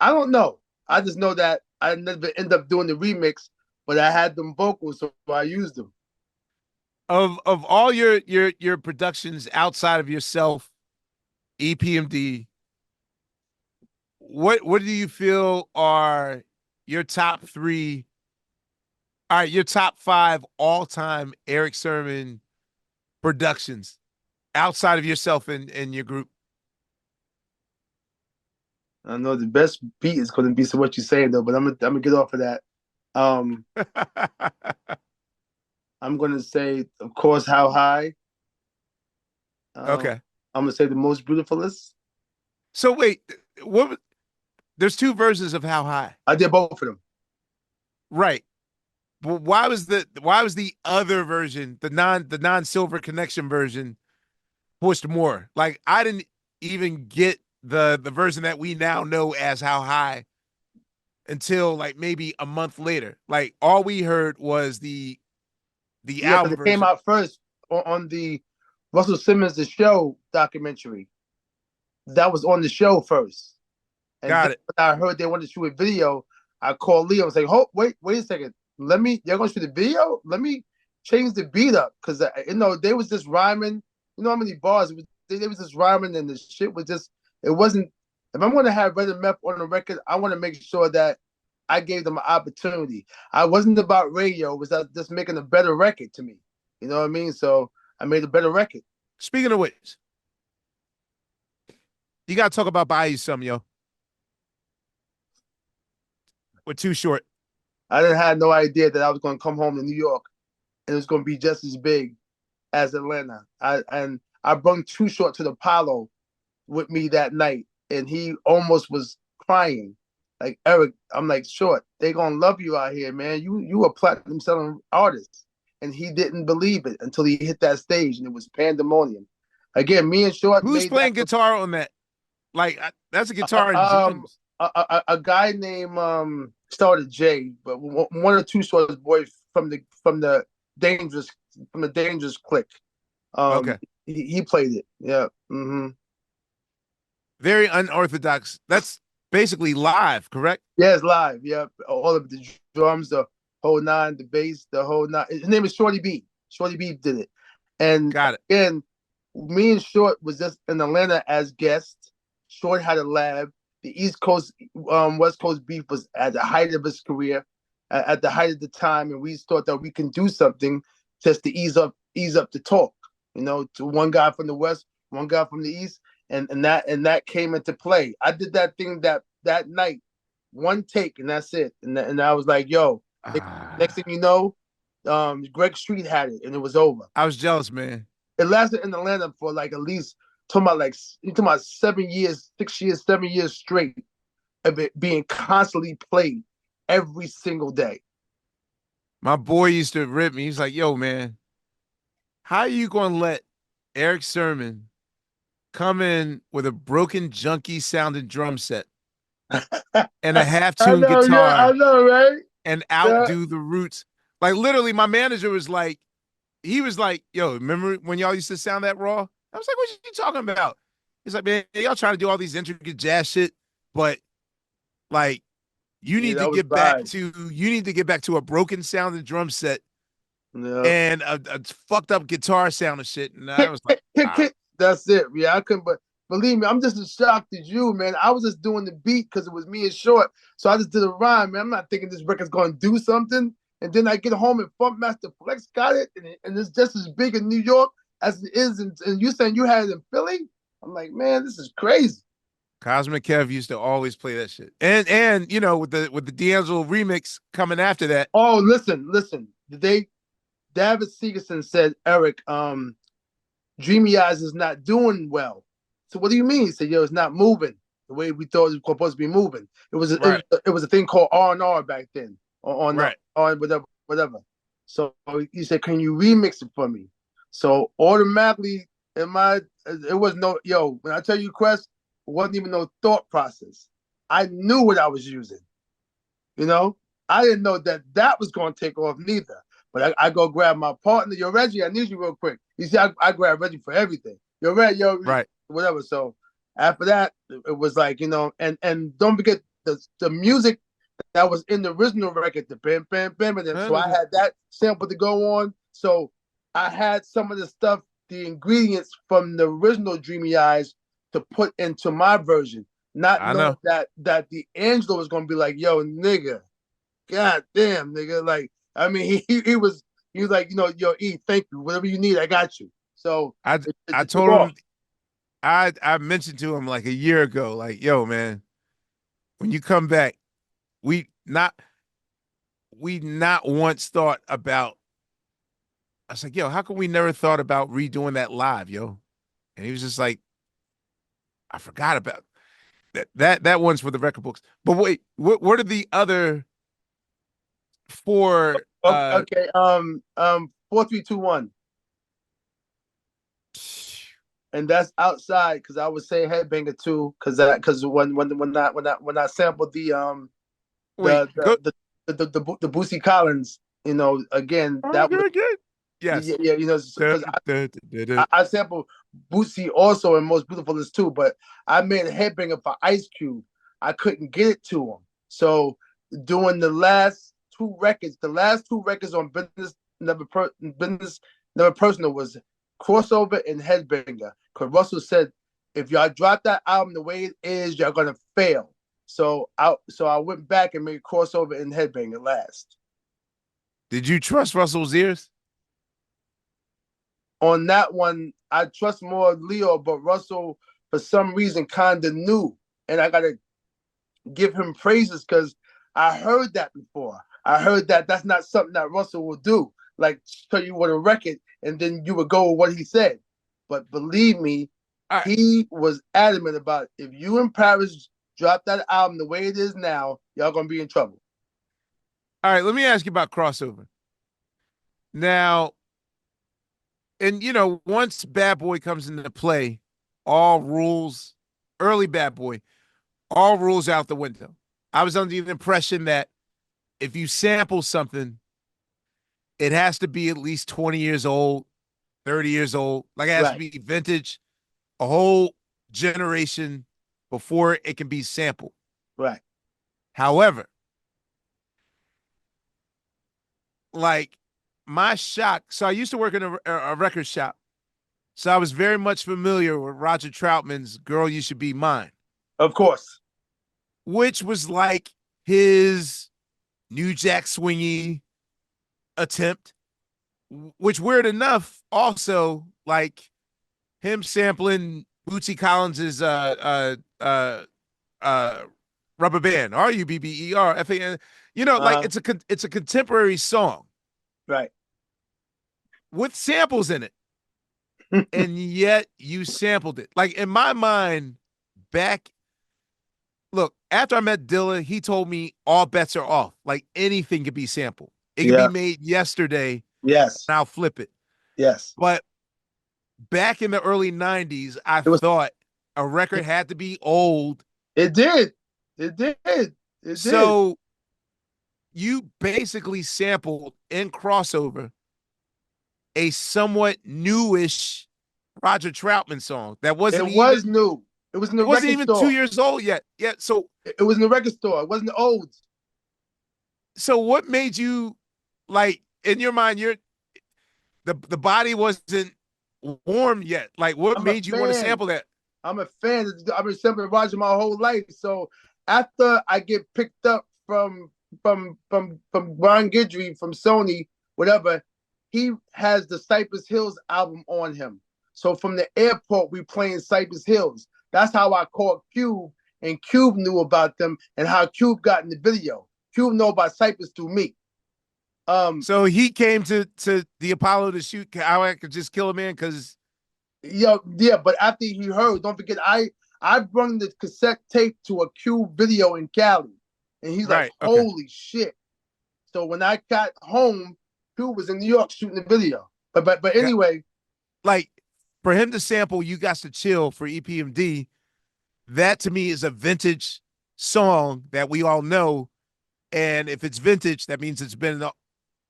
I don't know. I just know that I never end up doing the remix, but I had them vocals, so I used them. Of all your productions outside of yourself, EPMD, what do you feel are your top three? All right, your top five all time Erick Sermon productions outside of yourself and your group. I know the best beat is going to be so what you're saying though, but I'm gonna get off of that. Um, I'm gonna say, of course, How High. Okay. I'm gonna say the Most Beautifulest. So wait, what? There's two versions of How High, I did both of them. right? But why was the other version, the non Silver Connection version, pushed more? Like I didn't even get the version that we now know as How High until like maybe a month later. Like all we heard was the Yeah, because album it came version. out first on the Russell Simmons The Show documentary. That was on the show first. And then Got it. when I heard they wanted to shoot a video, I called Leo and was like, "Oh, wait a second. They're gonna shoot a video? Let me change the beat up." Because they was just rhyming. You know how many bars they was just rhyming and the shit was just it wasn't if I'm gonna have Red and Meth on the record, I want to make sure that I gave them an opportunity. I wasn't about radio, it was just making a better record to me. You know what I mean? So I made a better record. Speaking of which, you got to talk about Buy You Some, yo. We're too short. I didn't have no idea that I was gonna come home to New York and it was gonna be just as big as Atlanta. I brought Too Short to the Apollo with me that night, and he almost was crying. Like Eric, I'm like, Short, they gonna love you out here, man. You a platinum selling artist, and he didn't believe it until he hit that stage, and it was pandemonium. Again, me and Short Who's made that. playing guitar on that? Like that's a Uh, guitar in um, Jim's. a guy named started Jay, but one or two Short's boys from the dangerous clique. Um, Okay. He played it. Yeah. Mm-hmm. Very unorthodox. That's basically live, correct? Yeah, it's live. Yeah, all of the drums, the whole nine, the bass, the whole nine. His name is Shorty B. Shorty B did it, and Got it. again, me and Short was just in Atlanta as guests. Short had a lab. The East Coast, West Coast beef was at the height of his career, at the height of the time, and we thought that we can do something just to ease up the talk. You know, to one guy from the West, one guy from the East, and that came into play. I did that thing that night, one take, and that's it. And I was like, yo, next thing you know, Greg Street had it, and it was over. I was jealous, man. It lasted in Atlanta for like at least talking about 7 years, 6 years, 7 years straight of it being constantly played every single day. My boy used to rip me. He's like, yo, man, how are you going to let Erick Sermon come in with a broken, junky sounding drum set and a half I tune know, yeah, I guitar know, right? and Yeah. outdo the Roots? Like, literally, my manager was like, he was like, yo, remember when y'all used to sound that raw? I was like, what you talking about? He's like, man, y'all trying to do all these intricate jazz shit, but like, Yeah, that was vibe. you need to get back to a broken sounding drum set Yeah. and a fucked up guitar sound and shit. And I was like, ah. That's it. Yeah, I couldn't. But believe me, I'm just as shocked as you, man. I was just doing the beat because it was me and Short, so I just did a rhyme, man. I'm not thinking this record's going to do something. And then I get home and Funk Master Flex got it, and it's just as big in New York as it is. And you saying you had it in Philly? I'm like, man, this is crazy. Cosmic Kev used to always play that shit. And you know, with the D'Angelo remix coming after that. Oh, listen. David Segerson said, Erick, Dreamy Eyes is not doing well. So what do you mean? He said, yo, it's not moving the way we thought it was supposed to be moving. Right. It was a thing called R&R back then, Right. on whatever. So he said, can you remix it for me? So automatically it was no, yo, when I tell you Quest, it wasn't even no thought process. I knew what I was using. You know, I didn't know that was going to take off neither. But I go grab my partner. Yo, Reggie, I need you real quick. You see, I grab Reggie for everything. Yo, Reggie, yo, Right. whatever. So after that, it was like, you know, and don't forget the music that was in the original record, the bam, bam, bam, and so I had that sample to go on. So I had some of the stuff, the ingredients from the original Dreamy Eyes to put into my version, not knowing that D'Angelo was gonna be like, yo, nigga, god damn, nigga, like. I mean, he was like, you know, yo, E, thank you. Whatever you need, I got you. So I told him, I mentioned to him like a year ago, like, yo, man, when you come back, we not once thought about. I was like, yo, how come we never thought about redoing that live, yo? And he was just like, I forgot about that one's for the record books. But wait, what are the other four? Okay, 4-3-2-1, and that's outside because I would say headbanger too because when I sampled the Boosie Collins, you know, again that was good. Yes, yeah, you know, because I sampled Boosie also in Most Beautiful is too, but I made a headbanger for Ice Cube. I couldn't get it to him, so doing the last two records on Business Never Personal was Crossover and Headbanger. Because Russell said, if y'all drop that album the way it is, y'all gonna fail. So I went back and made Crossover and Headbanger last. Did you trust Russell's ears? On that one, I trust more Leo, but Russell, for some reason, kind of knew. And I gotta give him praises because I heard that before. I heard that that's not something that Russell will do. Like tell you what a record, and then you would go with what he said. But believe me, he was adamant about if you and Paris drop that album the way it is now, y'all gonna be in trouble. All right, let me ask you about Crossover. Now, and you know, once Bad Boy comes into play, all rules, early Bad Boy, all rules out the window. I was under the impression that if you sample something, it has to be at least 20 years old 30 years old. Like it has to Right, be vintage, a whole generation before it can be sampled. right. However, like my shock, so I used to work in a record shop. So I was very much familiar with Roger Troutman's Girl You Should Be Mine, Of course. which was like his New Jack Swingy attempt, which weird enough, also like him sampling Bootsy Collins's uh Rubber Band, Rubberfan. You know, like Uh-huh. it's a contemporary song Right. with samples in it, and yet you sampled it. Like in my mind, back look, after I met Dilla, he told me all bets are off. Like anything could be sampled. It could be Yeah. made yesterday, Yes. and I'll flip it. Yes. But back in the early 90s, I It was thought a record had to be old. it did. It did. It did. So you basically sampled in crossover a somewhat newish Roger Troutman song that It was new. It was in the wasn't record even 2 store. years old yet. Yeah. So It was in the record store. It wasn't old. what made you like in your mind, the body wasn't warm yet. Like what I'm a made you want to fan. sample that? I'm a fan. I've been sampling Roger my whole life. So after I get picked up from Ron Guidry from Sony, whatever, he has the Cypress Hills album on him. So from the airport, we playing Cypress Hills. That's how I caught Cube, and Cube knew about them, and how Cube got in the video. Cube know about Cypress through me. So he came to the Apollo to shoot how I could just kill a man because yeah, but after he heard, don't forget, I brought the cassette tape to a Cube video in Cali, and he's like, right, okay. "Holy shit!" So when I got home, Cube was in New York shooting the video. But anyway, Like for him to sample "You Got to Chill" for EPMD, that to me is a vintage song that we all know, and if it's vintage, that means it's been in the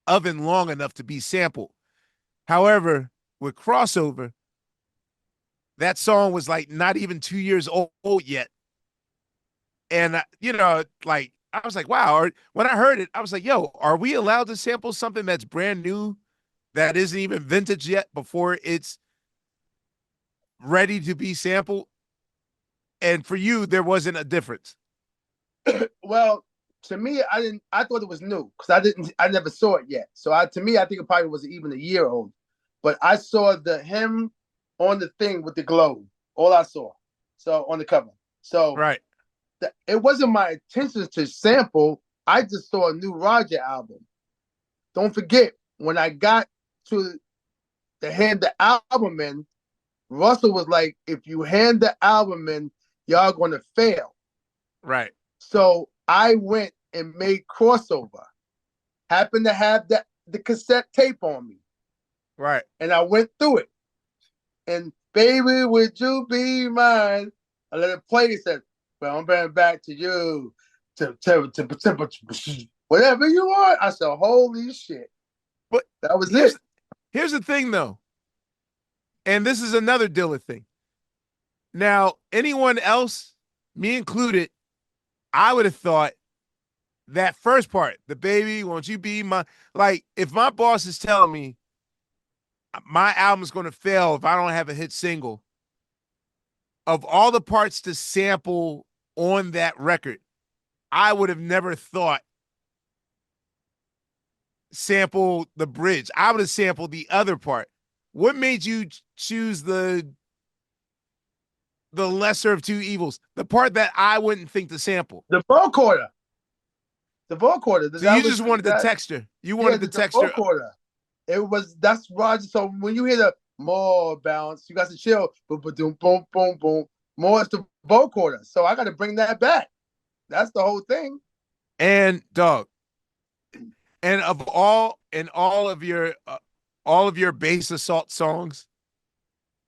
oven long enough to be sampled. However, with crossover, that song was like not even 2 years old yet. And, like, I was like, wow. Or when I heard it, I was like, yo, are we allowed to sample something that's brand new that isn't even vintage yet before it's ready to be sampled? And for you, there wasn't a difference. well, to me, I thought it was new because I never saw it yet. So to me, I think it probably was even a year old. But I saw him on the thing with the globe. All I saw. So on the cover. So Right. it wasn't my intention to sample. I just saw a new Roger album. Don't forget, when I got to hand the album in, Russell was like, if you hand the album in, y'all gonna fail. Right. So I went and made crossover. Happened to have the cassette tape on me. Right. And I went through it. And baby, would you be mine? I let it play. He said, well, I'm bringing back to you. Whatever you want. I said, holy shit. But that was it. Here's the thing, though. And this is another Dilla thing. Now, anyone else, me included, I would have thought that first part, the baby, won't you be my, like, if my boss is telling me my album's going to fail if I don't have a hit single, of all the parts to sample on that record, I would have never thought sample the bridge. I would have sampled the other part. What made you choose the lesser of two evils, the part that I wouldn't think to sample? The vocoder. The vocoder. So you just wanted the texture. You wanted the texture. The vocoder. That's Roger. So when you hear the more bounce, you got to chill. Boom, boom, boom, boom, boom. More is the vocoder. So I got to bring that back. That's the whole thing. And dog. And all of your bass assault songs,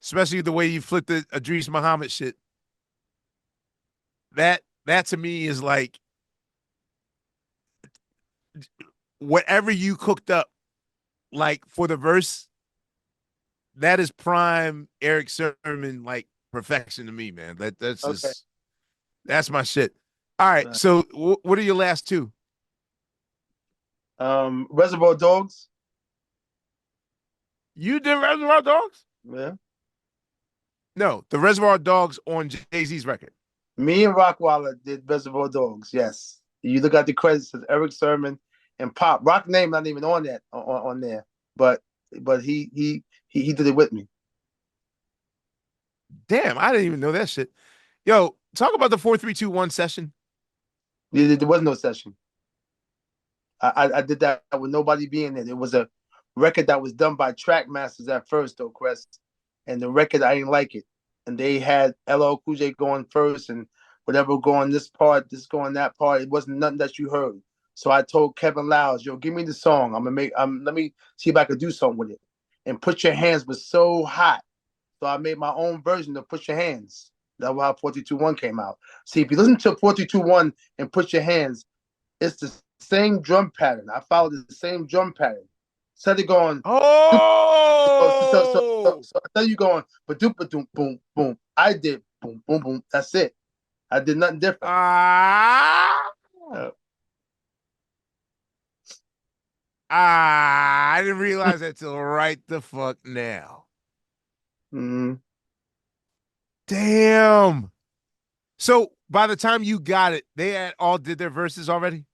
especially the way you flipped the Idris Muhammad shit, that to me is like whatever you cooked up, like for the verse, that is prime Erick Sermon like perfection to me, man. That's Okay. just that's my shit. All right, so what are your last two? Reservoir Dogs. You did Reservoir Dogs? Yeah. No, the Reservoir Dogs on Jay-Z's record. Me and Rockwaller did Reservoir Dogs. Yes. You look at the credits, it's Erick Sermon and Pop. Rock name not even on that on there, but he did it with me. Damn, I didn't even know that shit. Yo, talk about the 4-3-2-1 session. There was no session. I did that with nobody being there. It was a record that was done by track masters at first, though, Crest. And the record, I didn't like it. And they had LL Cool J going first and whatever going this part, this going that part. It wasn't nothing that you heard. So I told Kevin Lyles, yo, give me the song. Let me see if I could do something with it. And Put Your Hands was so hot. So I made my own version of Put Your Hands. That's how 4-2-1 came out. See, if you listen to 4-2-1 and Put Your Hands, it's the same drum pattern. I followed the same drum pattern. Instead of going, oh, instead of you going, ba-doom, boom, boom, I did boom, boom, boom. That's it. I did nothing different. I didn't realize that till right the fuck now. Mm-hmm. Damn. So by the time you got it, they had all did their verses already?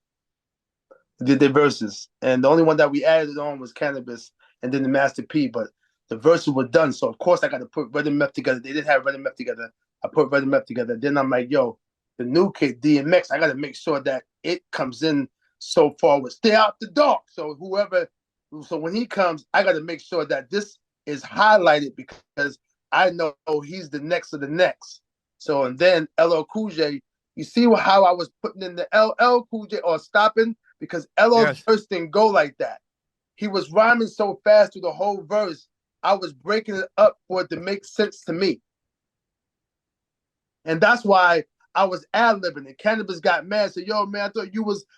Did their verses. And the only one that we added on was Cannabis and then the Master P. But the verses were done. So, of course, I got to put Red and Meth together. They didn't have Red and Meth together. I put Red and Meth together. Then I'm like, yo, the new kid, DMX, I got to make sure that it comes in so far with Stay Out the Dark. So when he comes, I got to make sure that this is highlighted because I know he's the next of the next. So, and then LL Cool J, you see how I was putting in the LL Cool J or stopping? Because LL's verse didn't go like that. He was rhyming so fast through the whole verse, I was breaking it up for it to make sense to me. And that's why I was ad-libbing. And Cannabis got mad, said, yo, man,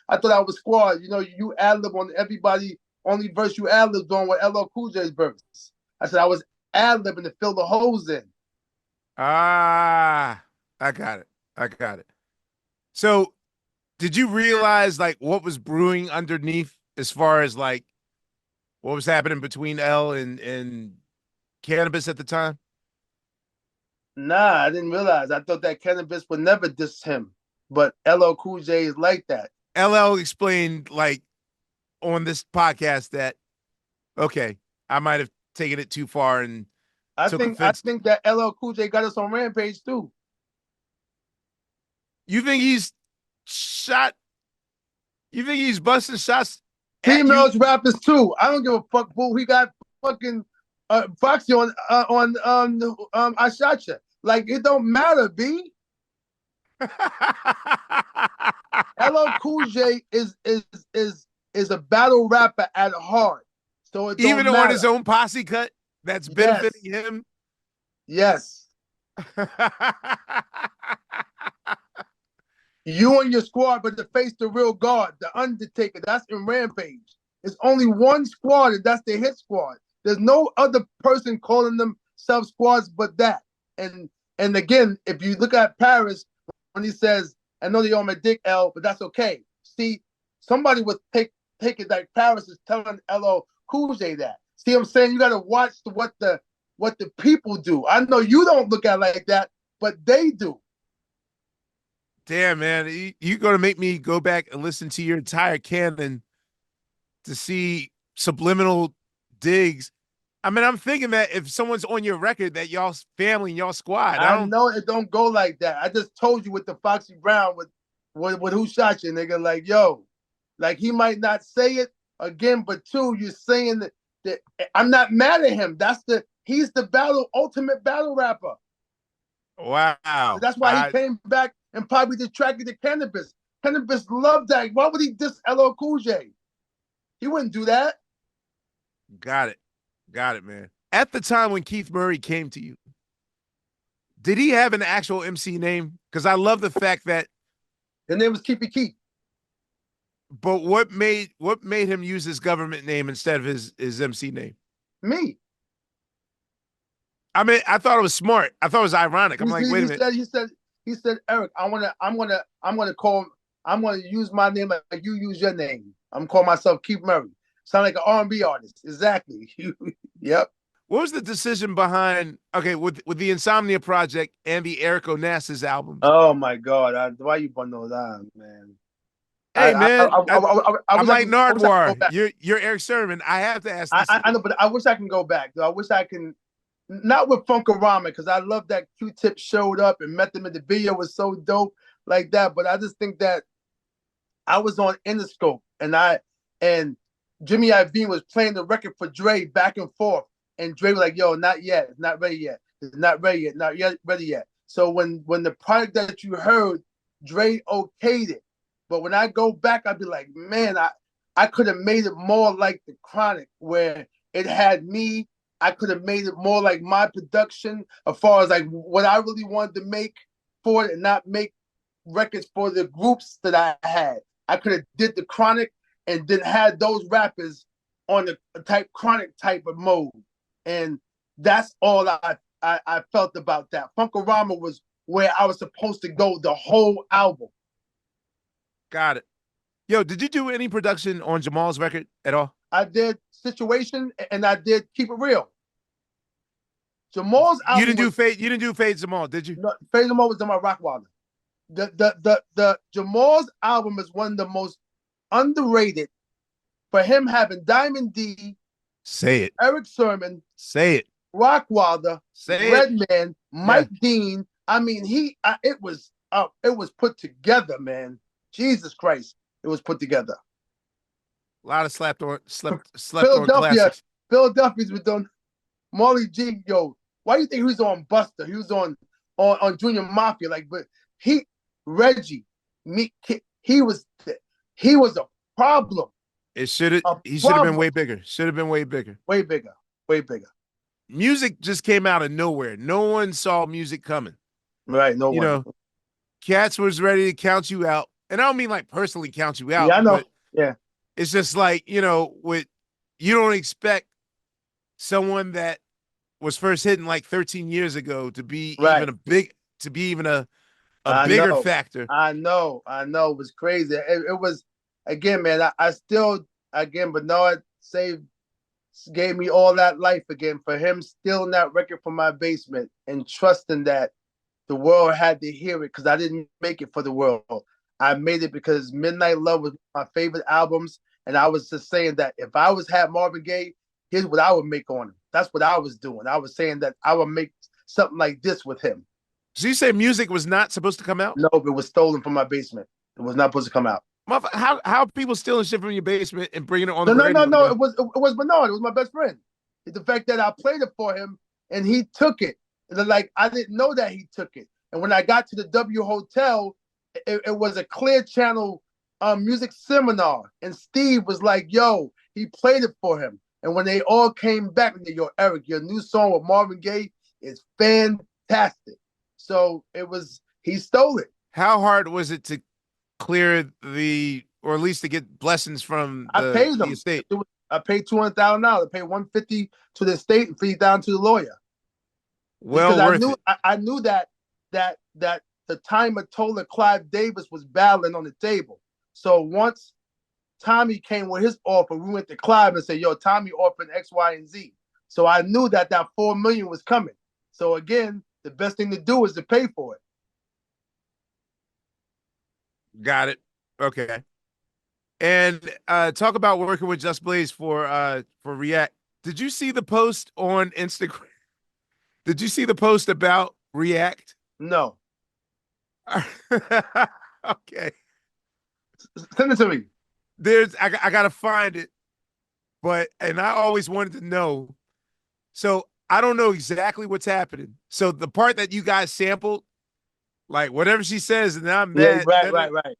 I thought I was squad. You know, you ad-lib on everybody, only verse you ad-libbed on was LL Cool J's verse. I said I was ad-libbing to fill the holes in. I got it. So did you realize like what was brewing underneath as far as like what was happening between L and Cannabis at the time? Nah, I didn't realize. I thought that Cannabis would never diss him. But LL Cool J is like that. LL explained like on this podcast that okay, I might have taken it too far and I took think offense. that LL Cool J got us on Rampage too. You think he's shot? You think he's busting shots at Females you? rappers too. I don't give a fuck, boo. He got fucking Foxy on I Shot Ya. Like it don't matter, B. LL Cool J is a battle rapper at heart, so it Even don't on matter. his own posse cut that's benefiting him. Yes. You and your squad, but to face the real guard, the Undertaker. That's in Rampage. It's only one squad, and that's the Hit Squad. There's no other person calling themselves squads but that. And again, if you look at Paris, when he says, I know they on my dick, L, but that's okay. See, somebody would take it like Paris is telling LL Cool J that. See what I'm saying? You got to watch what the people do. I know you don't look at it like that, but they do. Damn, man, you're gonna make me go back and listen to your entire canon to see subliminal digs. I mean, I'm thinking that if someone's on your record, that y'all's family and y'all squad. I know it don't go like that. I just told you with the Foxy Brown with Who Shot You, nigga. Like, yo, like he might not say it again, but two, you're saying that I'm not mad at him. He's the ultimate battle rapper. Wow. That's why he came back and probably detracted the Cannabis. Cannabis loved that. Why would he diss LL Cool J? He wouldn't do that. Got it, man. At the time when Keith Murray came to you, did he have an actual MC name? Because I love the fact that his name was Keepy Keith. But what made him use his government name instead of his MC name? Me. I mean, I thought it was smart. I thought it was ironic. I'm like, wait a minute. He said, Eric, I'm gonna use my name like you use your name. I'm calling myself Keith Murray. Sound like an R&B artist. Exactly. Yep. What was the decision behind with the Insomnia Project and the Eric Onassis albums? Oh my God! Why you putting those on, man? Hey man, I I'm wish I like can. I wish I could go Nardwar. back. You're Erick Sermon. I have to ask this. I know, but I wish I can go back. Though I wish I can. Not with Funkorama, because I love that Q-Tip showed up and met them in the video was so dope like that. But I just think that I was on Interscope and Jimmy Iovine was playing the record for Dre back and forth, and Dre was like, "Yo, not yet, it's not ready yet, it's not ready yet, not yet ready yet." So when the product that you heard, Dre okayed it, but when I go back, I'd be like, man, I could have made it more like the Chronic, where it had me. I could have made it more like my production, as far as like what I really wanted to make for it, and not make records for the groups that I had. I could have did the Chronic and then had those rappers on the type Chronic type of mode, and that's all I felt about that. Funkorama was where I was supposed to go the whole album. Got it. Yo, did you do any production on Jamal's record at all? I did Situation and I did Keep It Real. Jamal's album. You didn't do Fade Jamal, did you? No, Fade Jamal was on my Rockwilder. The Jamal's album is one of the most underrated for him having Diamond D. Say it. Erick Sermon. Say it. Rockwilder. Say Redman. it. Mike Dean. I mean, it was put together, man. Jesus Christ, it was put together. A lot of slept on classics. Philadelphia's been done. Marley G, yo, why do you think he was on Buster? He was on Junior Mafia, like, but Reggie, he was a problem. He should have been way bigger. Should have been way bigger. Way bigger. Way bigger. Music just came out of nowhere. No one saw music coming. Right, no one. You know, Cats was ready to count you out. And I don't mean like personally count you out. Yeah, I know. But yeah. It's just like, you don't expect someone that was first hitting like 13 years ago to be right. even a bigger factor. I know. It was crazy. It was, again, man, I still, again, Bernard gave me all that life again for him stealing that record from my basement and trusting that the world had to hear it, because I didn't make it for the world. I made it because Midnight Love was my favorite albums, and I was just saying that if I had Marvin Gaye, here's what I would make on him. That's what I was doing. I was saying that I would make something like this with him. So you say music was not supposed to come out? No, it was stolen from my basement. It was not supposed to come out. How are people stealing shit from your basement and bringing it on the radio? No. It was Bernard. It was my best friend. It's the fact that I played it for him and he took it. And like, I didn't know that he took it. And when I got to the W Hotel, it was a Clear Channel music seminar, and Steve was like, "Yo," he played it for him. And when they all came back, and they, "Yo, Eric, your new song with Marvin Gaye is fantastic." So he stole it. How hard was it to clear or at least to get blessings from the estate? I paid $200,000. I paid $150 to the estate and $50,000 to the lawyer. Well, worth it. I knew that the timer told her Clive Davis was battling on the table. So once Tommy came with his offer, we went to Clive and said, "Yo, Tommy offered X, Y, and Z." So I knew that $4 million was coming. So again, the best thing to do is to pay for it. Got it. Okay. And talk about working with Just Blaze for React. Did you see the post on Instagram? Did you see the post about React? No. Okay. Send it to me. I gotta find it, and I always wanted to know. So I don't know exactly what's happening. So the part that you guys sampled, like whatever she says, and I'm mad. Yeah, right.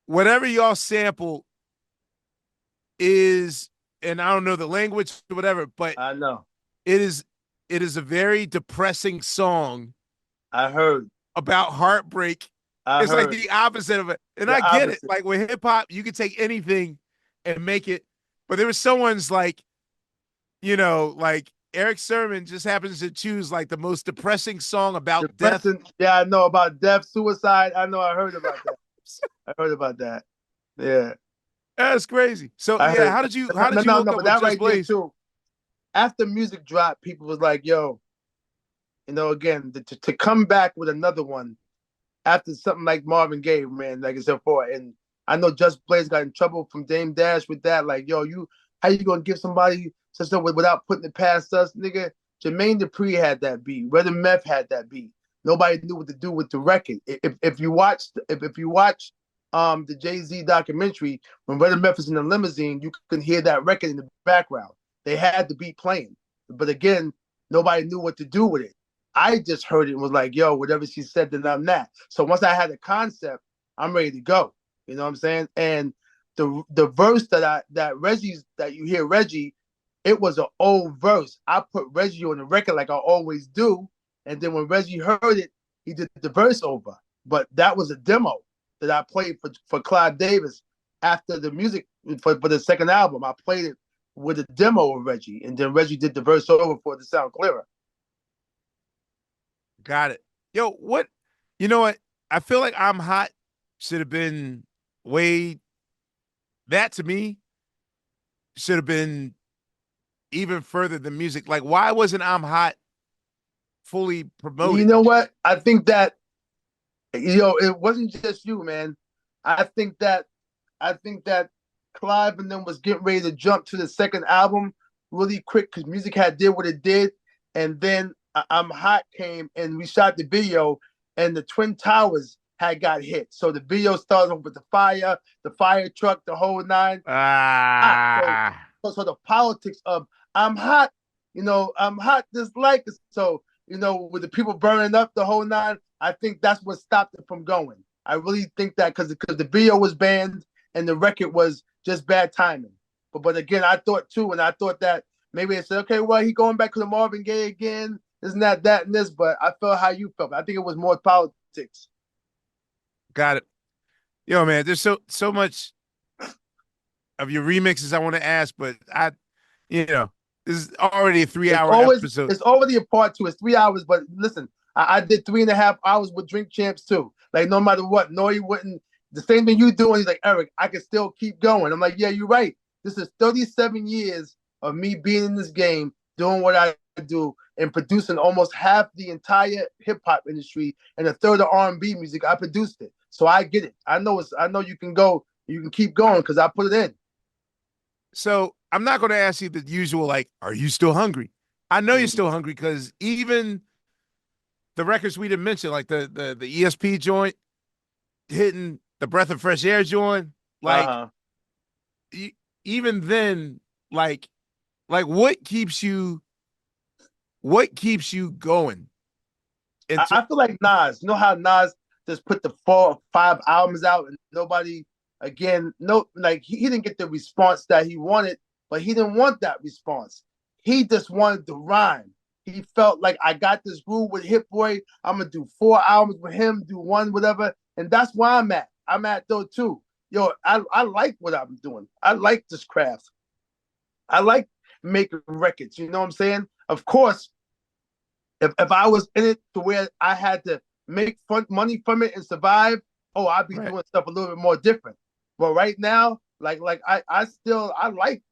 Whatever y'all sample is, and I don't know the language or whatever, but I know it is a very depressing song. I heard about heartbreak. It's like the opposite of it. And I get it. Like with hip hop, you can take anything and make it. But there was someone's like, like Erick Sermon just happens to choose like the most depressing song The about death. person, yeah, I know about death, suicide. I know, I heard about that. I heard about that. Yeah, That's crazy. So I yeah, heard. how did you No, hook no, up but with that Just right there Blaze? too. After music dropped, people was like, "Yo, again, to come back with another one after something like Marvin Gaye, man, like I said before." And I know Just Blaze got in trouble from Dame Dash with that. Like, yo, how you gonna give somebody such stuff without putting it past us, nigga? Jermaine Dupri had that beat. Red and Meth had that beat. Nobody knew what to do with the record. If you watch the Jay-Z documentary, when Red and Meth is in the limousine, you can hear that record in the background. They had the beat playing. But again, nobody knew what to do with it. I just heard it and was like, yo, whatever she said, then I'm that. So once I had a concept, I'm ready to go. You know what I'm saying? And the verse that Reggie's that you hear Reggie, it was an old verse. I put Reggie on the record like I always do. And then when Reggie heard it, he did the verse over. But that was a demo that I played for Clive Davis after the music for the second album. I played it with a demo of Reggie, and then Reggie did the verse over for it to sound clearer. Got it. Yo, what? You know what? I feel like I'm Hot should have been way. That to me should have been even further than music. Like, why wasn't I'm Hot fully You promoted? know what? I think that it wasn't just you, man. I think that I think that Clive and them was getting ready to jump to the second album really quick because music had did what it did, and then I'm Hot came and we shot the video, and the Twin Towers had got hit. So the video started off with the fire truck, the whole nine. Hot. Ah, So the politics of I'm hot, I'm hot just like it. So, with the people burning up the whole nine, I think that's what stopped it from going. I really think that because the video was banned and the record was just bad timing. But again, I thought too, and I thought that maybe they said, okay, well, he going back to the Marvin Gaye again, isn't that and this, but I felt how you felt. I think it was more politics. got it. Yo, man, there's so much of your remixes I want to ask, but you know, this is already a 3 hour episode. It's already a part two. It's 3 hours, but listen, I did 3.5 hours with Drink Champs too. Like no matter what, no, he wouldn't. The same thing you doing. He's like, Eric, I can still keep going. I'm like, yeah, you're right. This is 37 years of me being in this game, doing what I do, and producing almost half the entire hip hop industry and a third of R&B music. I produced it, so I get it. I know you can go, you can keep going because I put it in. So I'm not going to ask you the usual, like, are you still hungry? I know you're still hungry because even the records we didn't mention, like the ESP joint, hitting the Breath of Fresh Air joint, like even then, like what keeps you going? I feel like Nas. You know how Nas just put the 4 or 5 albums out and nobody, again, like he didn't get the response that he wanted, but he didn't want that response. He just wanted to rhyme. He felt like I got this groove with Hit Boy. I'm gonna do 4 albums with him, do one, whatever, and that's where I'm at. I'm at though too. Yo, I like what I'm doing. I like this craft. I like making records. You know what I'm saying? Of course, if I was in it to where I had to make money from it and survive, I'd be doing stuff a little bit more different. But right now, like I still like,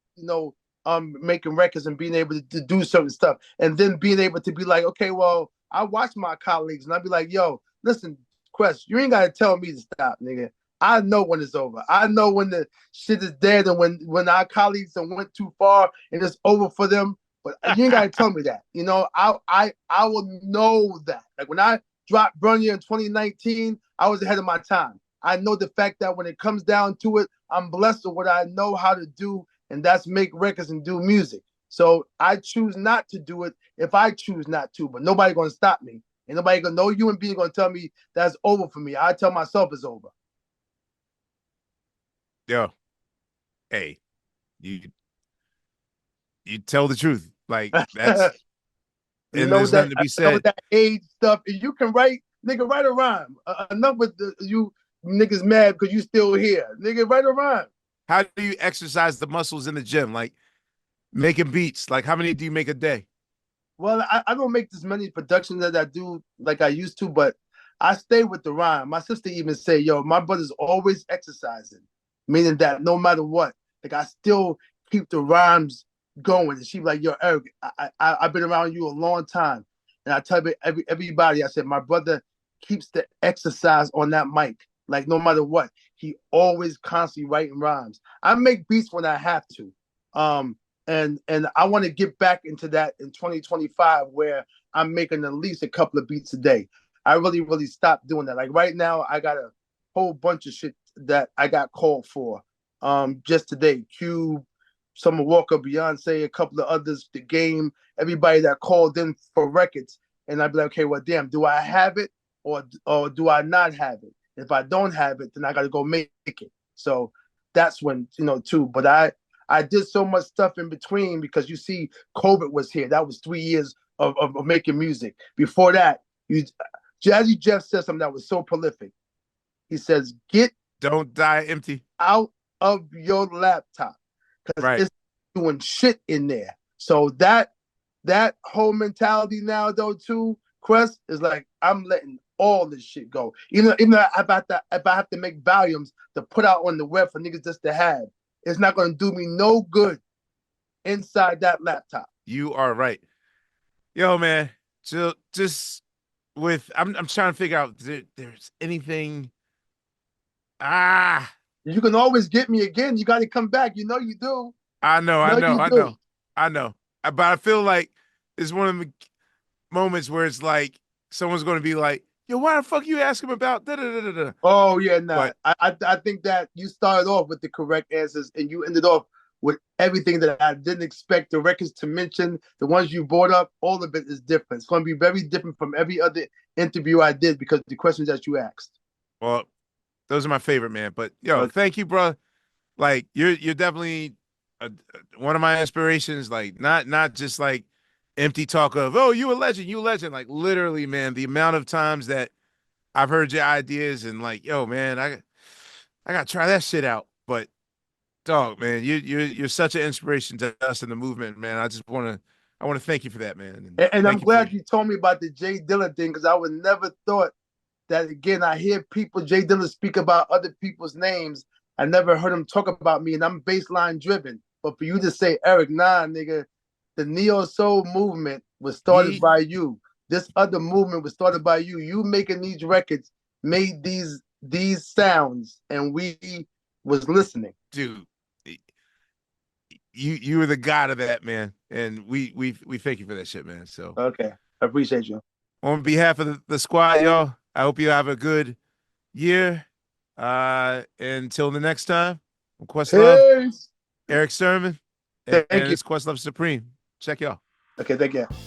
making records and being able to do certain stuff. And then being able to be like, okay, well, I watch my colleagues and I'd be like, yo, listen, Quest, you ain't gotta tell me to stop, nigga. I know when it's over. I know when the shit is dead and when our colleagues went too far and it's over for them. But you ain't gotta tell me that. I will know that. Like when I dropped Burn in 2019, I was ahead of my time. I know the fact that when it comes down to it, I'm blessed with what I know how to do, and that's make records and do music. So I choose not to do it if I choose not to, but nobody gonna stop me. And nobody gonna, no human being gonna tell me that's over for me. I tell myself it's over. Yo, hey, you tell the truth. Like that's and there's nothing to be said. That age stuff. If you can write, nigga, write a rhyme. Enough with you niggas mad because you still here. Nigga, write a rhyme. How do you exercise the muscles in the gym? Like making beats. Like how many do you make a day? Well, I don't make as many productions as I do like I used to, but I stay with the rhyme. My sister even say, "Yo, my brother's always exercising," meaning that no matter what, like I still keep the rhymes going. And she be like, "Yo, Eric, I've been around you a long time," and I tell everybody, I said, my brother keeps the exercise on that mic. Like no matter what, he always constantly writing rhymes. I make beats when I have to. Um, and I want to get back into that in 2025 where I'm making at least a couple of beats a day. I really stopped doing that. Like right now, I got a whole bunch of shit that I got called for. Just today, Cube, Summer Walker, Beyonce, a couple of others, The Game, everybody that called in for records, and I'd be like, okay, well, damn, do I have it or do I not have it? If I don't have it, then I got to go make it. So that's when too. But I did so much stuff in between because you see, COVID was here. That was 3 years of making music. Before that, Jazzy Jeff said something that was so prolific. He says, "Get Don't die empty." out of your laptop because Right. it's doing shit in there." So that whole mentality now, though, too, Quest is like, I'm letting all this shit go. Even though if I have to make volumes to put out on the web for niggas just to have, it's not going to do me no good inside that laptop. You are right. Yo, man. Just with I'm trying to figure out there's anything. Ah, You can always get me again. You got to come back. You know you do. I know, You I know know, you I do. know, I know. But I feel like it's one of the moments where it's like someone's going to be like, "Yo, why the fuck you ask him about da da da da?" Oh yeah, nah. But I think that you started off with the correct answers and you ended off with everything that I didn't expect the records to mention. The ones you brought up, all of it is different. It's going to be very different from every other interview I did because the questions that you asked. well, those are my favorite, man. But yo, Okay. thank you, bro. Like you're definitely one of my inspirations. Like not just like empty talk of you a legend. Like literally, man, the amount of times that I've heard your ideas and like, yo, man, I gotta try that shit out. But dog, man, you're such an inspiration to us in the movement, man. I want to thank you for that, man, and And I'm thank you for glad you told me about the Jay Dilla thing because I would never thought that again. I hear people Jay Dilla speak about other people's names. I never heard him talk about me, and I'm baseline driven. But for you to say, Eric, nah, nigga, the neo soul movement was started he, by you. This other movement was started by you. You making these records made these sounds, and we was listening. dude. You were the god of that, man, and we thank you for that shit, man. So Okay, I appreciate you. on behalf of the squad, y'all, I hope you have a good year. Until the next time, I'm Questlove, Peace. Erick Sermon, and Thank you. it's Questlove Supreme. Check y'all. Okay, thank you.